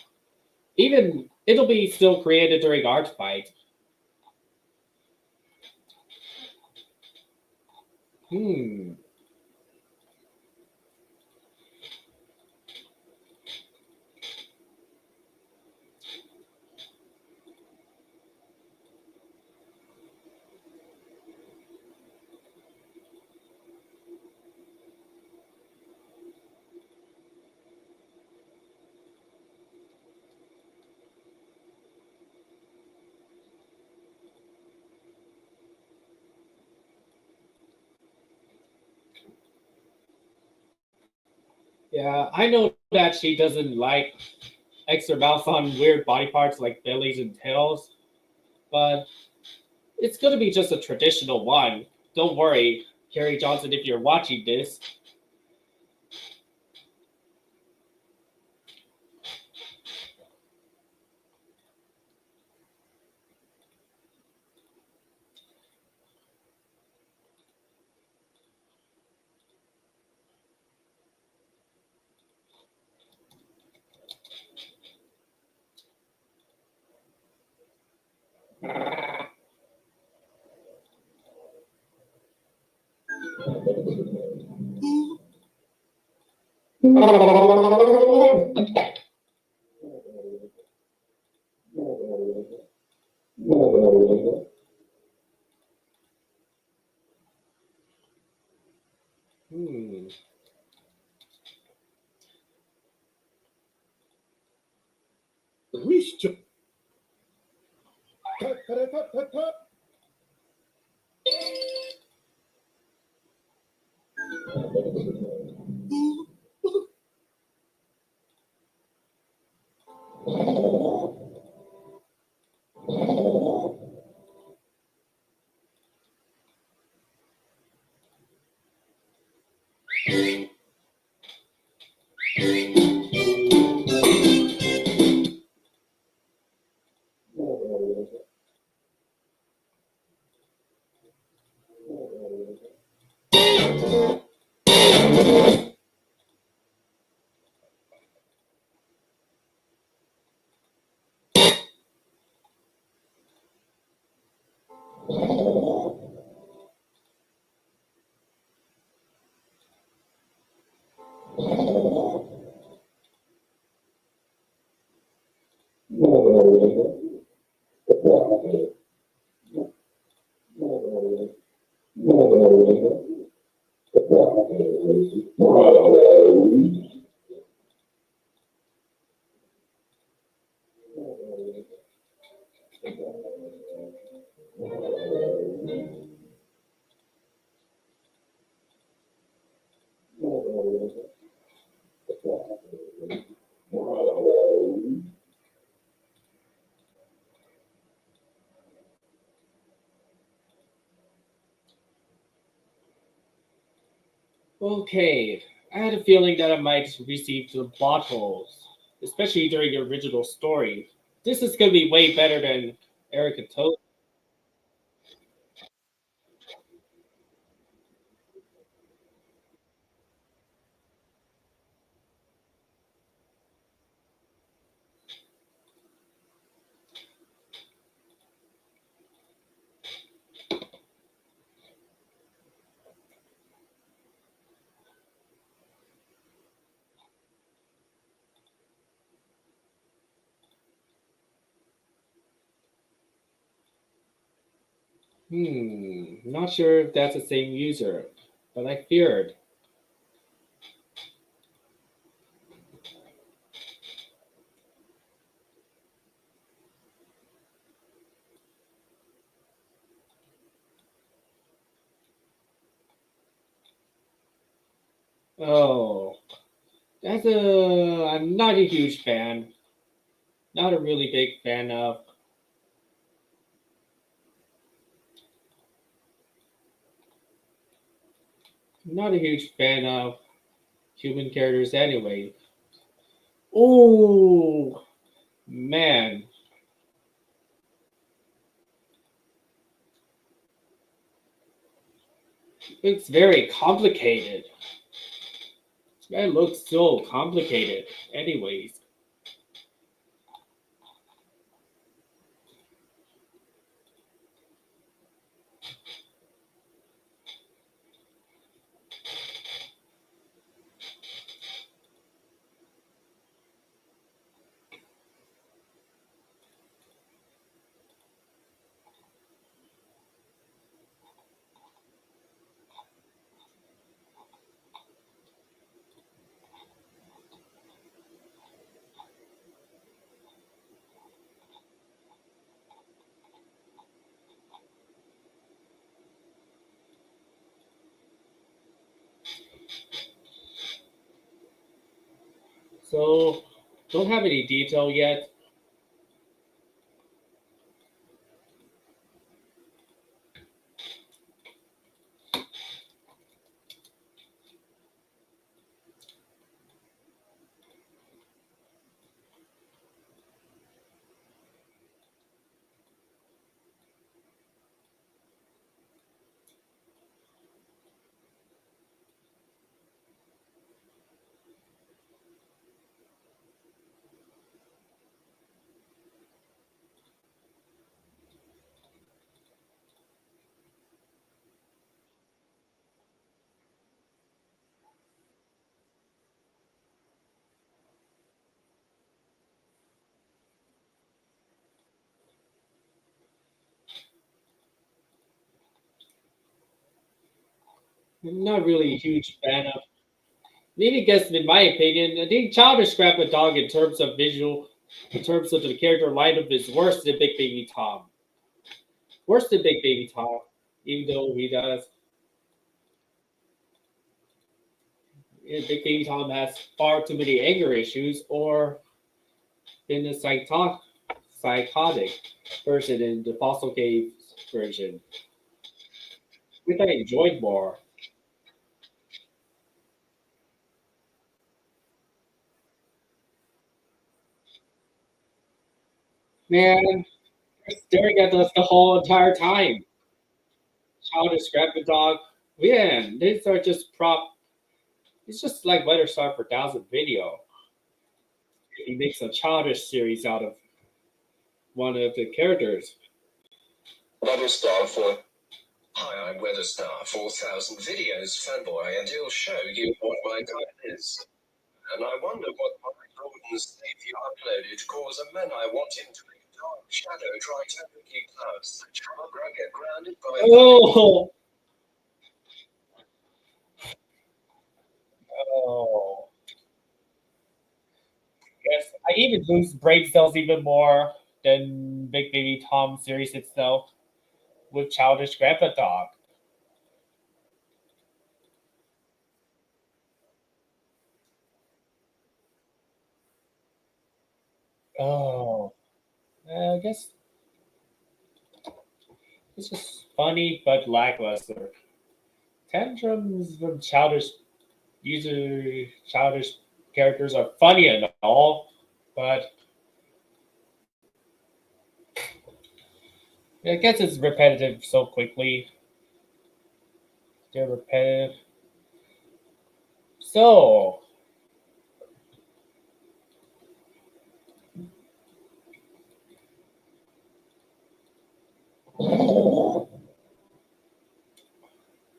even it'll be still created during ArtFight. Hmm. Yeah, I know that she doesn't like extra mouth on weird body parts like bellies and tails, but it's gonna be just a traditional one. Don't worry, Carrie Johnson, if you're watching this. Hmm. Cut. Okay, I had a feeling that I might receive some plot holes, especially during the original story. This is gonna be way better than Erica Toad. Not sure if that's the same user, but I feared. Oh, I'm not a huge fan. Not a really big fan of. Not a huge fan of human characters anyway. Oh, man. It's very complicated. It looks so complicated. Anyways. So, don't have any detail yet. I'm not really a huge fan of. Maybe guess in my opinion, I think Childish Scrapper Dog in terms of visual, in terms of the character lineup is worse than Big Baby Tom. Worse than Big Baby Tom, even though he does. Yeah, Big Baby Tom has far too many anger issues, or in the psychotic version in the Fossil Cave version, which I enjoyed more. Man, they're staring at us the whole entire time. Childish Scrapper Dog. Man, these are just prop. It's just like Weather Star for 1000 video. He makes a childish series out of one of the characters. Weatherstar for. Hi, I'm Weatherstar 4000 Videos fanboy, and he'll show you what my type is. And I wonder what my Jordan's you uploaded cause a man I want him to make a dark shadow try to cookie clouds. The Charbra get grounded by Oh, oh. Yes, I even lose brain cells even more than Big Baby Tom series itself with Childish Grandpa Dog. Oh, I guess it's just funny but lackluster. Tantrums from childish characters are funny and all, but I guess it's repetitive so quickly. They're repetitive. So,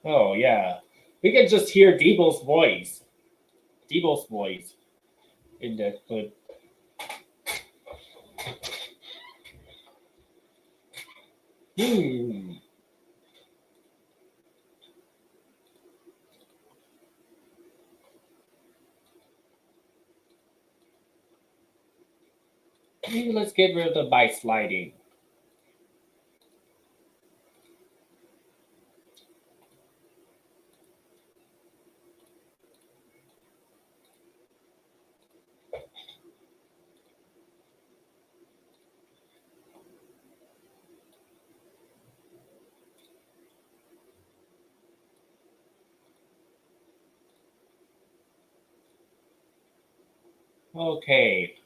oh yeah, we can just hear Debo's voice. Debo's voice in that clip. Hmm. Maybe let's get rid of the by sliding. Okay.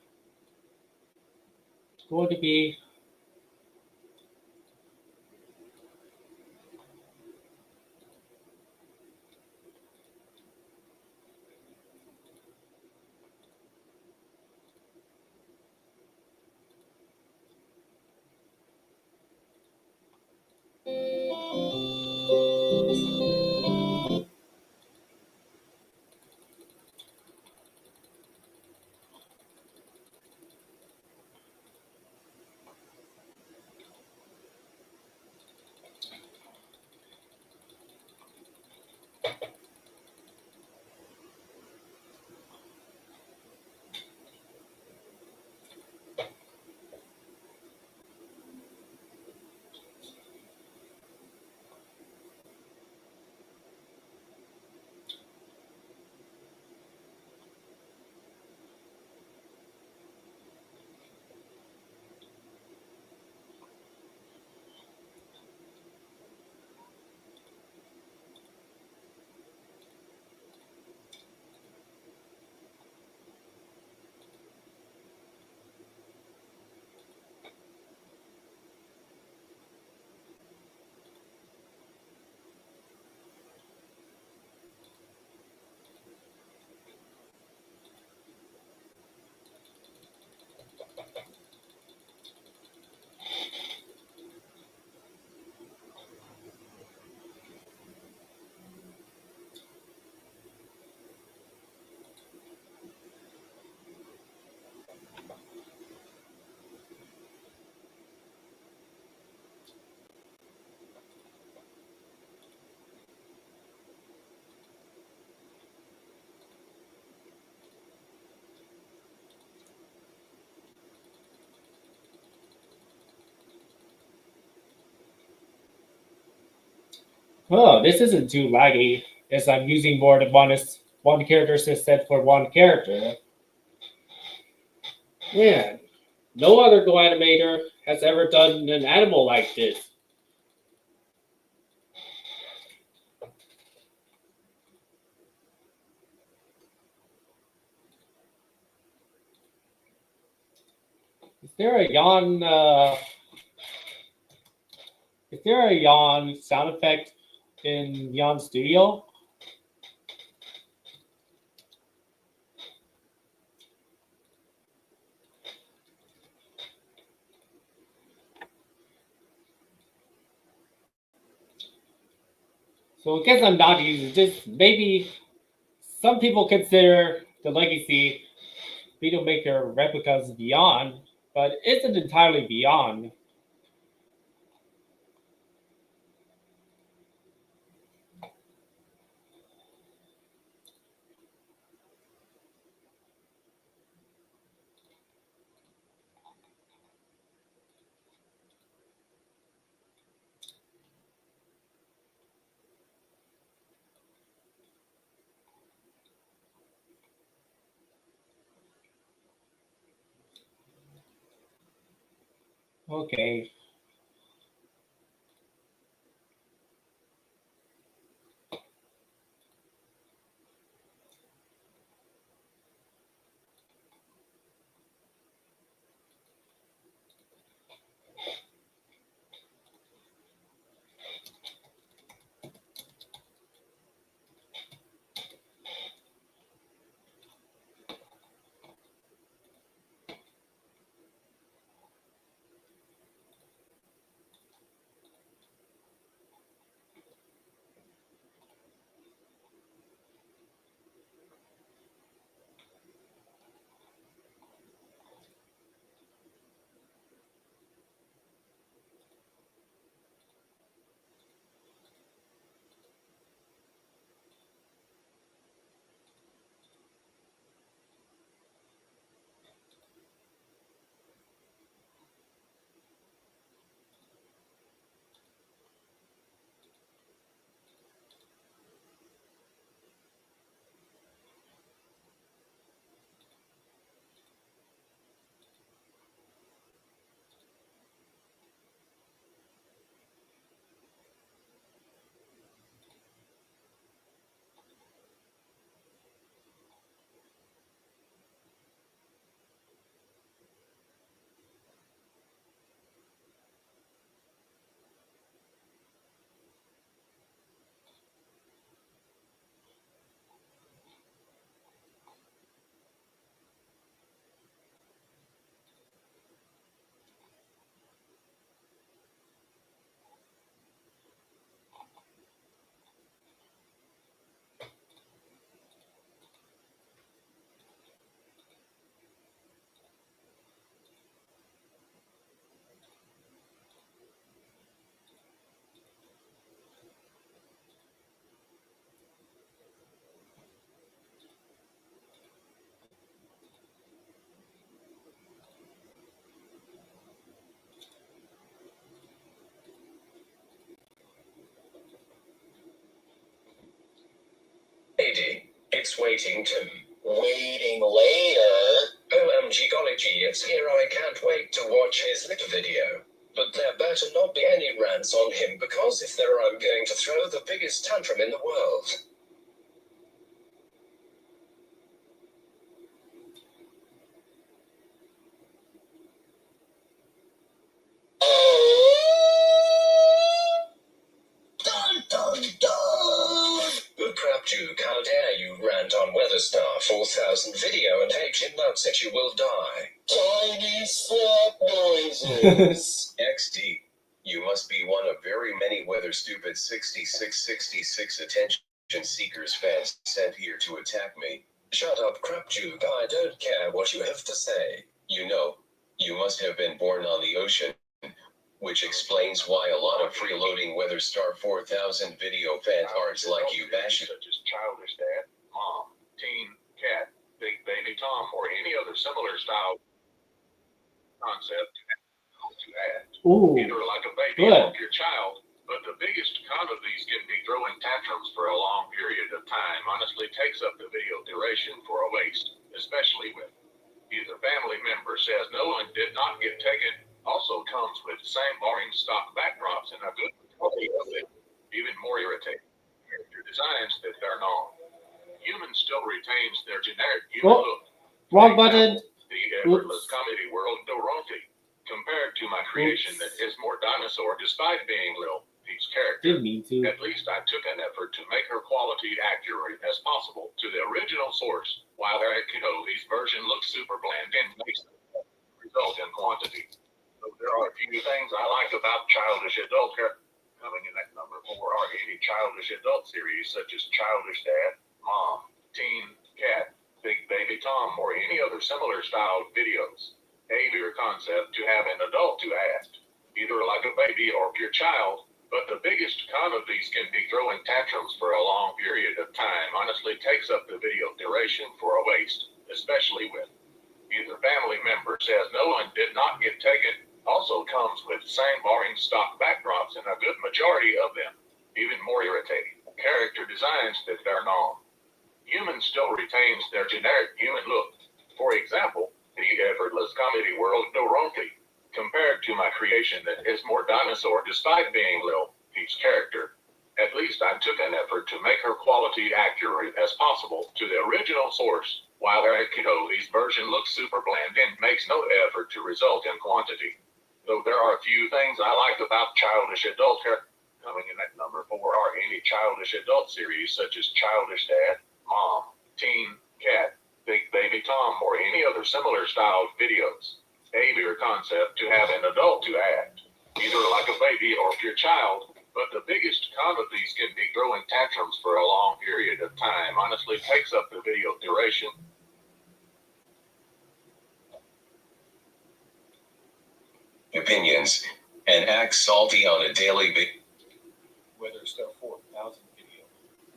It's going to be Oh, this isn't too laggy, as I'm using more than one character assistant for one character. Man, no other GoAnimator has ever done an animal like this. Is there a yawn? Is there a yawn sound effect in Yawn Studio? So I guess I'm not using this. Maybe some people consider the legacy Video Maker replicas beyond, but it isn't entirely beyond. Okay. It's waiting too. Waiting later? OMG Gology, it's here. I can't wait to watch his little video. But there better not be any rants on him, because if there are, I'm going to throw the biggest tantrum in the world. Dun dun dun! Good crap, Duke, how dare you rant on Weatherstar 4000 video and hate him nuts that you will die. Tiny slap noises. XD. You must be one of very many weather stupid 6666 attention seekers fans sent here to attack me. Shut up, crap, Duke. I don't care what you have to say. You know, you must have been born on the ocean. Which explains why a lot of freeloading Weatherstar 4000 video fantards like you bash it. Such as childish dad, mom, teen, cat, big baby Tom, or any other similar style concept to add. Ooh, Either like a baby good. or your child, but the biggest biggest con of these can be throwing tantrums for a long period of time honestly takes up the video duration for a waste, especially when either family member says no and did not get taken, also comes with the same boring stock backdrops and a good quality of it. Even more irritating, character designs that are known. Human still retains their generic human look. Wrong button. The effortless comedy world Dorothy, compared to my creation that is more dinosaur despite being little. Each character, Didn't mean to. at least I took an effort to make her quality accurate as possible to the original source, while her Adobe's version looks super bland and makes the result in quantity. So there are a few things I like about childish adult hair. Coming in at number 4 are any childish adult series such as Childish Dad, Mom, Teen Cat, Big Baby Tom, or any other similar styled videos. Behavior concept to have an adult to act, either like a baby or pure child. But the biggest con of these can be throwing tantrums for a long period of time honestly takes up the video duration for a waste, especially when either family member says no and did not get taken, also comes with the same boring stock backdrops and a good majority of them. Even more irritating, character designs that are known. Human still retains their generic human look. For example, the effortless comedy world Dorothy, compared to my creation that is more dinosaur despite being little. Each character, at least I took an effort to make her quality accurate as possible to the original source, while her Adobe's version looks super bland and makes no effort to result in quantity. Though there are a few things I like about childish adult hair. Coming in at number 4 are any childish adult series such as Childish Dad, Mom, Teen Cat, Big Baby Tom, or any other similar styled videos. Behavior concept to have an adult to act, either like a baby or pure child, but the biggest con of these can be throwing tantrums for a long period of time honestly takes up the video duration. Opinions and act salty on a daily basis. Whether Star 4000 video.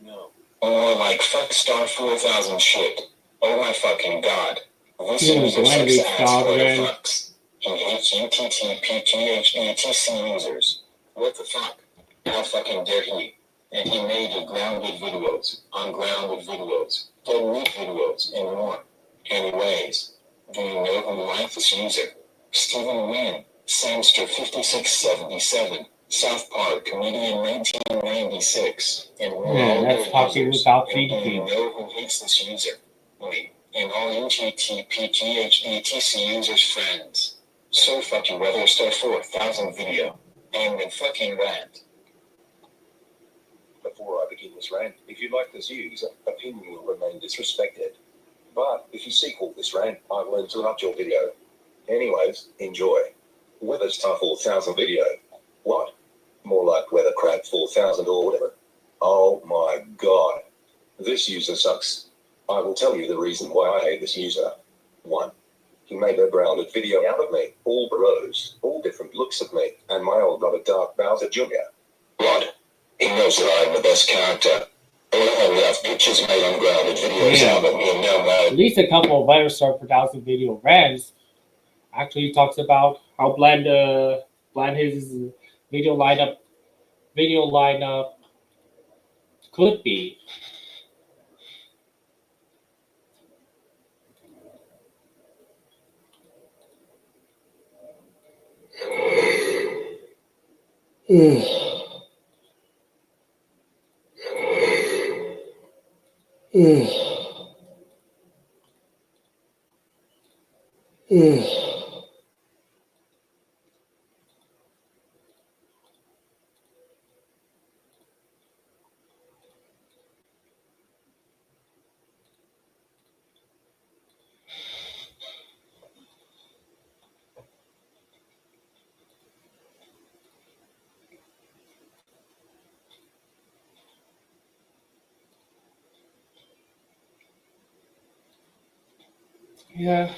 No. Or like fuck Star 4000 shit. Oh my fucking god. This Yeah, user blinded sucks ass stop, for the man. fucks. He hates UTTPGHATC users. What the fuck? How fucking dare he? And he made a grounded videos, ungrounded videos, delete videos, and more. Anyways, do you know who liked this user? Stephen Wynn, Samster 5677, South Park comedian 1996, and we're Yeah, all that's good talking users. without And do you feeding. know who hates this user? Me, and all UTTPGHATC users' friends. So fuck you, Weather Star 4000 video. And then fucking rant. Before I begin this rant, if you like this user, opinion will remain disrespected. But if you sequel this rant, I will interrupt your video. Anyways, enjoy. Weather Star 4000 video. What? More like Weather Crab 4000 or whatever. Oh my god. This user sucks. I will tell you the reason why I hate this user. 1. He made a grounded video out of me, all bros, all different looks of me, and my old brother Dark Bowser Jr. What? He knows that I'm the best character. All enough pictures made ungrounded videos Yeah. out of me and now my At least a couple of Firestar 4000 video rants actually talks about how bland his video lineup could be. Yeah.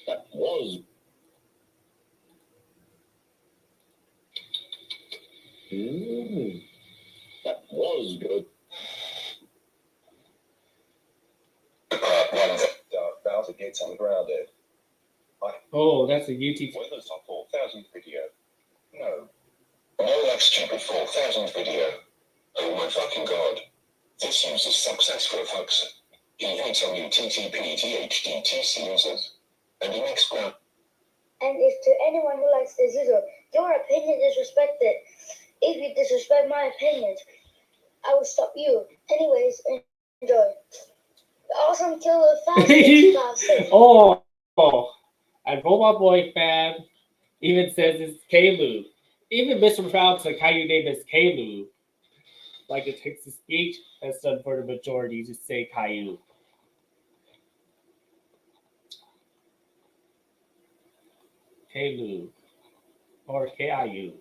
That was. That was good. Bowser gets ungrounded. Oh, that's a YouTube. Weather's top 4,000 video. No. Oh, that stupid 4,000 video. Oh my fucking god. This user's successful, folks. He hates TTP-THDTC users. And he makes ground. And if to anyone who likes this user, your opinion is respected. If you disrespect my opinions, I will stop you. Anyways, enjoy. Awesome killer fast. Oh, and Robot Boy fan even says it's Kalu. Even Mr. Fouts, like how you name is Kalu. Like the Texas speech has done for the majority to say Caillou. Kalu. Or K-I-U.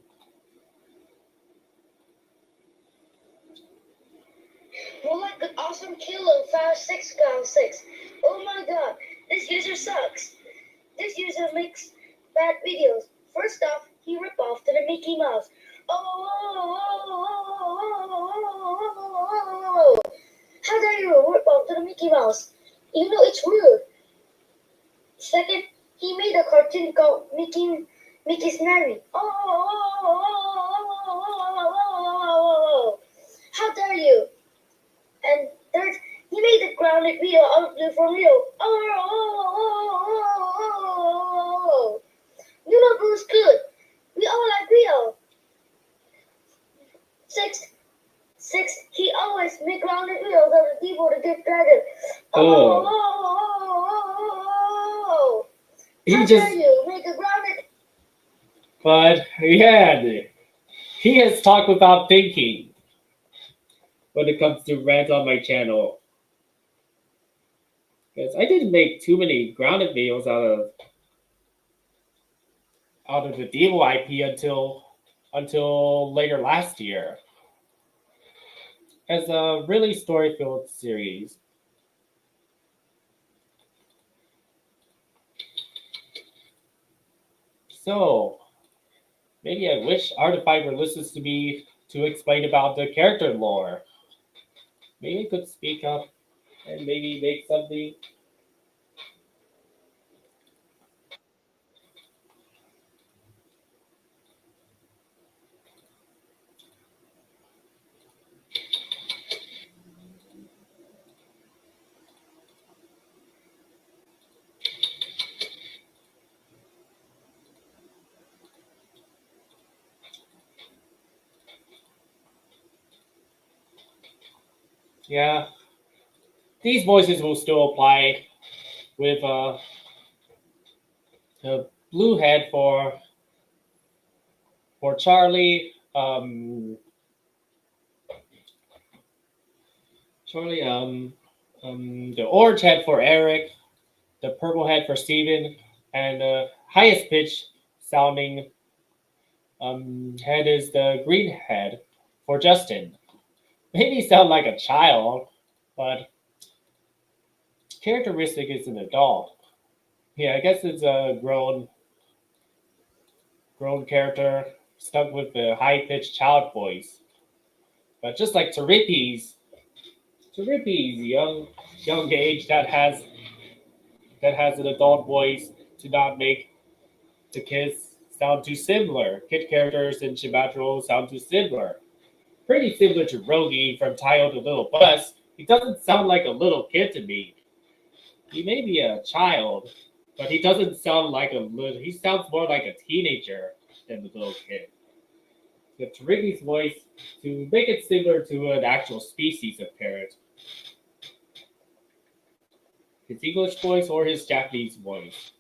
More like an awesome killer 5696. Oh my god, this user sucks. This user makes bad videos. First off, he ripped off to the Mickey Mouse. Oh, how dare you rip off to the Mickey Mouse? You know it's rude. Second, he made a cartoon called Mickey's Nanny. Oh, how dare you? And third, he made a grounded video out of Blue for real. Oh, you know Blue's good. We all like Rio. Sixth, he always make grounded videos of the people to get dragon. Oh, he how just dare you make a grounded? But yeah, he has talked without thinking when it comes to rant on my channel. Because I didn't make too many grounded videos out of the Devo IP until later last year. As a really story-filled series. So maybe I wish Artifiber listens to me to explain about the character lore. Maybe I could speak up and maybe make something. Yeah, these voices will still apply with the blue head for Charlie, the orange head for Eric, the purple head for Steven, and the highest pitch sounding head is the green head for Justin. Maybe sound like a child, but characteristic is an adult. Yeah, I guess it's a grown character stuck with the high-pitched child voice. But just like Terripi's young age that has an adult voice to not make the kids sound too similar. Kid characters in Shibatro sound too similar. Pretty similar to Rogi from Tayo the Little Bus. He doesn't sound like a little kid to me. He may be a child, but he doesn't sound like a little. He sounds more like a teenager than a little kid. The Torigi's voice to make it similar to an actual species of parrot. His English voice or his Japanese voice.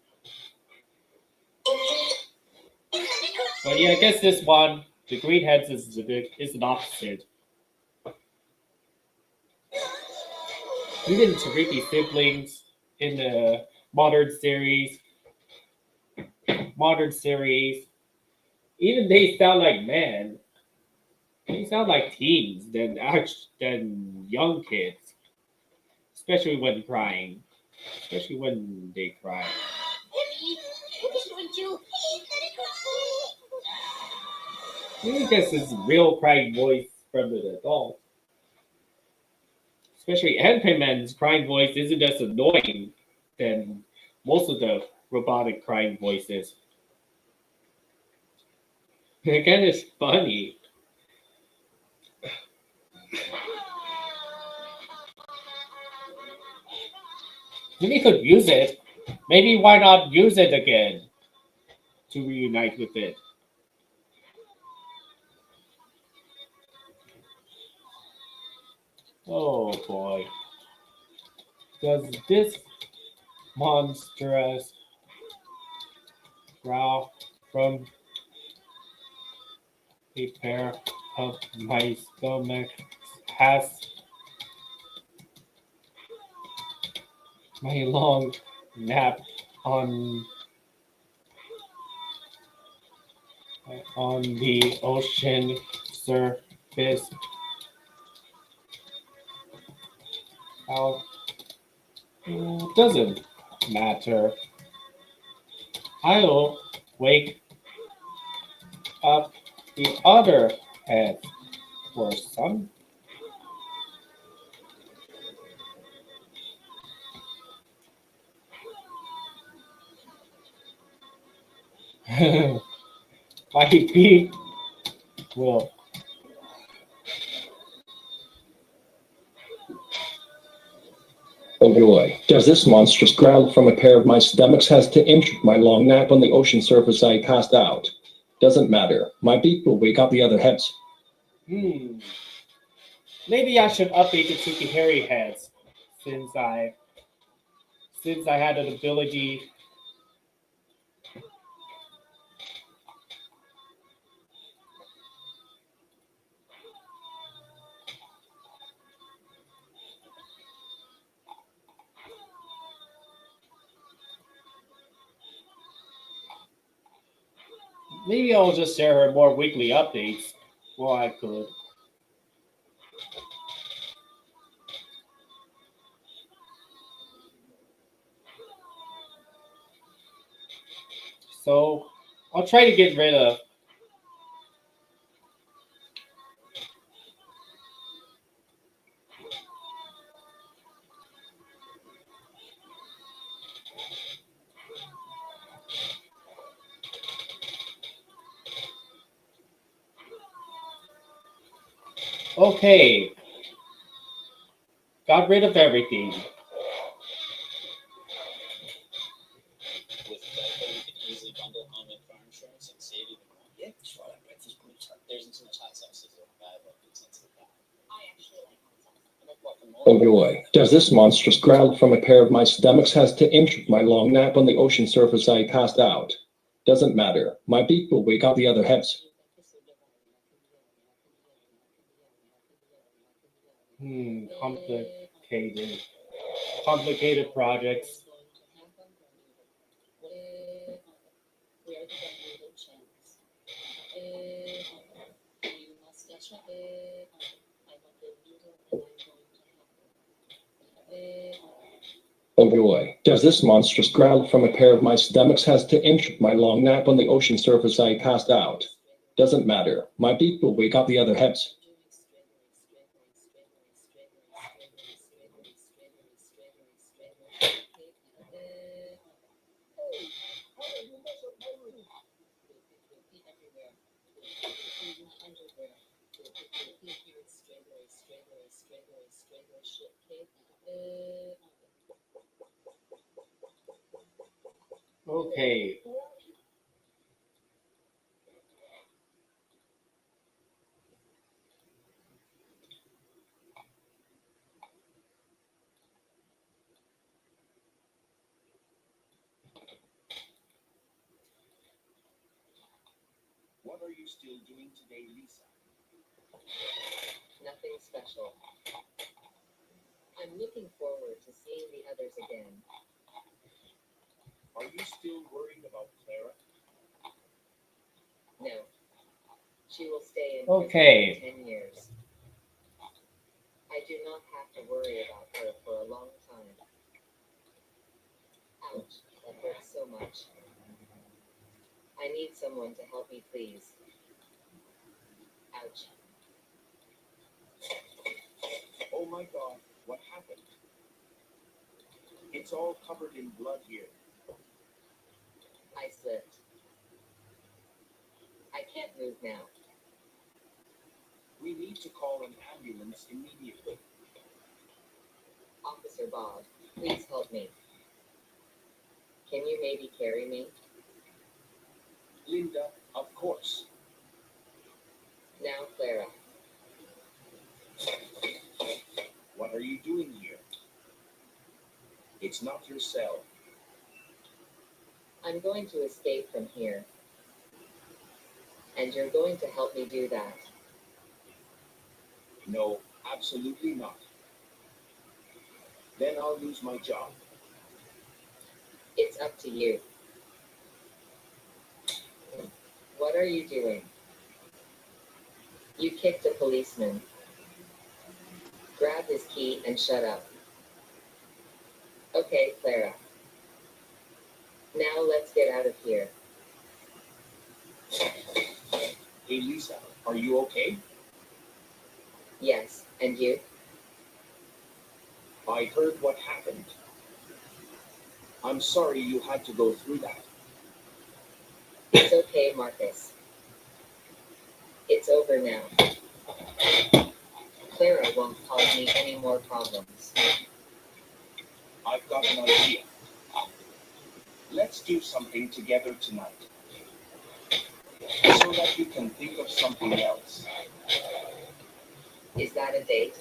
But yeah, I guess this one, the green heads is an opposite. Even Tariki siblings in the modern series, even they sound like men. They sound like teens than young kids, especially when crying. especially when they cry. Maybe because it's real crying voice from an adult. Especially Man's crying voice isn't as annoying than most of the robotic crying voices. Again, it's funny. Maybe could use it. Maybe why not use it again to reunite with it? Oh boy. Does this monstrous growl from a pair of my stomach has my long nap on the ocean surface out. Doesn't matter. I'll wake up the other head for some. My feet will. Oh boy, does this monstrous growl from a pair of my stomachs has to interrupt my long nap on the ocean surface I passed out. Doesn't matter. My beak will wake up the other heads. Maybe I should update the Zookie Harry heads since I had an ability. Maybe I'll just share her more weekly updates. Well, I could. So I'll try to get rid of. Okay. Got rid of everything. With Geico, you could easily bundle home and car insurance and save even more. Yeah, that's right. Breakfast groups. There isn't too much hot sauce to do. I love good sense of that. I actually like hot sauce. I'm like guacamole. Oh boy, does this monstrous growl from a pair of my stomachs has to interrupt my long nap on the ocean surface I passed out. Doesn't matter. My beak will wake up the other heads. Complicated. Complicated projects. Oh boy, does this monstrous growl from a pair of my stomachs has to interrupt my long nap on the ocean surface I passed out. Doesn't matter. My beak will wake up the other heads. Okay. What are you still doing today, Lisa? Nothing special. I'm looking forward to seeing the others again. Are you still worried about Clara? No. She will stay in Okay. prison for 10 years. I do not have to worry about her for a long time. Ouch, that hurts so much. I need someone to help me, please. Ouch. Oh my God, what happened? It's all covered in blood here. I slipped. I can't move now. We need to call an ambulance immediately. Officer Bob, please help me. Can you maybe carry me? Linda, of course. Now, Clara. What are you doing here? It's not your cell. I'm going to escape from here. And you're going to help me do that. No, absolutely not. Then I'll lose my job. It's up to you. What are you doing? You kicked a policeman. Grab his key and shut up. Okay, Clara. Now let's get out of here. Hey, Lisa, are you okay? Yes, and you? I heard what happened. I'm sorry you had to go through that. It's okay, Marcus. It's over now. Clara won't cause me any more problems. I've got an idea. Let's do something together tonight. So that you can think of something else. Is that a date?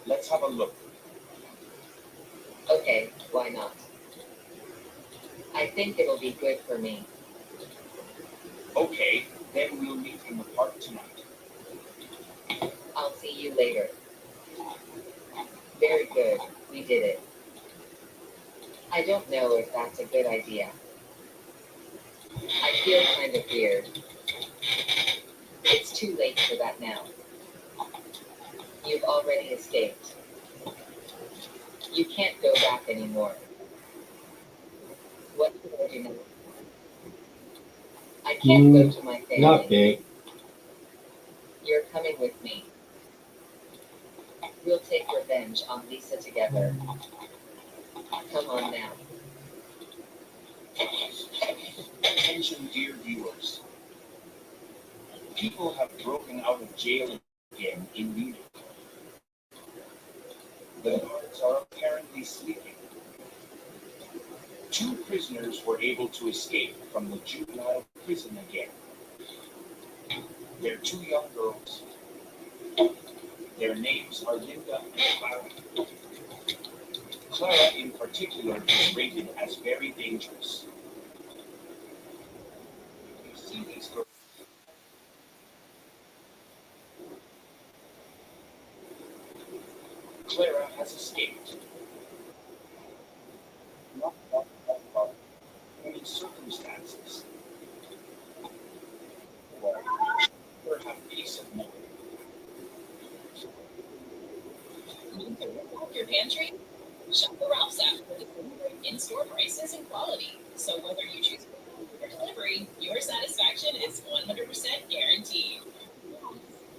Let's have a look. Okay, why not? I think it'll be good for me. Okay, then we'll meet in the park tonight. I'll see you later. Very good, we did it. I don't know if that's a good idea. I feel kind of weird. It's too late for that now. You've already escaped. You can't go back anymore. What do I do now? I can't go to my family. Not big. You're coming with me. We'll take revenge on Lisa together. Come on now. Attention, dear viewers. People have broken out of jail again in New York. The guards are apparently sleeping. 2 prisoners were able to escape from the juvenile prison again. They're 2 young girls. Their names are Linda and Clara. Clara, in particular, is rated as very dangerous. You see these girls. Clara has escaped. Not any circumstances. Or have peace of mind. Need to rip out your pantry? Shop the Ralph's app for the in-store prices and quality. So whether you choose or delivery, your satisfaction is 100% guaranteed.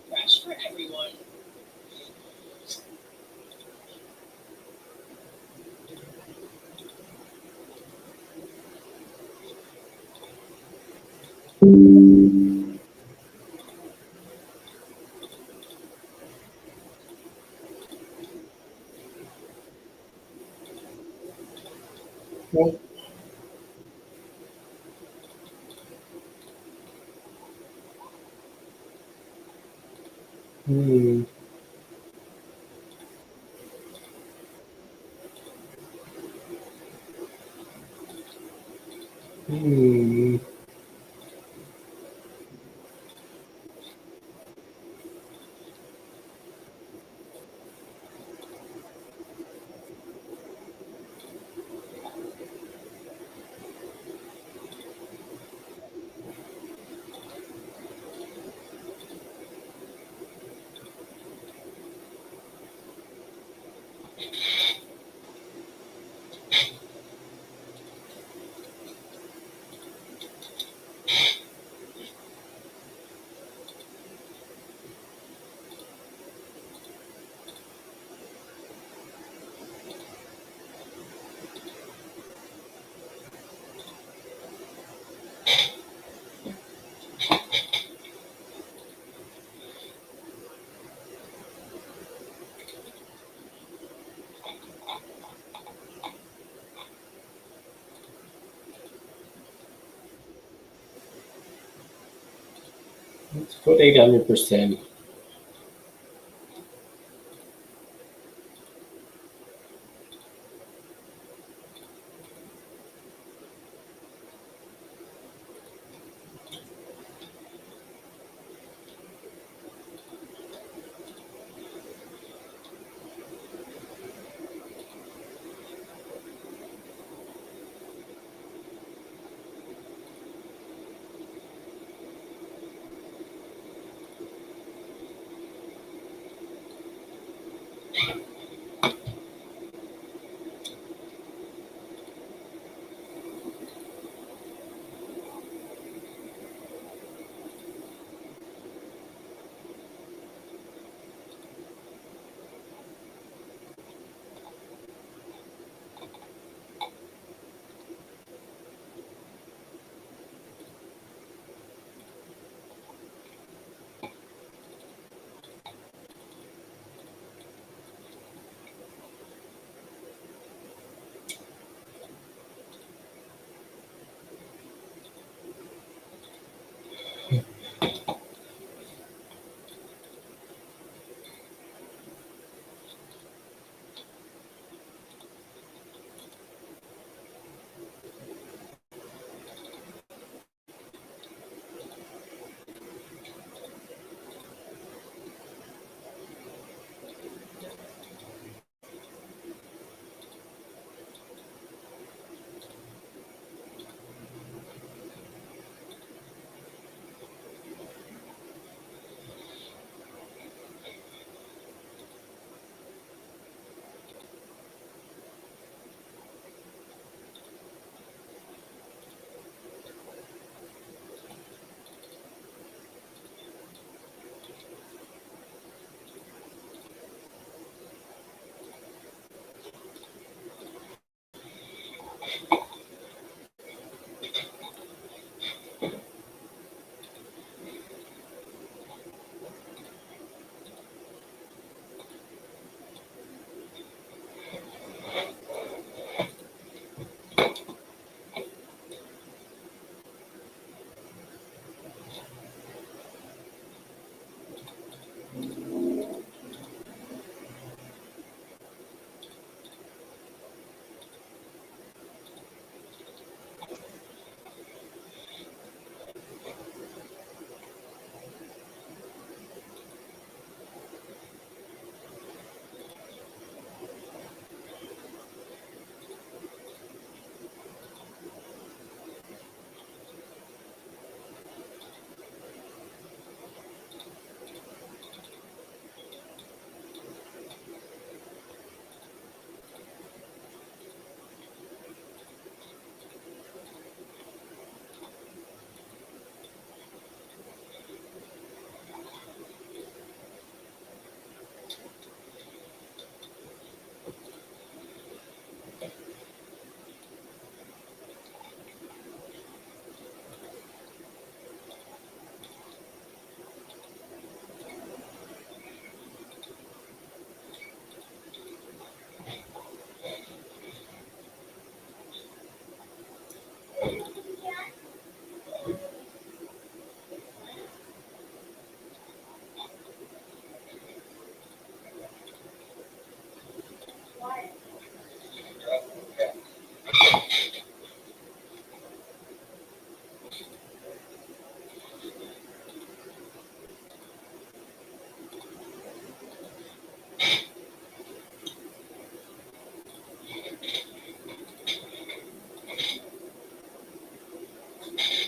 Fresh for everyone. Hmm. Hmm. Let's put 800%.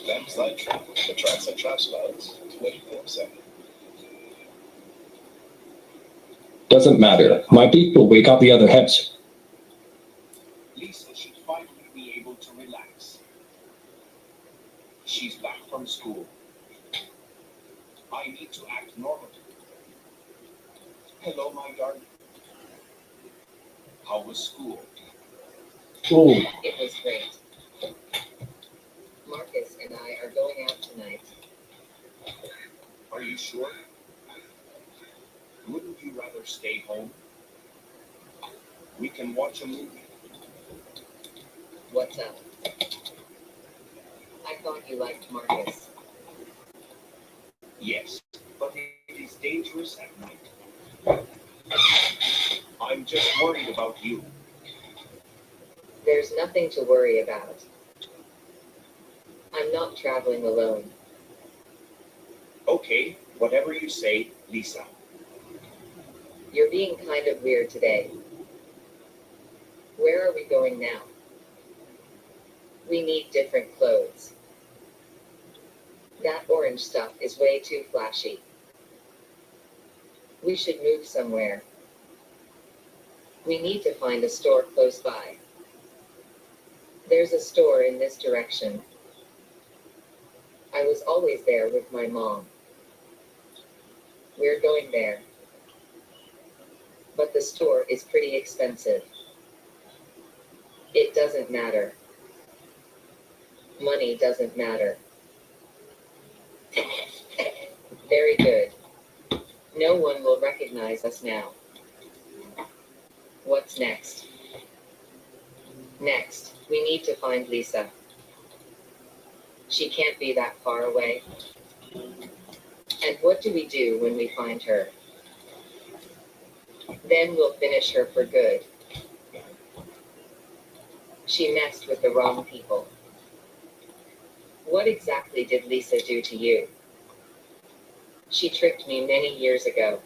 Them's like the tracks and trash spots 24/7. Doesn't matter. My beat will wake up the other heads. Lisa should finally be able to relax. She's back from school. I need to act normal. Hello, my darling. How was school? Ooh. It was great. Marcus and I are going out tonight. Are you sure? Wouldn't you rather stay home? We can watch a movie. What's up? I thought you liked Marcus. Yes, but it is dangerous at night. I'm just worried about you. There's nothing to worry about. I'm not traveling alone. Okay, whatever you say, Lisa. You're being kind of weird today. Where are we going now? We need different clothes. That orange stuff is way too flashy. We should move somewhere. We need to find a store close by. There's a store in this direction. I was always there with my mom. We're going there. But the store is pretty expensive. It doesn't matter. Money doesn't matter. Very good. No one will recognize us now. What's next? Next, we need to find Lisa. She can't be that far away. And what do we do when we find her? Then we'll finish her for good. She messed with the wrong people. What exactly did Lisa do to you? She tricked me many years ago.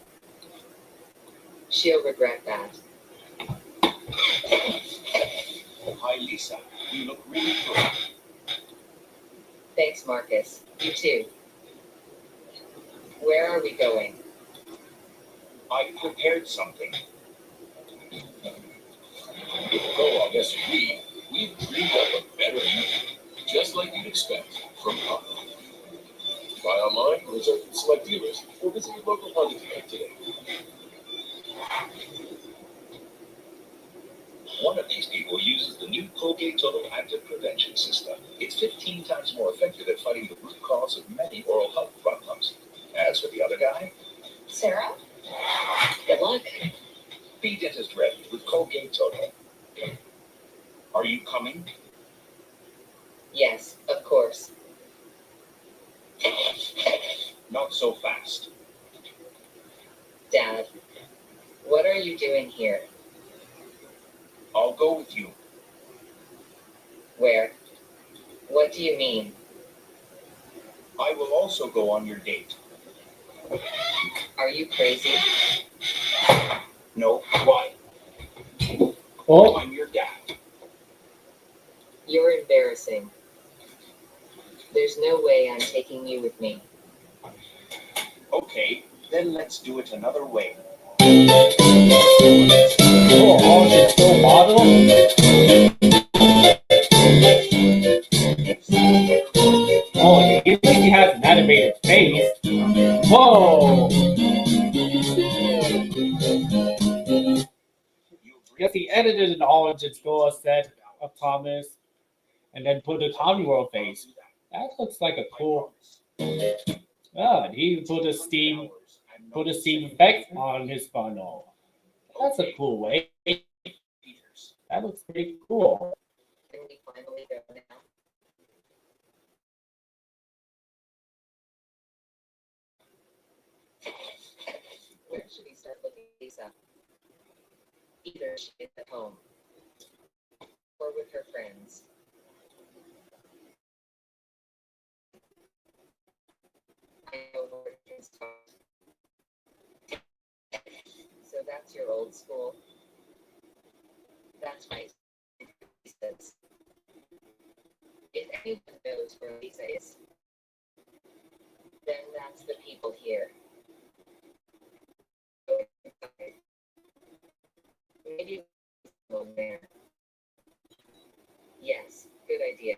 She'll regret that. Hi, Lisa. You look really good. Thanks, Marcus. You too. Where are we going? I prepared something. Oh, I guess we've dreamed up a better method, just like you'd expect from Pop. Buy online, reserve from select dealers, or visit your local party today. One of these people uses the new Colgate Total Active Prevention System. It's 15 times more effective at fighting the root cause of many oral health problems. As for the other guy, Sarah? Good luck. be dentist ready with Colgate Total. Are you coming? Yes, of course. Not so fast. Dad, what are you doing here? I'll go with you. Where? What do you mean? I will also go on your date. Are you crazy? No, why? Oh, I'm your dad. You're embarrassing. There's no way I'm taking you with me. Okay, then let's do it another way. cool. Oh, it's still model. Oh, at least he has an animated face. Whoa! Guess he edited an orange and go set of Thomas, and then put a Tommy World face. That looks like a cool. Ah, and he put a Steam effect on his funnel. That's a cool way. That looks pretty cool. Can we finally go now? Where should we start looking Lisa? Either she is at home or with her friends. I know where we can start. So that's your old school? That's right. Lisa's. If anyone knows where Lisa is, then that's the people here. Maybe over there. Yes, good idea.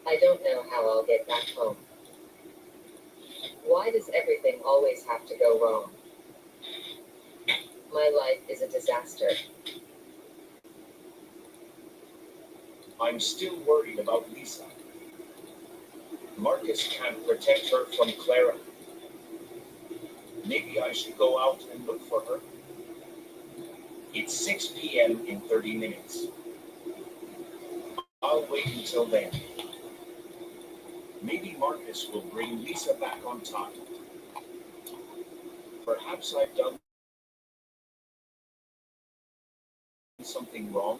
I don't know how I'll get back home. Why does everything always have to go wrong? My life is a disaster. I'm still worried about Lisa. Marcus can't protect her from Clara. Maybe I should go out and look for her. It's 6 p.m. in 30 minutes. I'll wait until then. Maybe Marcus will bring Lisa back on time. Perhaps I've done something wrong.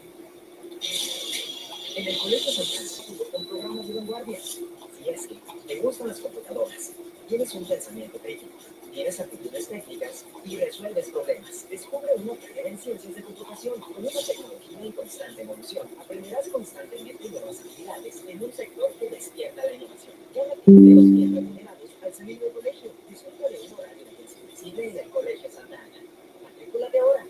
En el colegio fantástico con programas de vanguardia. Si es que te gustan las computadoras, tienes un pensamiento crítico, tienes aptitudes técnicas y resuelves problemas. Descubre una carrera en ciencias de computación con una tecnología en constante evolución. Aprenderás constantemente nuevas habilidades en un sector que despierta la innovación. Gana empleos bien remunerados al salir del colegio. Disfruta de un horario flexible en el Colegio Santa Ana. Matrículate ahora.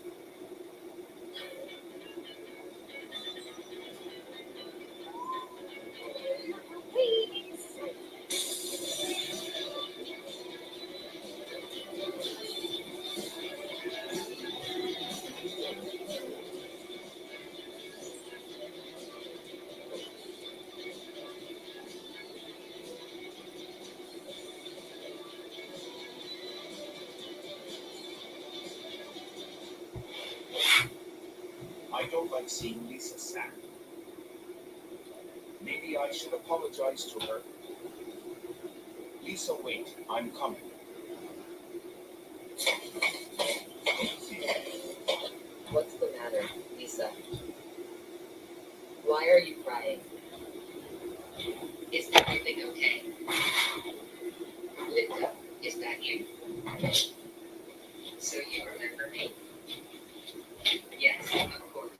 I don't like seeing Lisa sad. Maybe I should apologize to her. Lisa, wait, I'm coming. What's the matter, Lisa? Why are you crying? Is everything okay? Linda, is that you? So you remember me? Yes, of course.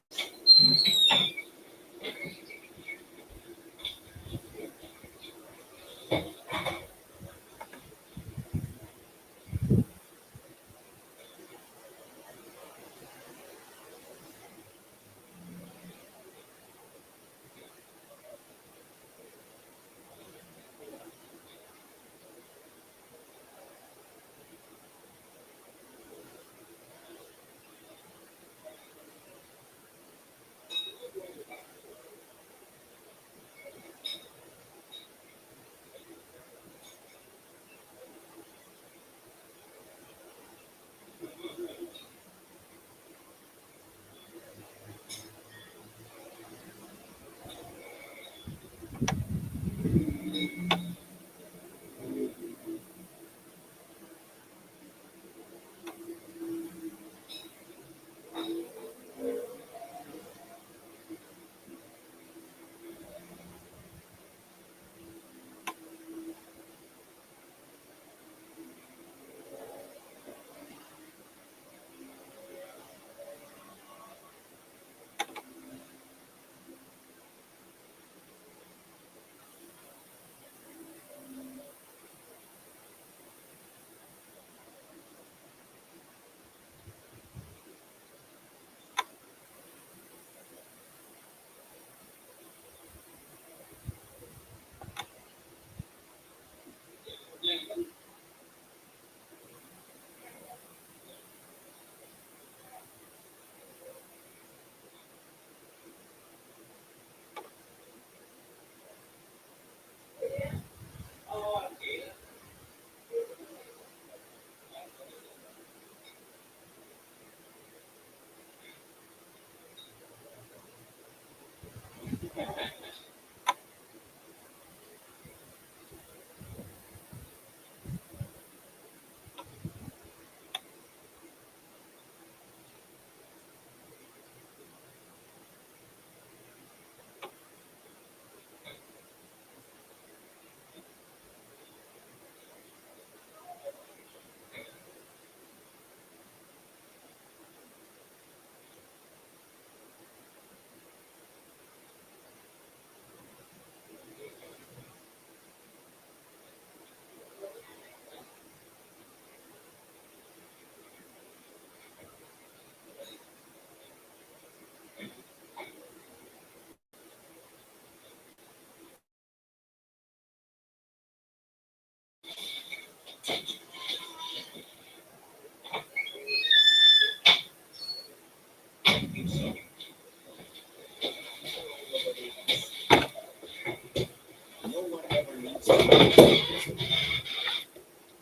What are you doing here?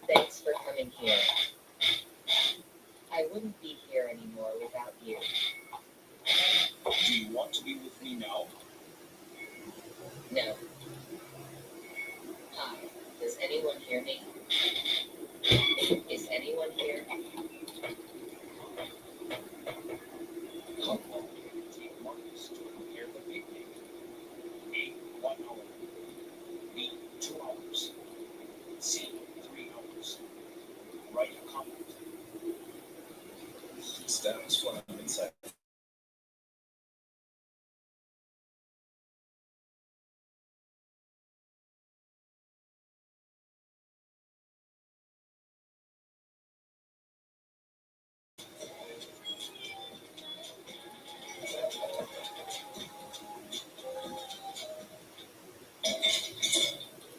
Thanks for coming here. I wouldn't be here anymore without you. Do you want to be with me now? No. Hi. Does anyone hear me? Is anyone here? How long did it take Marcus to prepare the picnic? Me, 1 hour. Me, 2 hours. C, 3 hours. Write a comment. Sounds fun inside.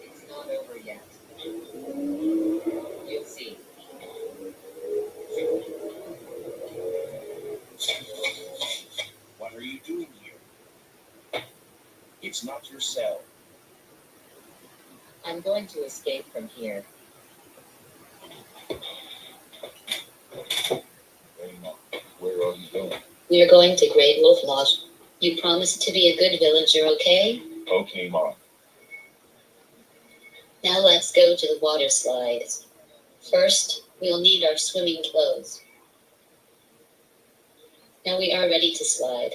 It's not over yet. You'll see. What are you doing here? It's not your cell. I'm going to escape from here. Where are you going? We are going to Great Wolf Lodge. You promised to be a good villager, okay? Okay, Mom. Now let's go to the water slides. First, we'll need our swimming clothes. Now we are ready to slide.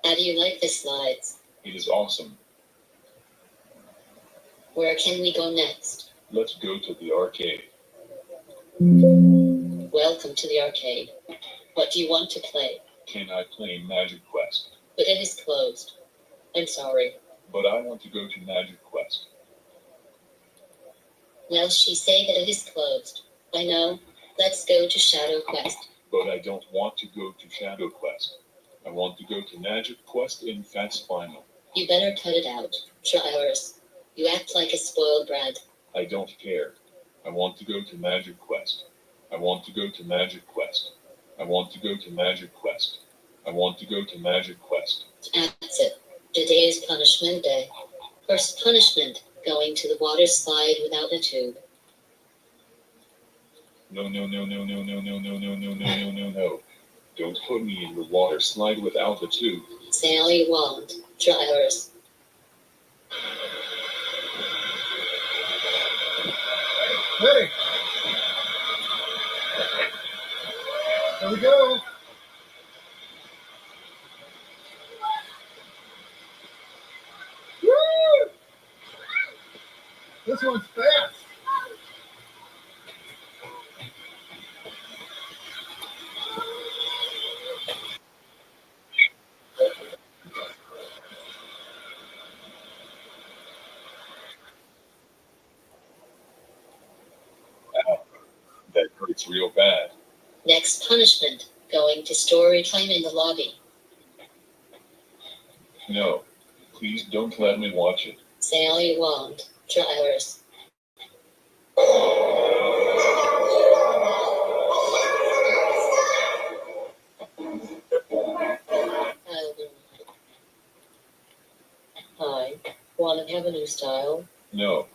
How do you like the slides? It is awesome. Where can we go next? Let's go to the arcade. Welcome to the arcade. What do you want to play? Can I play Magic Quest? But it is closed. I'm sorry. But I want to go to Magic Quest. Well, she say that it is closed. I know. Let's go to Shadow Quest. But I don't want to go to Shadow Quest. I want to go to Magic Quest in Fast Final. You better cut it out, Trailers. You act like a spoiled brat. I don't care. I want to go to Magic Quest. I want to go to Magic Quest. I want to go to Magic Quest. I want to go to Magic Quest. That's it. Today is punishment day. First punishment, going to the water slide without a tube. No, no, no, no, no, no, no, no, no, no, no, no, no, no. Don't put me in the water slide without a tube. Say all you want, Trailers. Hey! There we go. Woo! This one's fast. Ow, that hurts real bad. Next punishment, going to story time in the lobby. No, please don't let me watch it. Say all you want, Trailers. Hi, want to have a new style? No,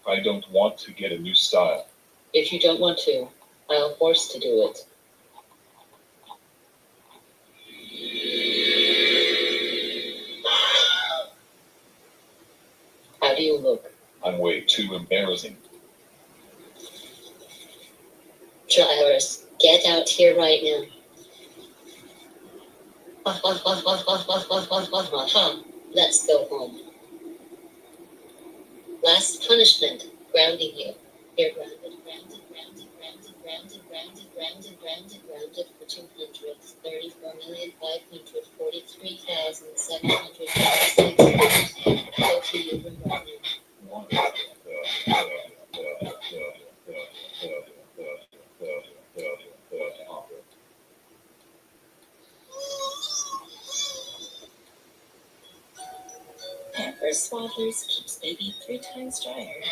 I don't want to get a new style. If you don't want to, I'll force to do it. How do you look? I'm way too embarrassing. Trailers, get out here right now. Let's go home. Last punishment, grounding you. You're grounded, grounded, grounded, grounded, grounded, grounded, grounded, grounded, grounded for $234,543,756. Go to you, Ramon. Pampers Swaddlers keeps baby 3 times drier.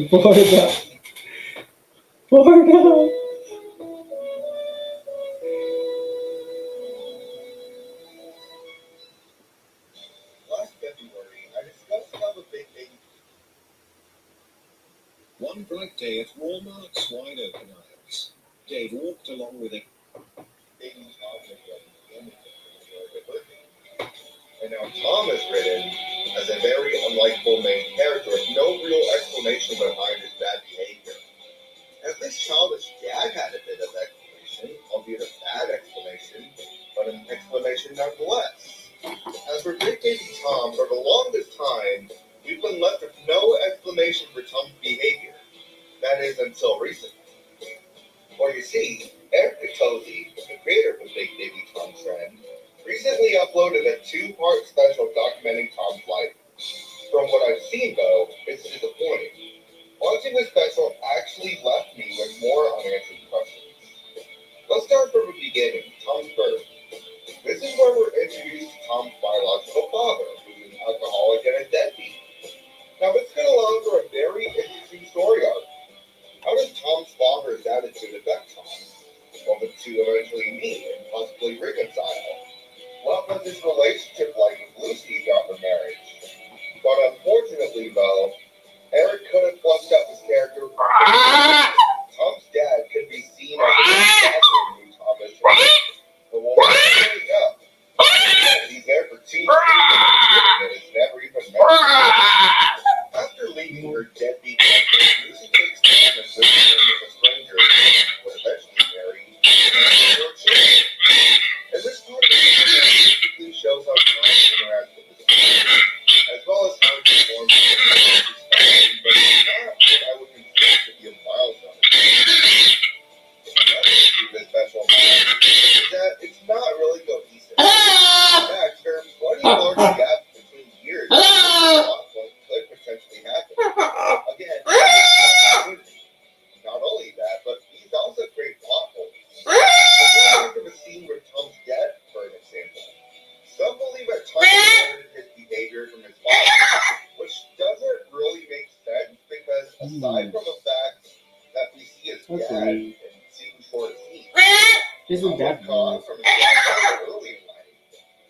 Boredom. Boredom. Last February, I discussed how the big baby. One bright day at Walmart's wide open aisles, Dave walked along with a baby Tom was ready and now Tom is written as a very unlikable main character with no real explanation behind his bad behavior. As this childish dad had a bit of explanation, albeit a bad explanation, but an explanation nonetheless. As for Big Baby Tom, for the longest time, we've been left with no explanation for Tom's behavior. That is, until recently. Well, you see, Eric Tozy, the creator of Big Baby Tom's Friend, recently uploaded a 2-part special documenting Tom's life. From what I've seen, though, it's disappointing. Watching the special actually left me with more unanswered questions. Let's start from the beginning, Tom's birth. This is where we're introduced to Tom's biological father, who's an alcoholic and a deadbeat. Now, this could allow for a very interesting story arc. How does Tom's father's attitude affect Tom? What would the two eventually meet and possibly reconcile? What was his relationship like with Lucy throughout the marriage? But unfortunately, though, Eric could have fleshed out his character. Tom's dad could be seen as a factor in who Tom is. But we'll never know. He's there for 2 seasons and it's never even mentioned. After leaving her deadbeat husband, Lucy takes Tom and lives with him with a stranger, but eventually marry and have 4 children. And this part of the video basically shows how Tom interacts with his family, as well as how he forms his family, but it's not what I would consider to be a milestone. Another issue with special mind is that it's not really cohesive. In fact, there are plenty of large gaps between years where a plot point could potentially happen. Again, not only that, but these also create plot holes. Think of a scene with Tom's dad, for an example. Some believe that Tom inherited his behavior from his father, which doesn't really make sense because aside from the fact that we see his dad in 2 short scenes, Isn't that caused from his dad early in life,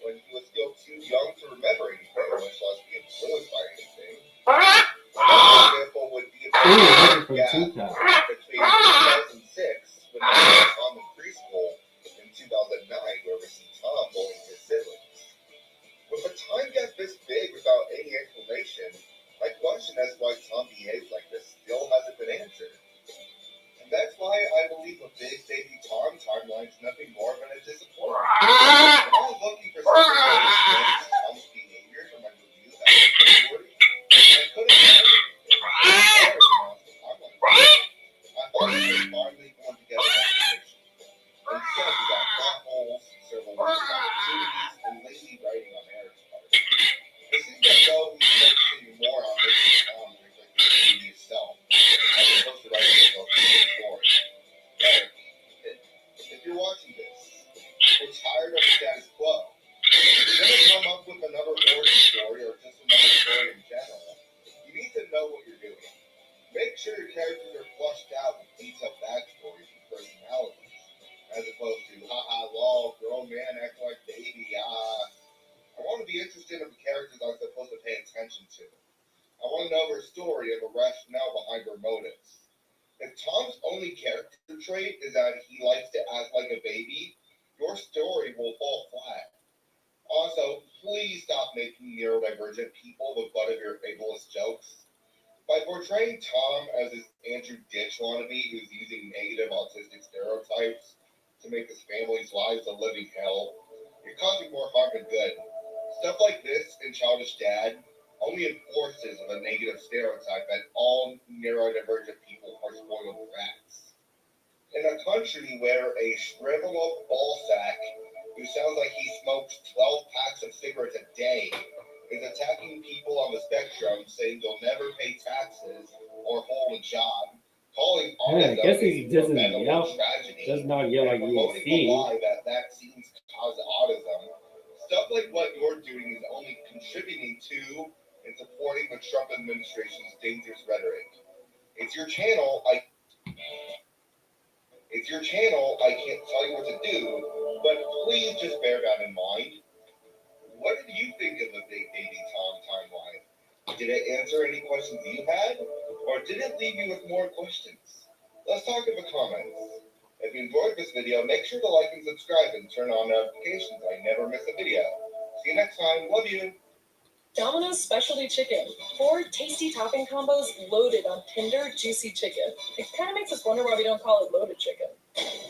when he was still too young to remember anything, much less be influenced by anything. Another example would be a gap between 2006, when he was Tom in preschool, in 2009, where we see Tom bullying his siblings. With a time gap this big without any explanation, my question as to why Tom behaves like this still hasn't been answered. And that's why I believe a Big Baby Tom timeline is nothing more than a disappointment. I was looking for something to explain Tom's behavior from my review that was February, and I couldn't find anything. I thought we were finally going to get an explanation. Instead, we got plot holes, several wasted opportunities, and lazy writing on Eric's part. It seems as though he's focusing more on making Tom reflect the baby itself, as opposed to writing a cohesive story. Eric, if you're watching this, we're tired of the status quo. If you're going to come up with another origin story or just another story in general, you need to know what you're doing. Make sure your characters are fleshed out with detailed backstories and personalities, as opposed to, haha, lol, grown man acting like baby, I want to be interested in the characters I'm supposed to pay attention to. I want to know their story and the rationale behind their motives. If Tom's only character trait is that he likes to act like a baby, your story will fall flat. Also, please stop making neurodivergent people the butt of your ableist jokes. By portraying Tom as this Andrew Ditch wannabe who's using negative autistic stereotypes to make his family's lives a living hell, you're causing more harm than good. Stuff like this in Childish Dad only enforces the negative stereotype that all neurodivergent people are spoiled brats. In a country where a shriveled up ballsack who sounds like he smokes 12 packs of cigarettes a day is attacking people on the spectrum, saying they'll never pay taxes or hold a job, calling Yeah, I guess autism he a doesn't preventable yell. tragedy, Does not yell like and you promoting the see. lie that vaccines cause autism. Stuff like what you're doing is only contributing to and supporting the Trump administration's dangerous rhetoric. It's your channel. I can't tell you what to do, but please just bear that in mind. What did you think of the Big Baby Tom timeline? Did it answer any questions you had, or did it leave you with more questions? Let's talk in the comments. If you enjoyed this video, make sure to like and subscribe and turn on notifications so I never miss a video. See you next time. Love you. Domino's Specialty Chicken. 4 tasty topping combos loaded on tender, juicy chicken. It kind of makes us wonder why we don't call it loaded chicken.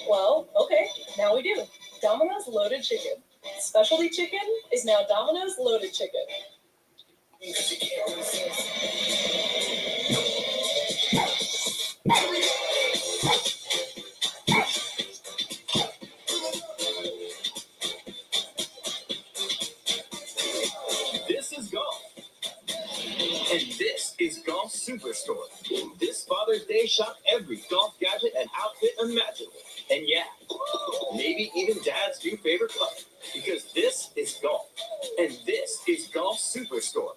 Well, okay, now we do. Domino's Loaded Chicken. Specialty chicken is now Domino's Loaded Chicken. This is golf. And this is Golf Superstore. This Father's Day, shop every golf gadget and outfit imaginable. And yeah, maybe even Dad's new favorite club. Because this is golf. And this is Golf Superstore.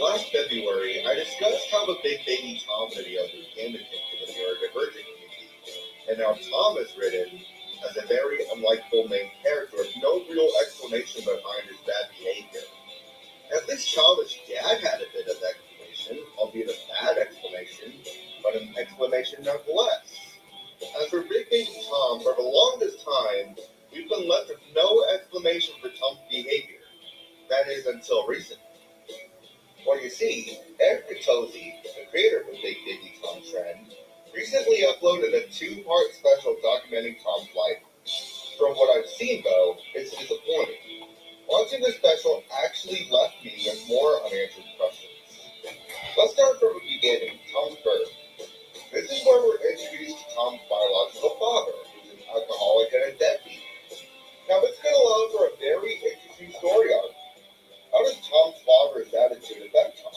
Last February, I discussed how the Big Baby Tom video began to take to the neurodivergent community, and now Tom is written as a very unlikable main character with no real explanation behind his bad behavior. At least Childish Dad had a bit of explanation, albeit a bad explanation, but an explanation nonetheless. As for Big Baby Tom, for the longest time, we've been left with no explanation for Tom's behavior. That is, until recently. Well, you see, Eric Katozzi, the creator of the Big Baby Tom trend, recently uploaded a 2-part special documenting Tom's life. From what I've seen, though, it's disappointing. Watching the special actually left me with more unanswered questions. Let's start from the beginning, Tom's birth. This is where we're introduced to Tom's biological father, who's an alcoholic and a deadbeat. Now, this could allow for a very interesting story arc. How does Tom's father's attitude affect Tom?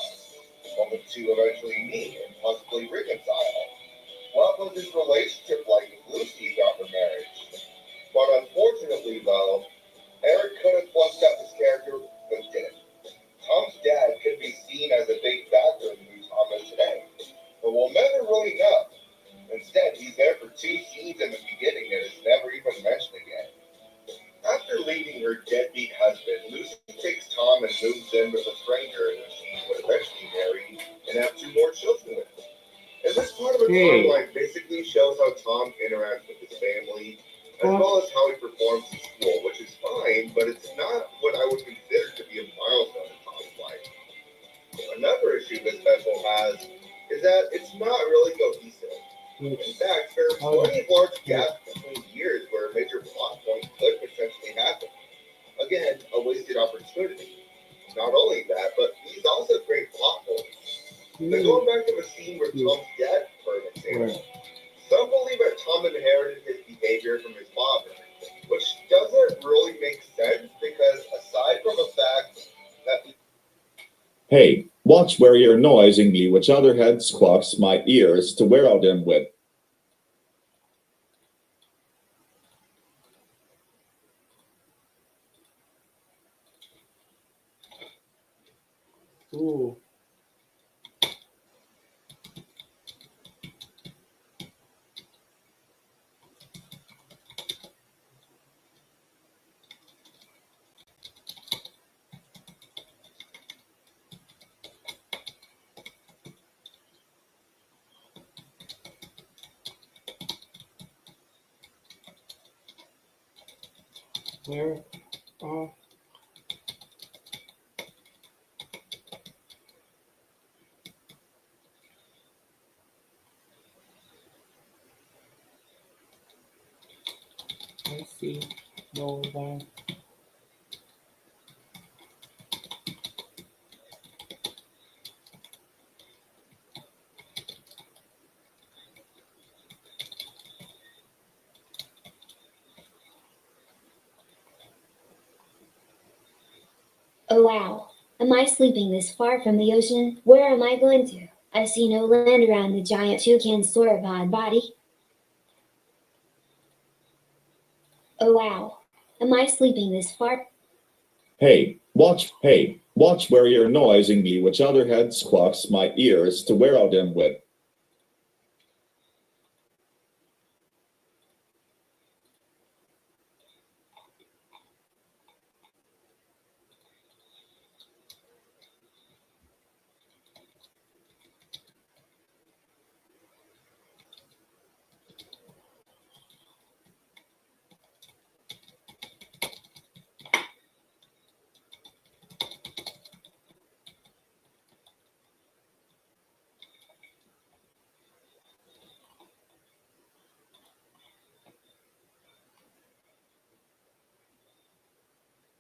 What would the two eventually meet and possibly reconcile? What was his relationship like with Lucy after marriage? But unfortunately, though, Eric could have fleshed out this character, but didn't. Tom's dad could be seen as a big factor in who Tom is today, but we'll never really know. Instead, he's there for 2 scenes in the beginning and is never even mentioned again. After leaving her deadbeat husband, Lucy takes Tom and moves in with a stranger who she would eventually marry and have 2 more children with. And this part of the timeline basically shows how Tom interacts with his family, as well as how he performs in school, which is fine, but it's not what I would consider to be a milestone in Tom's life. Another issue this special has is that it's not really cohesive. In fact, there are plenty of large gaps between years where a major plot point could potentially happen. Again, a wasted opportunity. Not only that, but these also create plot holes. Then going back to the scene where Tom's dad, for an example, some believe that Tom inherited his behavior from his father, which doesn't really make sense because aside from the fact that Hey, watch where you're noising me which other head squawks my ears to wear out them with. Ooh. Where? I see. No one. Oh wow. Am I sleeping this far from the ocean? Where am I going to? I see no land around the giant toucan sauropod body. Oh wow. Am I sleeping this far? Hey, watch where you're noising me, which other head squawks my ears to wear out them with.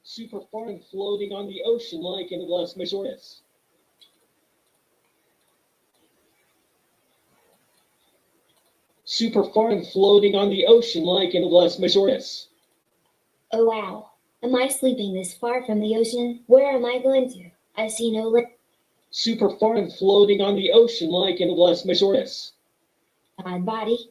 Super foreign floating on the ocean like in Las Mazordas. Super foreign floating on the ocean like in Las Mazordas. Oh wow. Am I sleeping this far from the ocean? Where am I going to? I see no land. Super foreign floating on the ocean like in Las Mazordas. Odd body.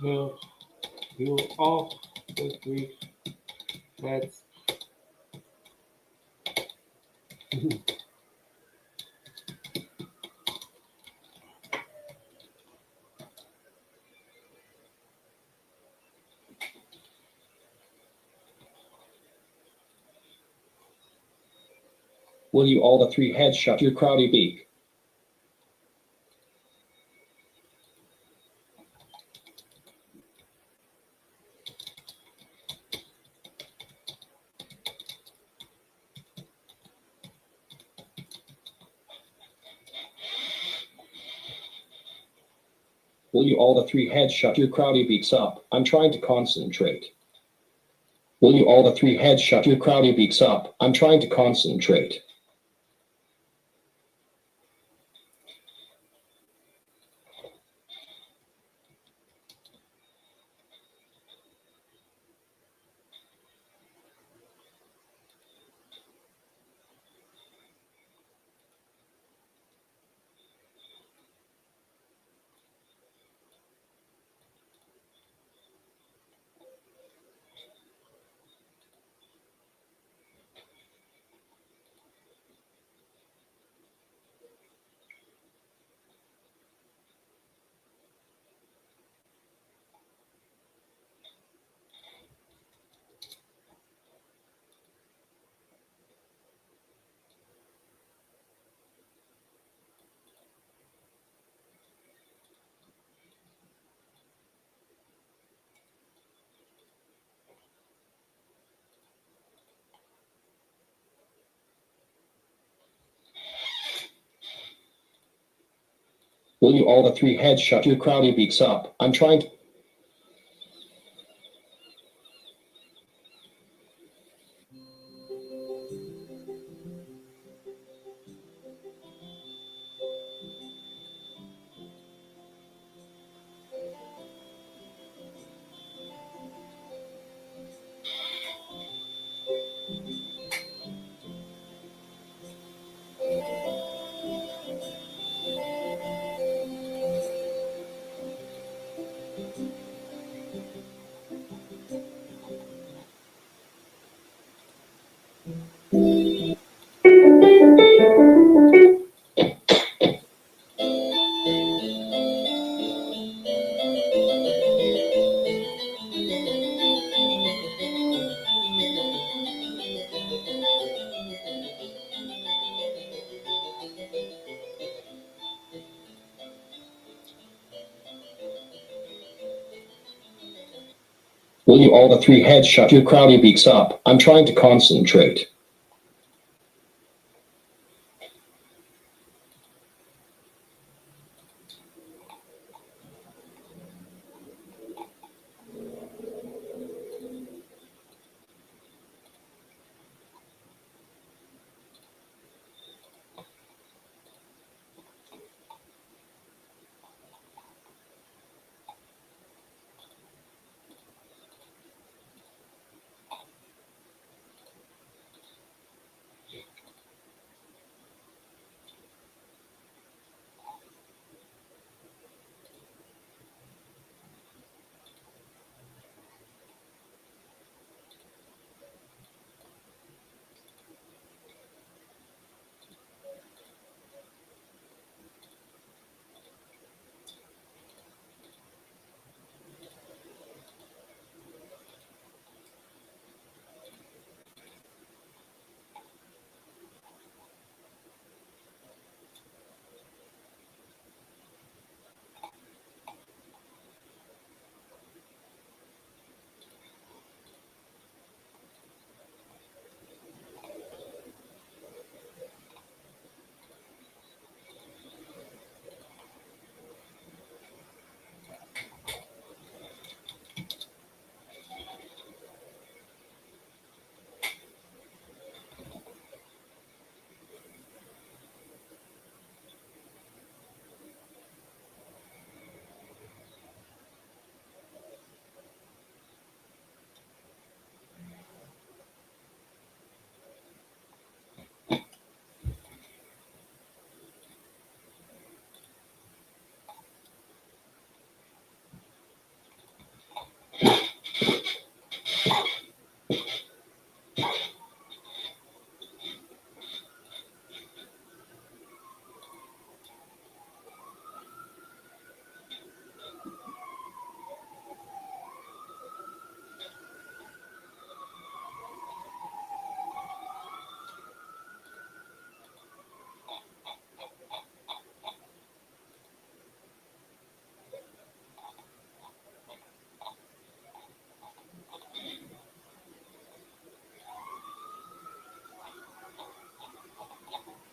Will you all the three heads Will you all the three heads shut your crowdy beak? Will you all the three heads shut your crowdy beaks up? I'm trying to concentrate. Will you all the three heads shut your crowdy beaks up? I'm trying to concentrate. Will you all the three heads shut your crowdy beaks up? I'm trying to... Will you all the three heads shut your crowdy beaks up? I'm trying to concentrate.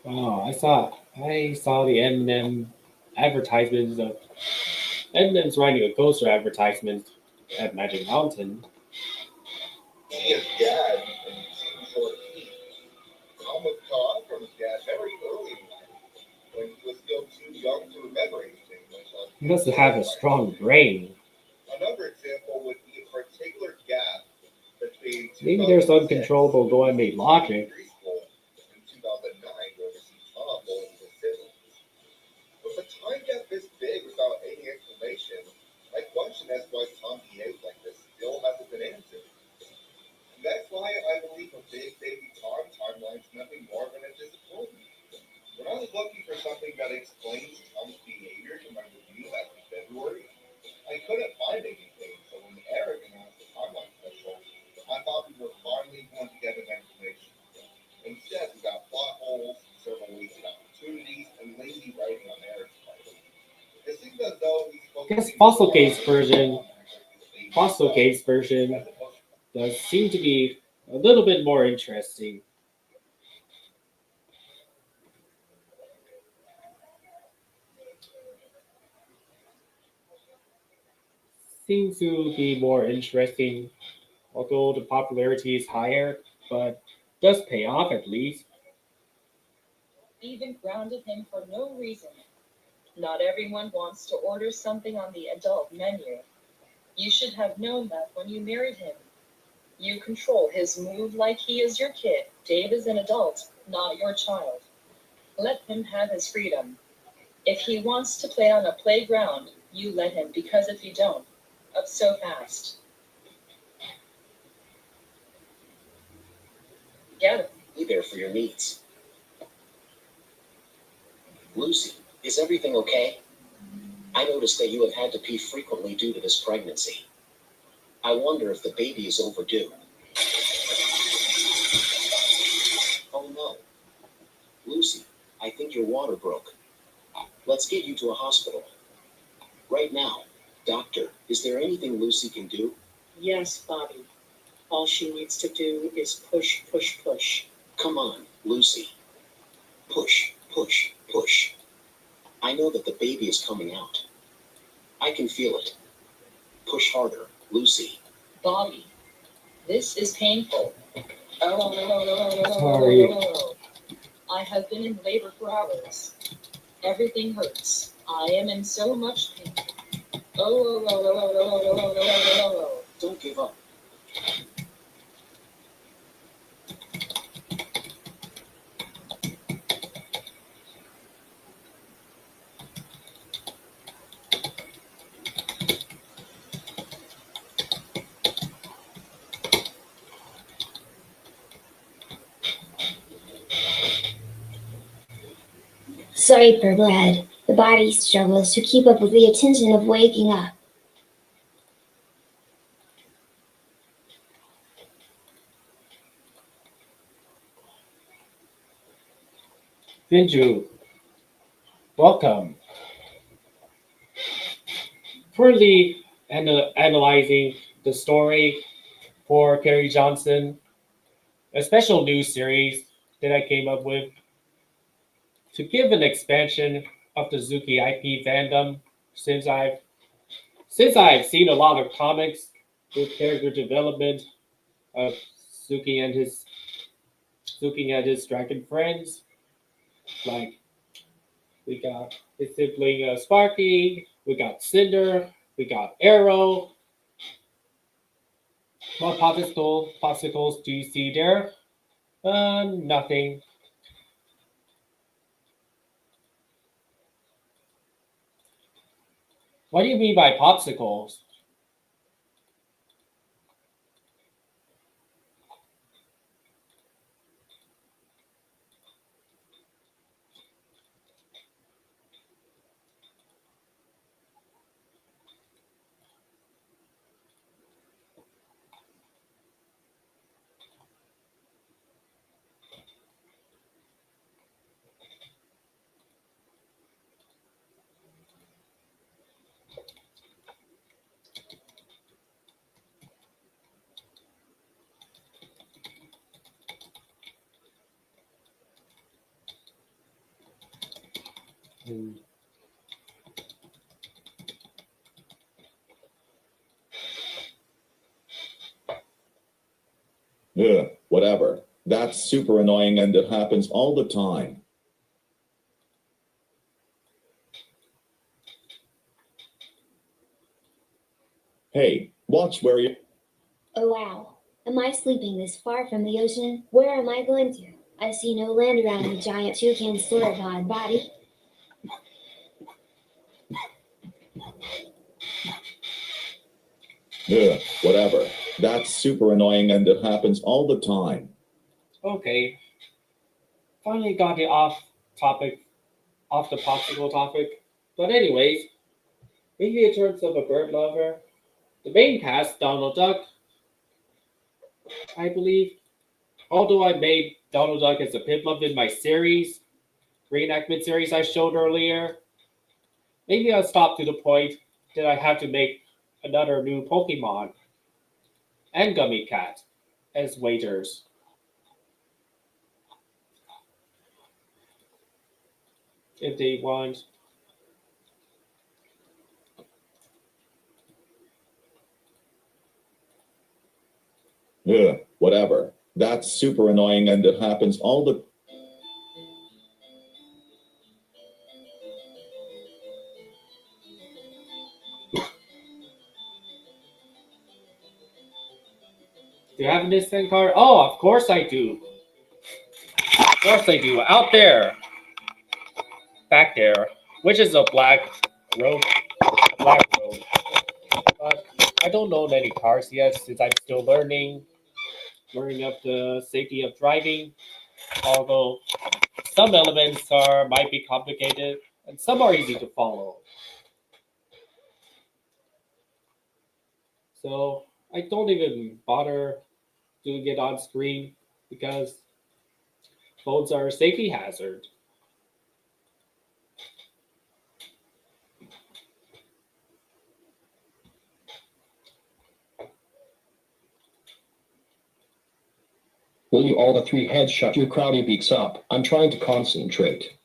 Oh, I saw the Eminem advertisements of Eminem's writing a poster advertisement at Magic Mountain. See his dad in season 14. Tom was caught from his dad very early in life when he was still too young to remember anything. He must have a strong brain. Another example would be a particular gap between Maybe there's uncontrollable GoAnimate logic. preschool in 2009 where we see Tom bullying his siblings. With a time gap this big without any explanation, my question as why Tom behaves like this still hasn't been answered. And that's why I believe a big baby Tom timeline is nothing more than a disappointment. When I was looking for something that explains Tom's behavior in my review back in February, I couldn't find anything. So when Eric announced the timeline special, I thought we were finally going to get an explanation. Instead, we got plot holes, several wasted opportunities, and lazy writing on Eric's part. It seems as though he's I guess Fossil Cave's version does seem to be a little bit more interesting. Seems to be more interesting, although the popularity is higher, but does pay off at least. Even grounded him for no reason. Not everyone wants to order something on the adult menu. You should have known that when you married him. You control his mood like he is your kid. Dave is an adult, not your child. Let him have his freedom. If he wants to play on a playground, you let him, because if you don't, up so fast. Gather. Be there for your needs. Lucy, is everything okay? I noticed that you have had to pee frequently due to this pregnancy. I wonder if the baby is overdue. Oh no. Lucy, I think your water broke. Let's get you to a hospital. Right now. Doctor, is there anything Lucy can do? Yes, Bobby. All she needs to do is push, push, push. Come on, Lucy. Push, push, push. I know that the baby is coming out. I can feel it. Push harder, Lucy. Bobby, this is painful. Sorry. I have been in labor for hours. Everything hurts. I am in so much pain. Don't give up. Sorry, Purple. The body struggles to keep up with the attention of waking up. Binju, welcome. Currently analyzing the story for Kerry Johnson, a special news series that I came up with to give an expansion of the Zookie IP fandom since I've seen a lot of comics with character development of Zookie and his dragon friends. Like we got his sibling Sparky, we got Cinder, we got Arrow. What popsicles do you see there? Nothing. What do you mean by popsicles? Ugh, whatever. That's super annoying and it happens all the time. Hey, watch where you... Oh wow. Am I sleeping this far from the ocean? Where am I going to? I see no land around the giant toucan sauropod body. Ugh, whatever. That's super annoying and it happens all the time. Okay. Finally got it off the popsicle topic. But anyways, maybe in terms of a bird lover, the main cast, Donald Duck, I believe, although I made Donald Duck as a pimp in my series, reenactment series I showed earlier, maybe I'll stop to the point that I have to make another new Pokemon and Gummy Cat as waiters. If they want. Ugh, whatever. That's super annoying and it happens all the... Do you have an instant card? Oh, of course I do. Of course I do. Out there. Back there. Which is a black robe. Black robe. But I don't own any cards yet since I'm still learning learning of the safety of driving, although some elements might be complicated and some are easy to follow. So I don't even bother doing it on screen because phones are a safety hazard. Will you all the three heads shut your crowdy beaks up? I'm trying to concentrate.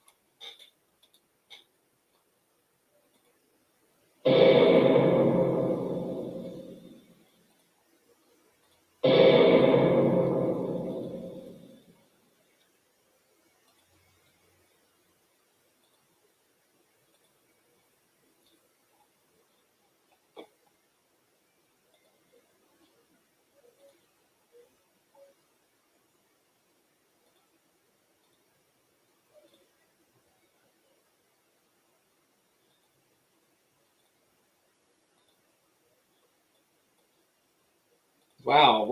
Wow,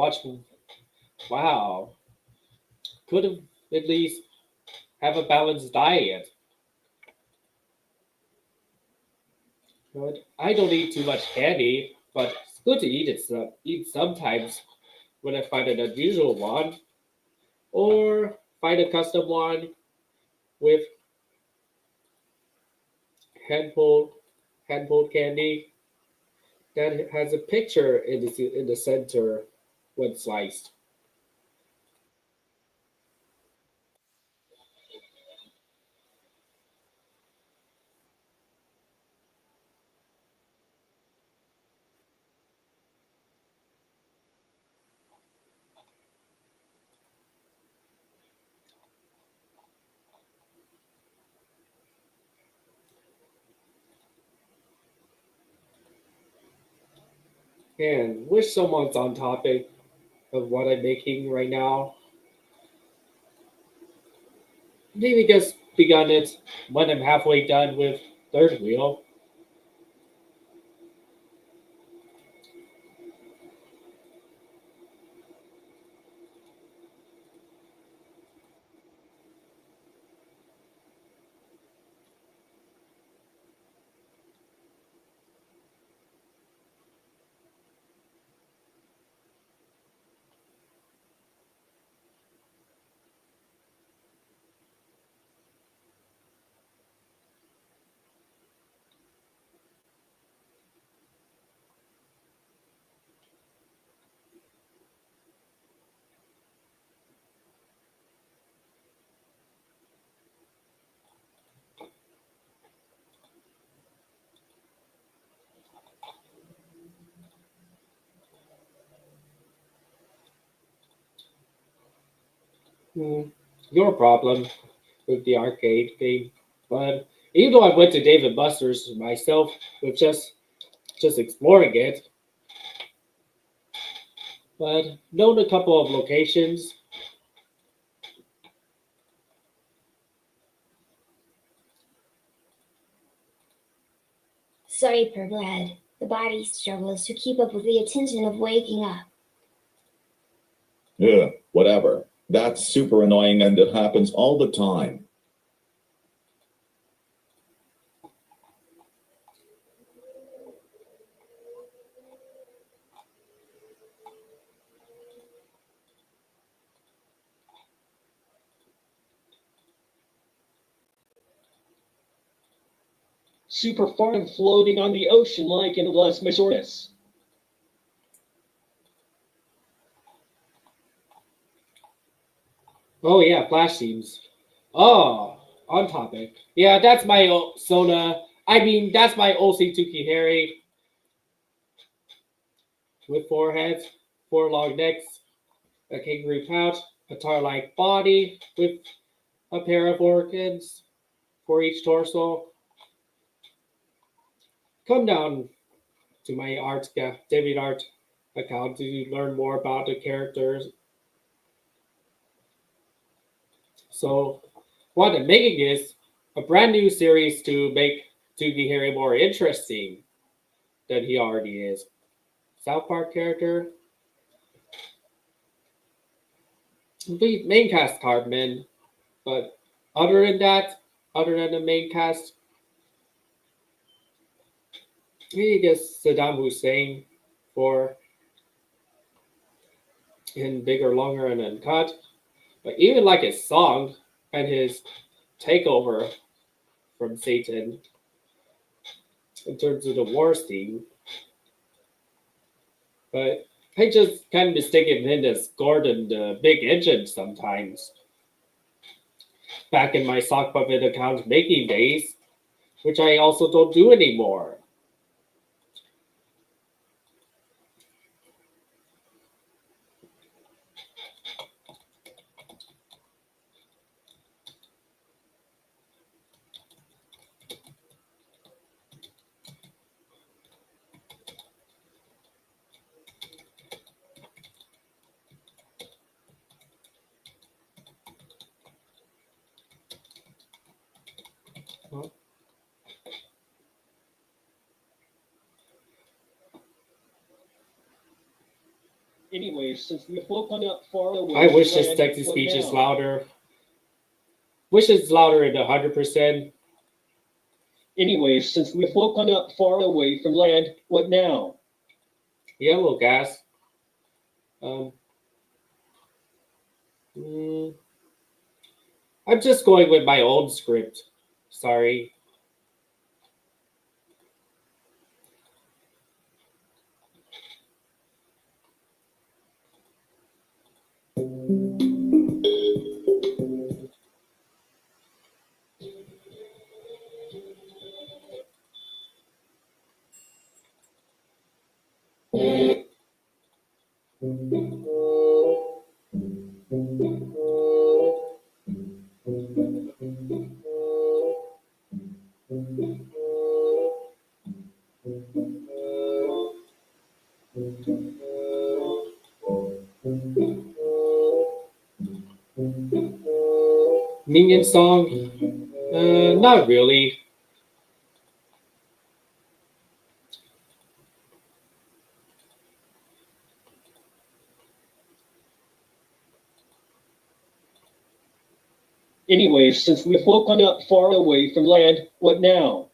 wow. Could have at least have a balanced diet. But I don't eat too much candy, but it's good to eat sometimes when I find an unusual one or find a custom one with hand-pulled hand-pulled candy that has a picture in the center when sliced. And wish someone's on topic of what I'm making right now. Maybe just begun it when I'm halfway done with third wheel. Your problem with the arcade game. But even though I went to Dave and Buster's myself with just exploring it, but known a couple of locations. Sorry, Purplehead. The body struggles to keep up with the attention of waking up. Ugh, whatever. That's super annoying and it happens all the time. Super fun floating on the ocean like in Las Mazordas. Oh yeah, flash scenes. Oh, on topic. Yeah, that's my Sona. I mean, that's my OC2 Harry with four heads, four long necks, a kangaroo pouch, a tar-like body with a pair of organs for each torso. Come down to my David Art account to learn more about the characters. So, what I'm making is a brand new series to make Doogie Harry more interesting than he already is. South Park character. the main cast Cartman, but other than that, other than the main cast, I guess Saddam Hussein for in Bigger, Longer, and Uncut. But even like his song and his takeover from Satan in terms of the Wars theme. But I just kind of mistake him as Gordon the Big Engine sometimes. Back in my sock puppet account making days, which I also don't do anymore. Anyways, since we've woken up far away, I wish this text speech is louder. Wish it's louder at 100%. Anyways, since we've woken up far away from land, what now? Yellow gas. I'm just going with my old script. Sorry. Minion song? Not really. Anyways, since we've woken up far away from land, what now?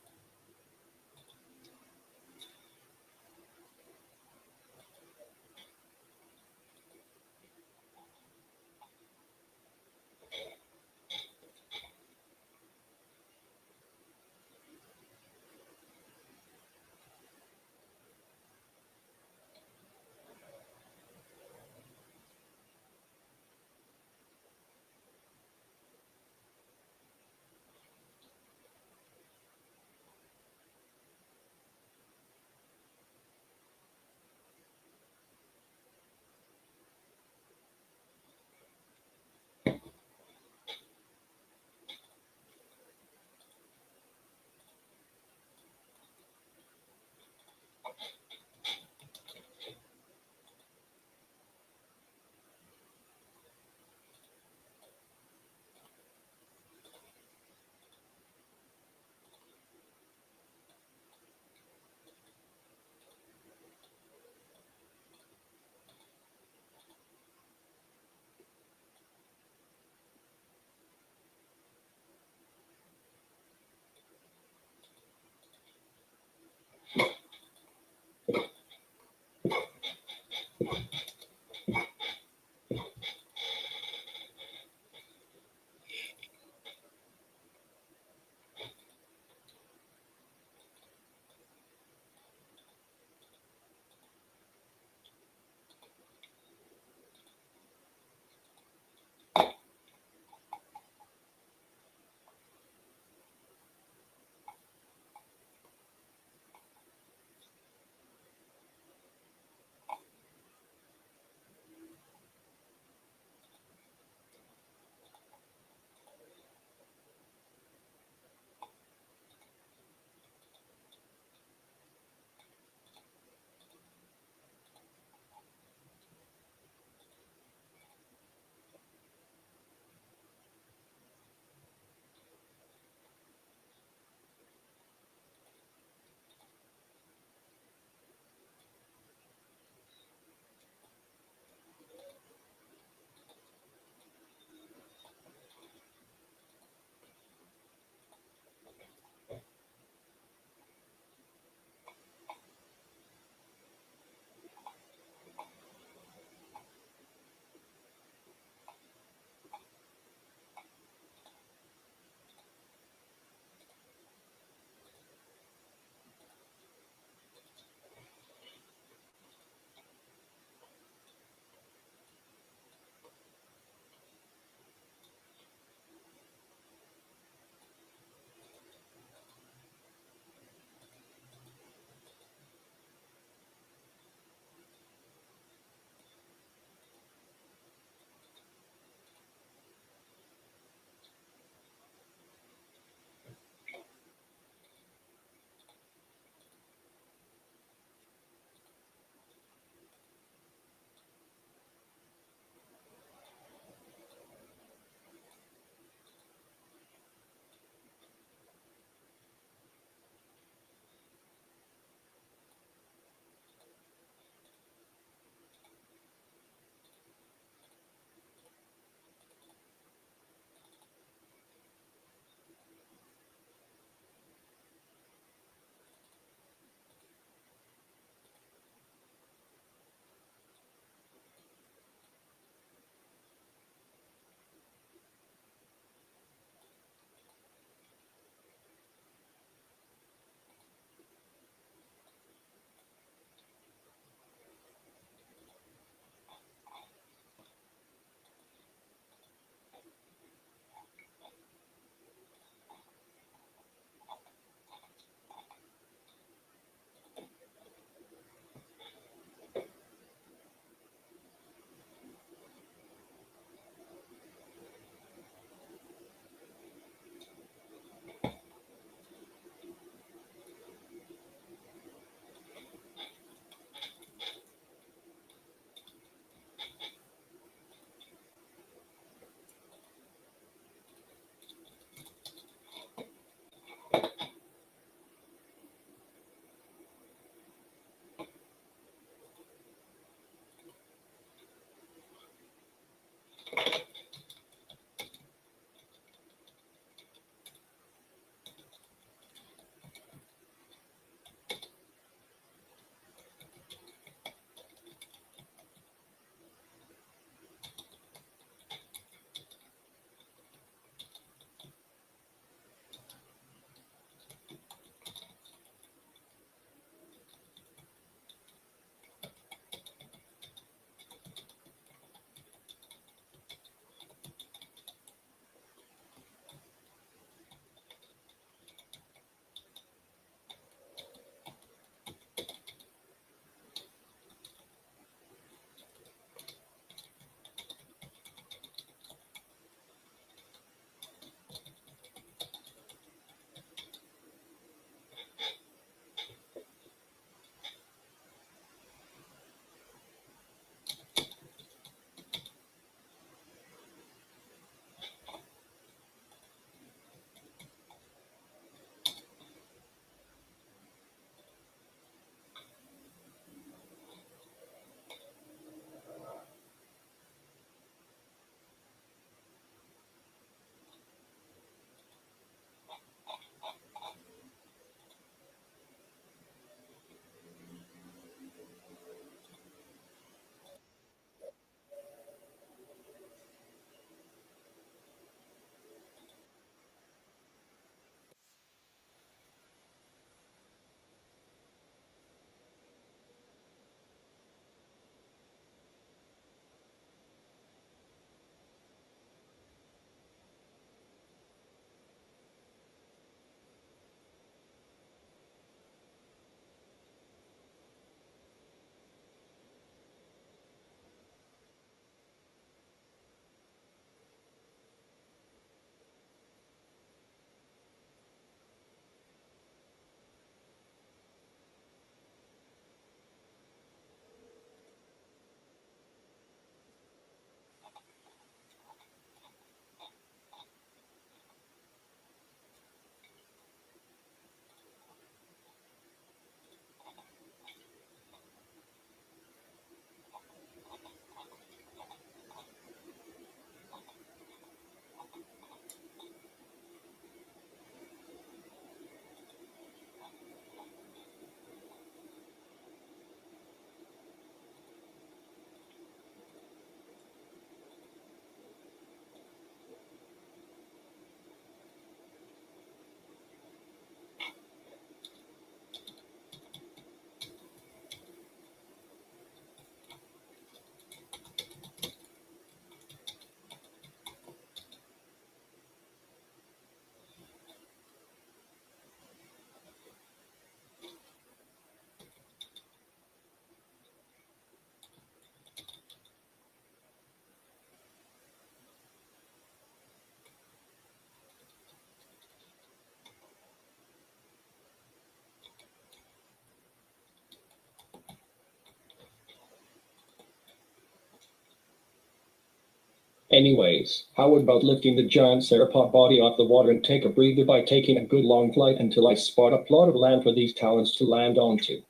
Anyways, how about lifting the giant sauropod body off the water and take a breather by taking a good long flight until I spot a plot of land for these talents to land onto.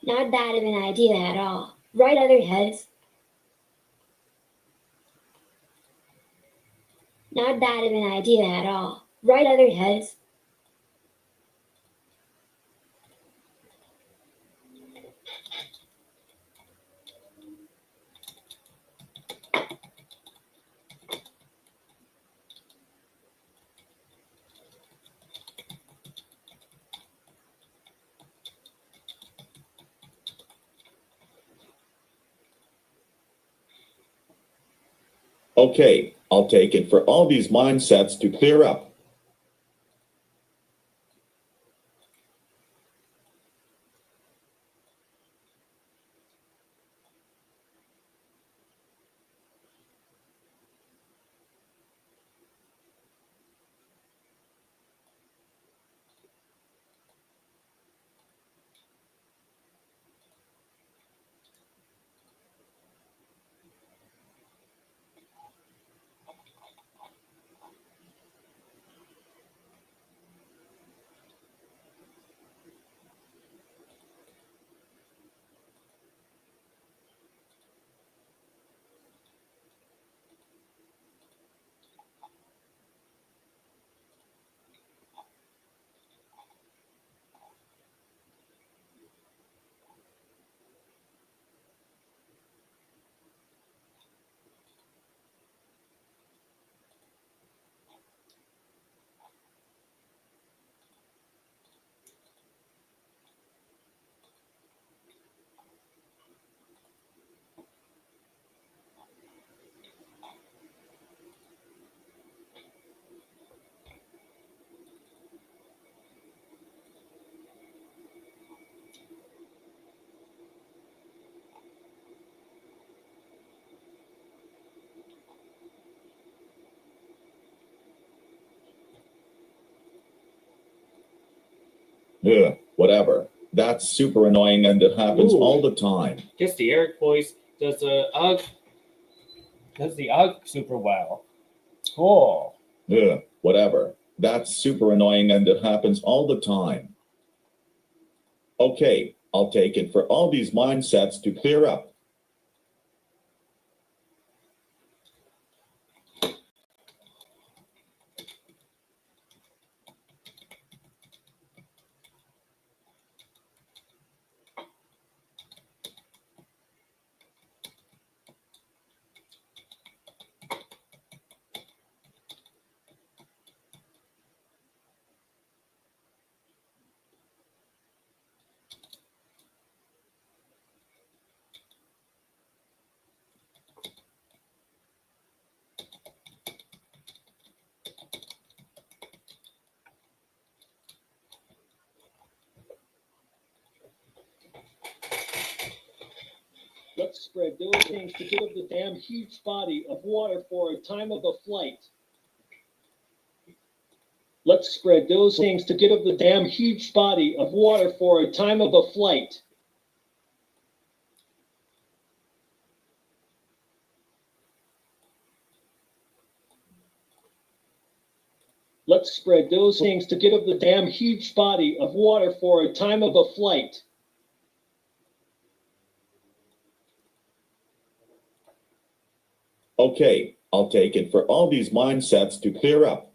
Not bad of an idea at all. Right, other heads? Not bad of an idea at all. Right, other heads? Okay, I'll take it for all these mindsets to clear up. Ugh, whatever. That's super annoying and it happens all the time. Guess the Eric voice does the UG super well. Cool. Ugh, whatever. That's super annoying and it happens all the time. Okay, I'll take it for all these mindsets to clear up. Let's spread those things to get up the damn huge body of water for a time of a flight. Let's spread those things to get up the damn huge body of water for a time of a flight. Let's spread those things to get up the damn huge body of water for a time of a flight. Okay, I'll take it for all these mindsets to clear up.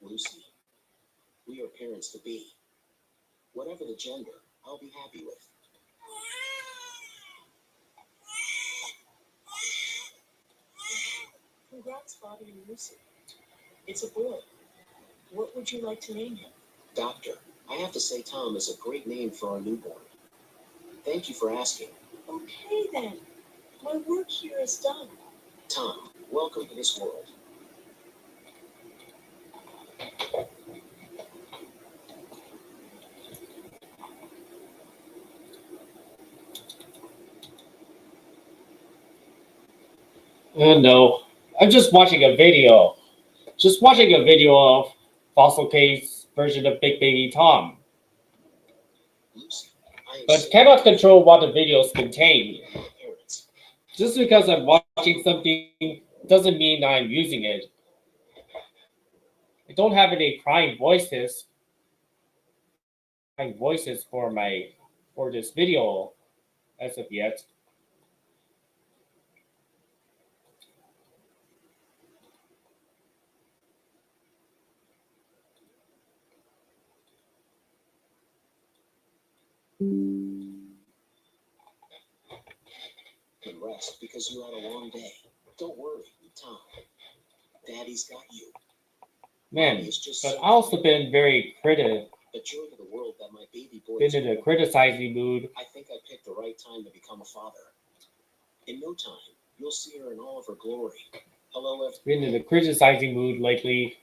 Lucy, we are parents to be. Whatever the gender, I'll be happy with. Congrats, Bobby and Lucy. It's a boy. What would you like to name him? Doctor, I have to say Tom is a great name for our newborn. Thank you for asking. Okay then. My work here is done. Tom, welcome to this world. No, I'm just watching a video. Just watching a video of Fossil Cave's version of Big Baby Tom. But cannot control what the videos contain. Just because I'm watching something doesn't mean I'm using it. I don't have any crying voices for this video as of yet. And rest because you had a long day. Don't worry, Tom. Daddy's got you. Man, but I also been very A joy to the world that my baby boy been in a criticizing mood. I think I picked the right time to become a father. In no time, you'll see her in all of her glory. Hello, Been in a criticizing mood lately.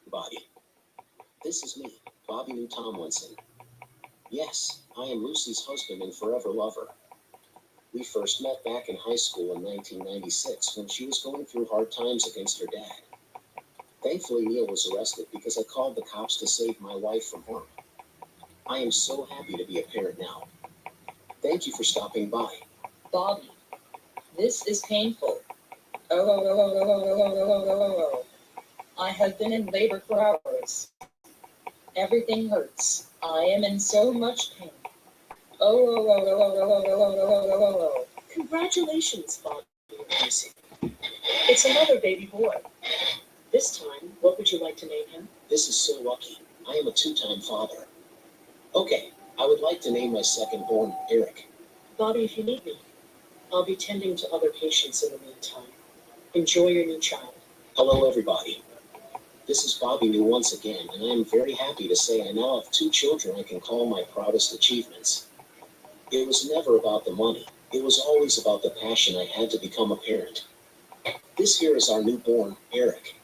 Bobby. This is me, Bobby New Tomlinson. Yes, I am Lucy's husband and forever lover. We first met back in high school in 1996 when she was going through hard times against her dad. Thankfully, Neil was arrested because I called the cops to save my wife from harm. I am so happy to be a parent now. Thank you for stopping by. Bobby, this is painful. I have been in labor for hours. Everything hurts. I am in so much pain. Congratulations, Bobby and Lucy. It's another baby boy. This time, what would you like to name him? This is so lucky. I am a two-time father. Okay, I would like to name my second-born Eric. Bobby, if you need me, I'll be tending to other patients in the meantime. Enjoy your new child. Hello, everybody. This is Bobby New once again, and I am very happy to say I now have 2 children I can call my proudest achievements. It was never about the money. It was always about the passion I had to become a parent. This here is our newborn, Eric.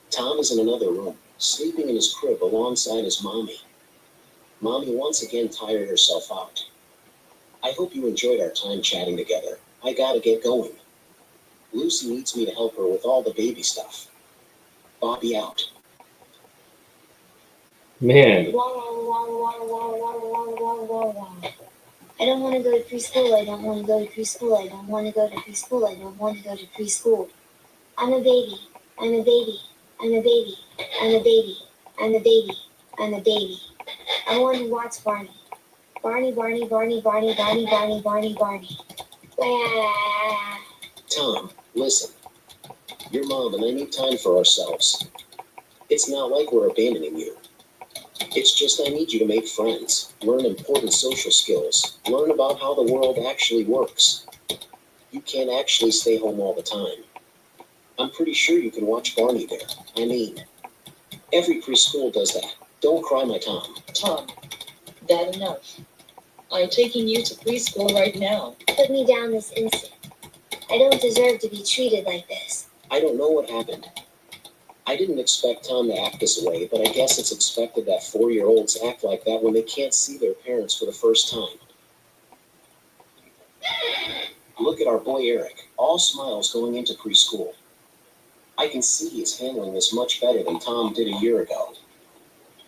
Tom is in another room, sleeping in his crib alongside his mommy. Mommy once again tired herself out. I hope you enjoyed our time chatting together. I gotta get going. Lucy needs me to help her with all the baby stuff. Bobby out. Man. I don't want to go to preschool. I don't want to go to preschool. I don't want to go to preschool. I don't want to go to preschool. I'm a baby. I'm a baby. I'm a baby. I'm a baby. I'm a baby. I'm a baby. I want to watch Barney. Barney, Barney, Barney, Barney, Barney, Barney, Barney, Barney. Blah. Tom, listen. Your mom and I need time for ourselves. It's not like we're abandoning you. It's just I need you to make friends, learn important social skills, learn about how the world actually works. You can't actually stay home all the time. I'm pretty sure you can watch Barney there. I mean, every preschool does that. Don't cry, my Tom. Tom, bad enough. I'm taking you to preschool right now. Put me down this instant. I don't deserve to be treated like this. I don't know what happened. I didn't expect Tom to act this way, but I guess it's expected that 4-year-olds act like that when they can't see their parents for the first time. Look at our boy Eric, all smiles going into preschool. I can see he is handling this much better than Tom did a year ago.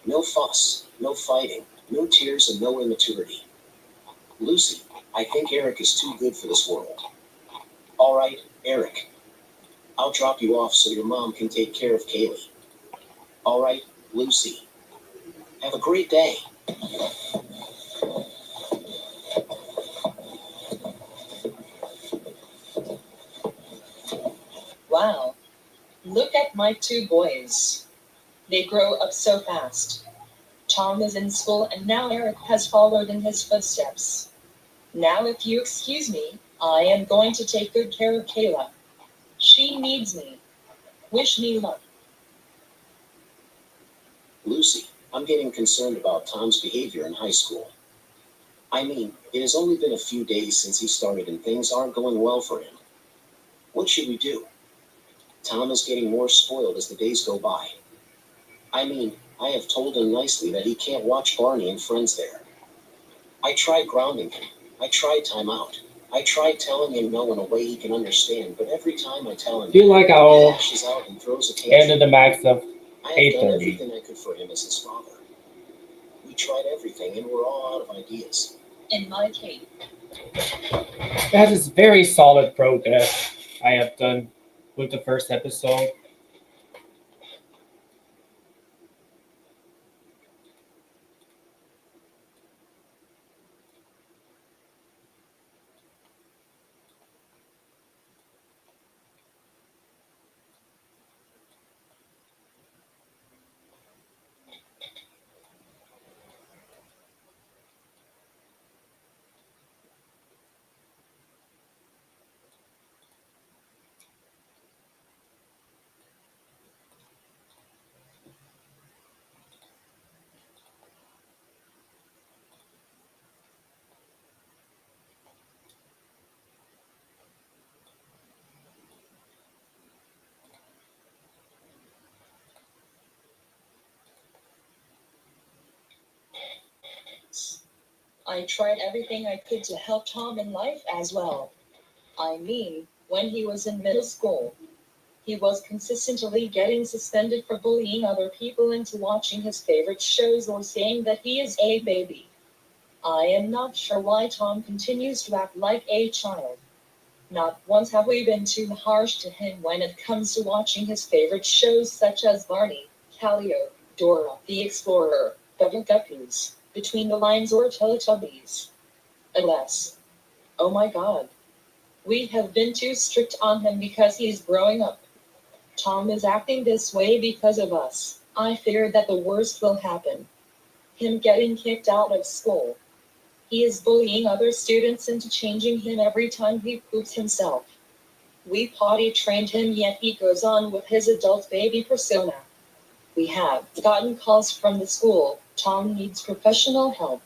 No fuss, no fighting, no tears, and no immaturity. Lucy, I think Eric is too good for this world. All right, Eric. I'll drop you off so your mom can take care of Kaylee. All right, Lucy. Have a great day. Wow. Look at my two boys. They grow up so fast. Tom is in school and now Eric has followed in his footsteps. Now if you excuse me, I am going to take good care of Kayla. She needs me. Wish me luck. Lucy, I'm getting concerned about Tom's behavior in high school. I mean, it has only been a few days since he started and things aren't going well for him. What should we do? Tom is getting more spoiled as the days go by. I mean, I have told him nicely that he can't watch Barney and friends there. I tried grounding him. I tried timeout. I tried telling him no in a way he can understand, but every time I tell him, Feel like he I'll lashes out and throws a end tantrum. of the max of I have done 8:30. everything I could for him as his father. We tried everything and we're all out of ideas. In my case, That is very solid progress I have done with the first episode. I tried everything I could to help Tom in life as well. I mean, when he was in middle school, he was consistently getting suspended for bullying other people into watching his favorite shows or saying that he is a baby. I am not sure why Tom continues to act like a child. Not once have we been too harsh to him when it comes to watching his favorite shows such as Barney, Calio, Dora the Explorer, Bubble Guppies, Between the Lines or Teletubbies. Alas. Oh my god. We have been too strict on him because he's growing up. Tom is acting this way because of us. I fear that the worst will happen. Him getting kicked out of school. He is bullying other students into changing him every time he poops himself. We potty trained him, yet he goes on with his adult baby persona. We have gotten calls from the school. Tom needs professional help.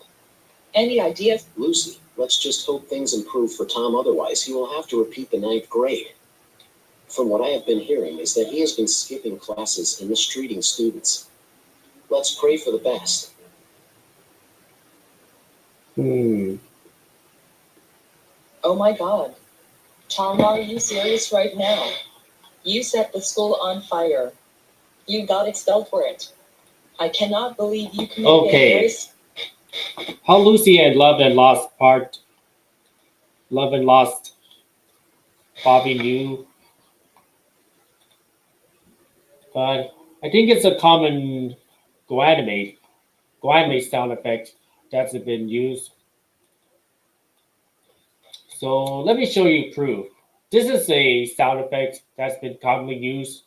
Any ideas? Lucy, let's just hope things improve for Tom, otherwise he will have to repeat the 9th grade. From what I have been hearing is that he has been skipping classes and mistreating students. Let's pray for the best. Oh my god. Tom, are you serious right now? You set the school on fire. You got expelled for it. I cannot believe you committed Okay. a race. How Lucy and Love and Lost Bobby knew. But I think it's a common GoAnimate sound effect that's been used So let me show you proof. This is a sound effect that's been commonly used.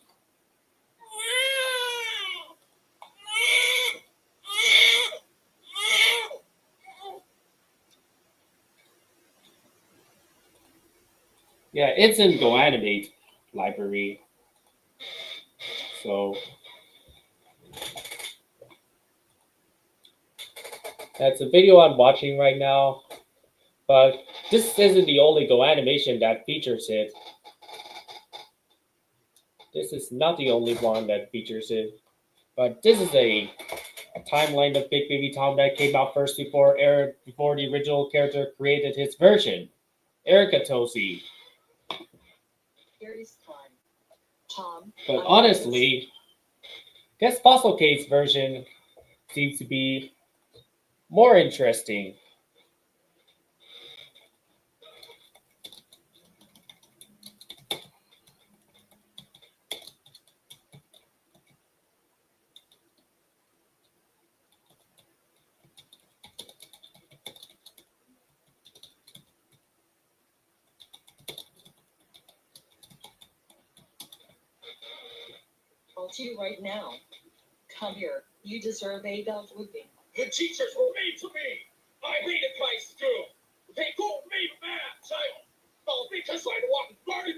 Yeah, it's in GoAnimate library. So that's a video I'm watching right now. But this isn't the only GoAnimation that features it. This is not the only one that features it. But this is a timeline of Big Baby Tom that came out first before the original character created his version. Erica Tosi. Here is time. Tom. But honestly, guess Fossil Kate's version seems to be more interesting. I'll tell you right now. Come here. You deserve a belt whipping. The teachers were mean to me. I hated my school. They called me mad child. All because I want party.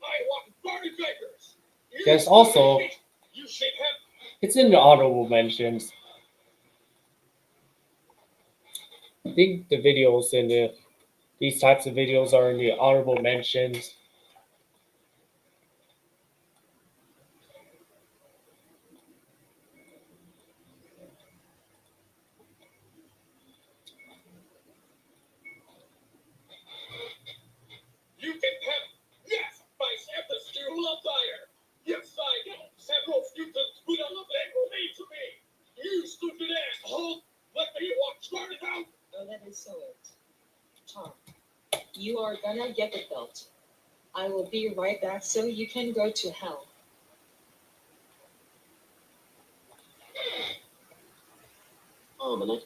I want party papers. Guess also, You should have. it's in the honorable mentions. I think the videos in these types of videos are in the honorable mentions. You can have. Yes, I set the school on fire. Yes, I know. Several students put on a label made to me. You stupid asshole. Let me walk started out. Oh, that is so it. Tom, you are gonna get the belt. I will be right back so you can go to hell. Ominous.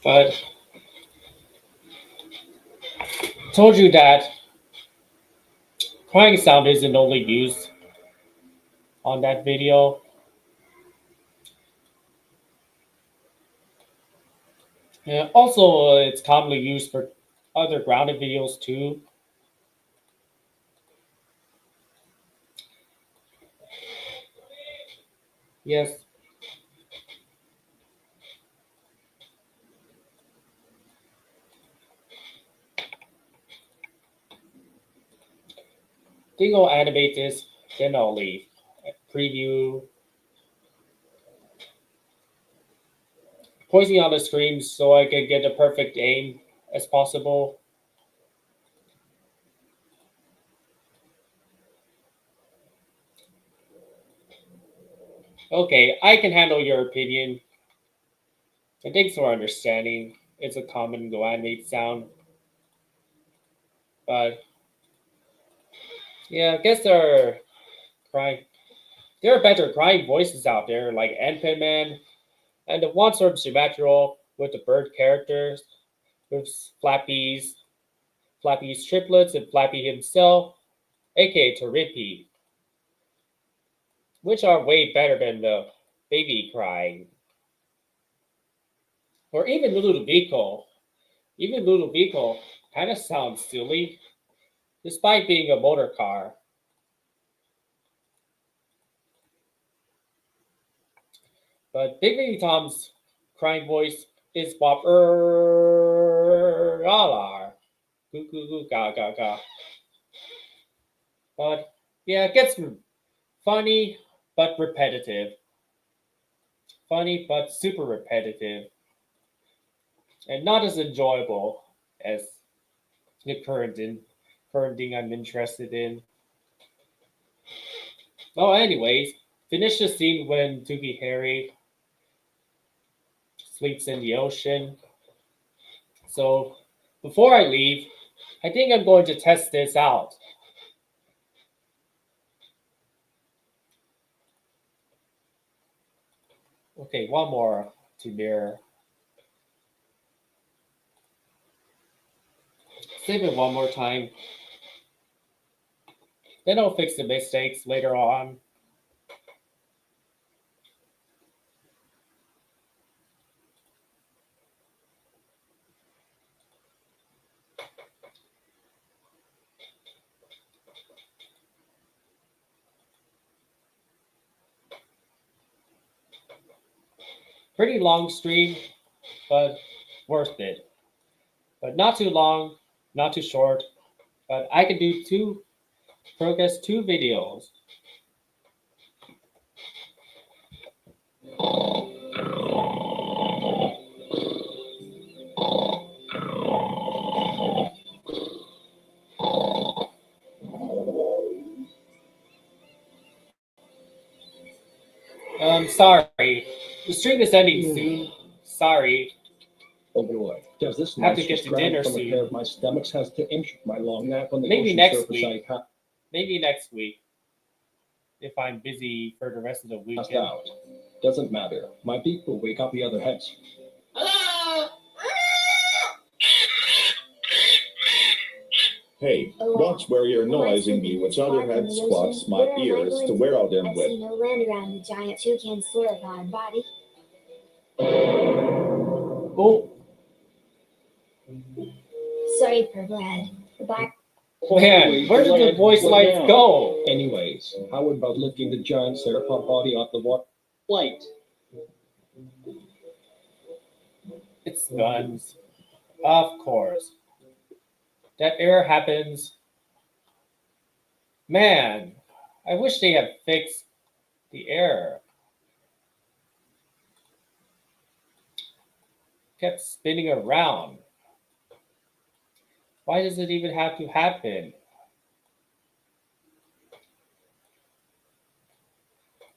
But told you that crying sound isn't only used on that video. Yeah, also, it's commonly used for other grounded videos too. Yes. Then I'll animate this, then I'll leave. Preview. Pointing on the screen so I can get a perfect aim as possible. Okay, I can handle your opinion. And thanks for understanding. It's a common GoAnimate sound. But yeah, I guess there are better crying voices out there like Anpin Man and the one sort of supernatural with the bird characters, with Flappy's triplets and Flappy himself, aka Torippy, which are way better than the baby crying. Or even Ludovico. Even Ludovico kind of sounds silly, despite being a motor car. But Big Baby Tom's crying voice is Bob Galar. Goo goo goo ga ga ga. But yeah, it gets funny but repetitive. Funny but super repetitive. And not as enjoyable as the current thing I'm interested in. Oh, anyways, finish the scene when Doogie Harry sleeps in the ocean. So before I leave, I think I'm going to test this out. Okay, one more to mirror. Save it one more time. Then I'll fix the mistakes later on. Pretty long stream, but worth it. But not too long, not too short. But I can do progress 2 videos. Sorry. The stream is ending soon. Sorry. Oh boy, does this have to get to dinner from soon. a pair of my stomachs has to inch my long nap on the Maybe ocean next surface week. Maybe next week. If I'm busy for the rest of the passed weekend. out. Doesn't matter. My beak will wake up the other heads. Hey, watch where you're noising me, which other head squats my ears to where I'll them I've with. seen no land around the giant toucan's horrifying body. Oh. Sorry, Purple Head. The black. Man, where did the voice lines go? Anyways, how about lifting the giant theropod body off the water? Light. It's guns. Of course. That error happens. Man, I wish they had fixed the error. Kept spinning around. Why does it even have to happen?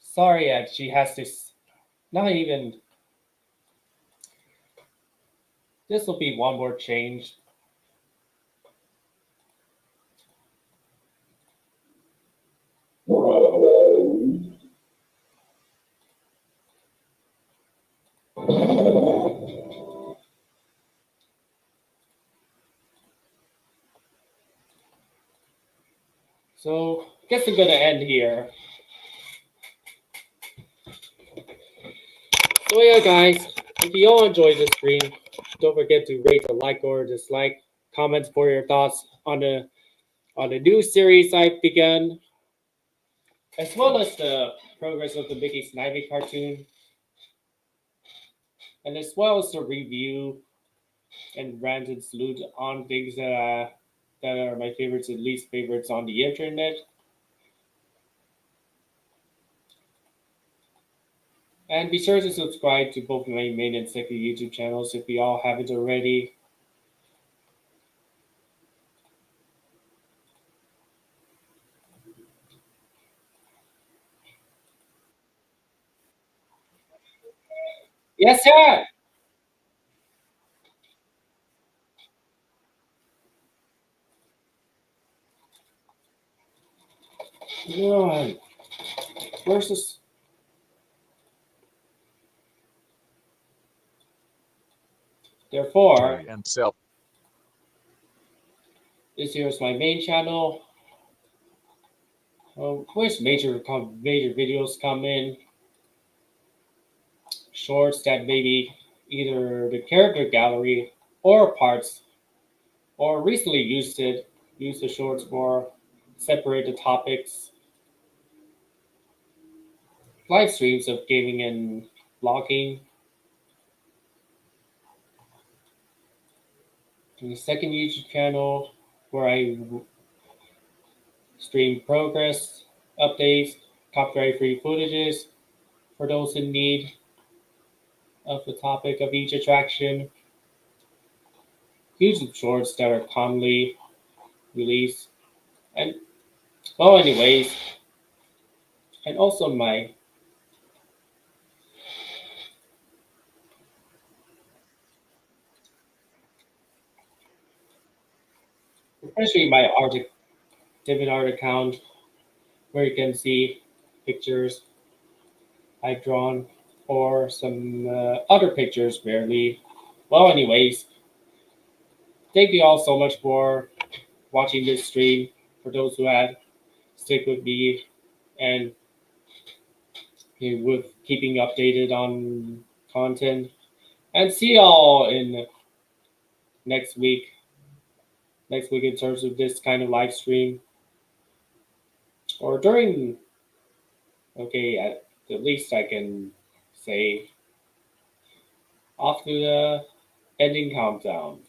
Sorry, Ed, she has to. Not even. This will be one more change. So, I guess I'm gonna end here. So yeah, guys, if you all enjoyed this stream, don't forget to rate, a like, or dislike. Comments for your thoughts on the new series I've begun, as well as the progress of the Mickey Snivy cartoon, and as well as the review and rant and salute on things that are my favorites and least favorites on the internet. And be sure to subscribe to both my main and second YouTube channels if you all haven't already. Yes, sir. God. Where's this? Therefore, and self. this here is my main channel, which major videos come in. Shorts that maybe either the character gallery or parts, or recently used the shorts for separate the topics. Live streams of gaming and vlogging. And the second YouTube channel where I stream progress, updates, copyright-free footages for those in need of the topic of each attraction. YouTube shorts that are commonly released. And, well, anyways, and also my especially my DeviantArt account, where you can see pictures I've drawn or some other pictures barely. Well, anyways, thank you all so much for watching this stream. For those who had stick with me and with keeping updated on content, and see y'all in next week. Next week in terms of this kind of live stream or during. Okay, at least I can say off to the ending countdown.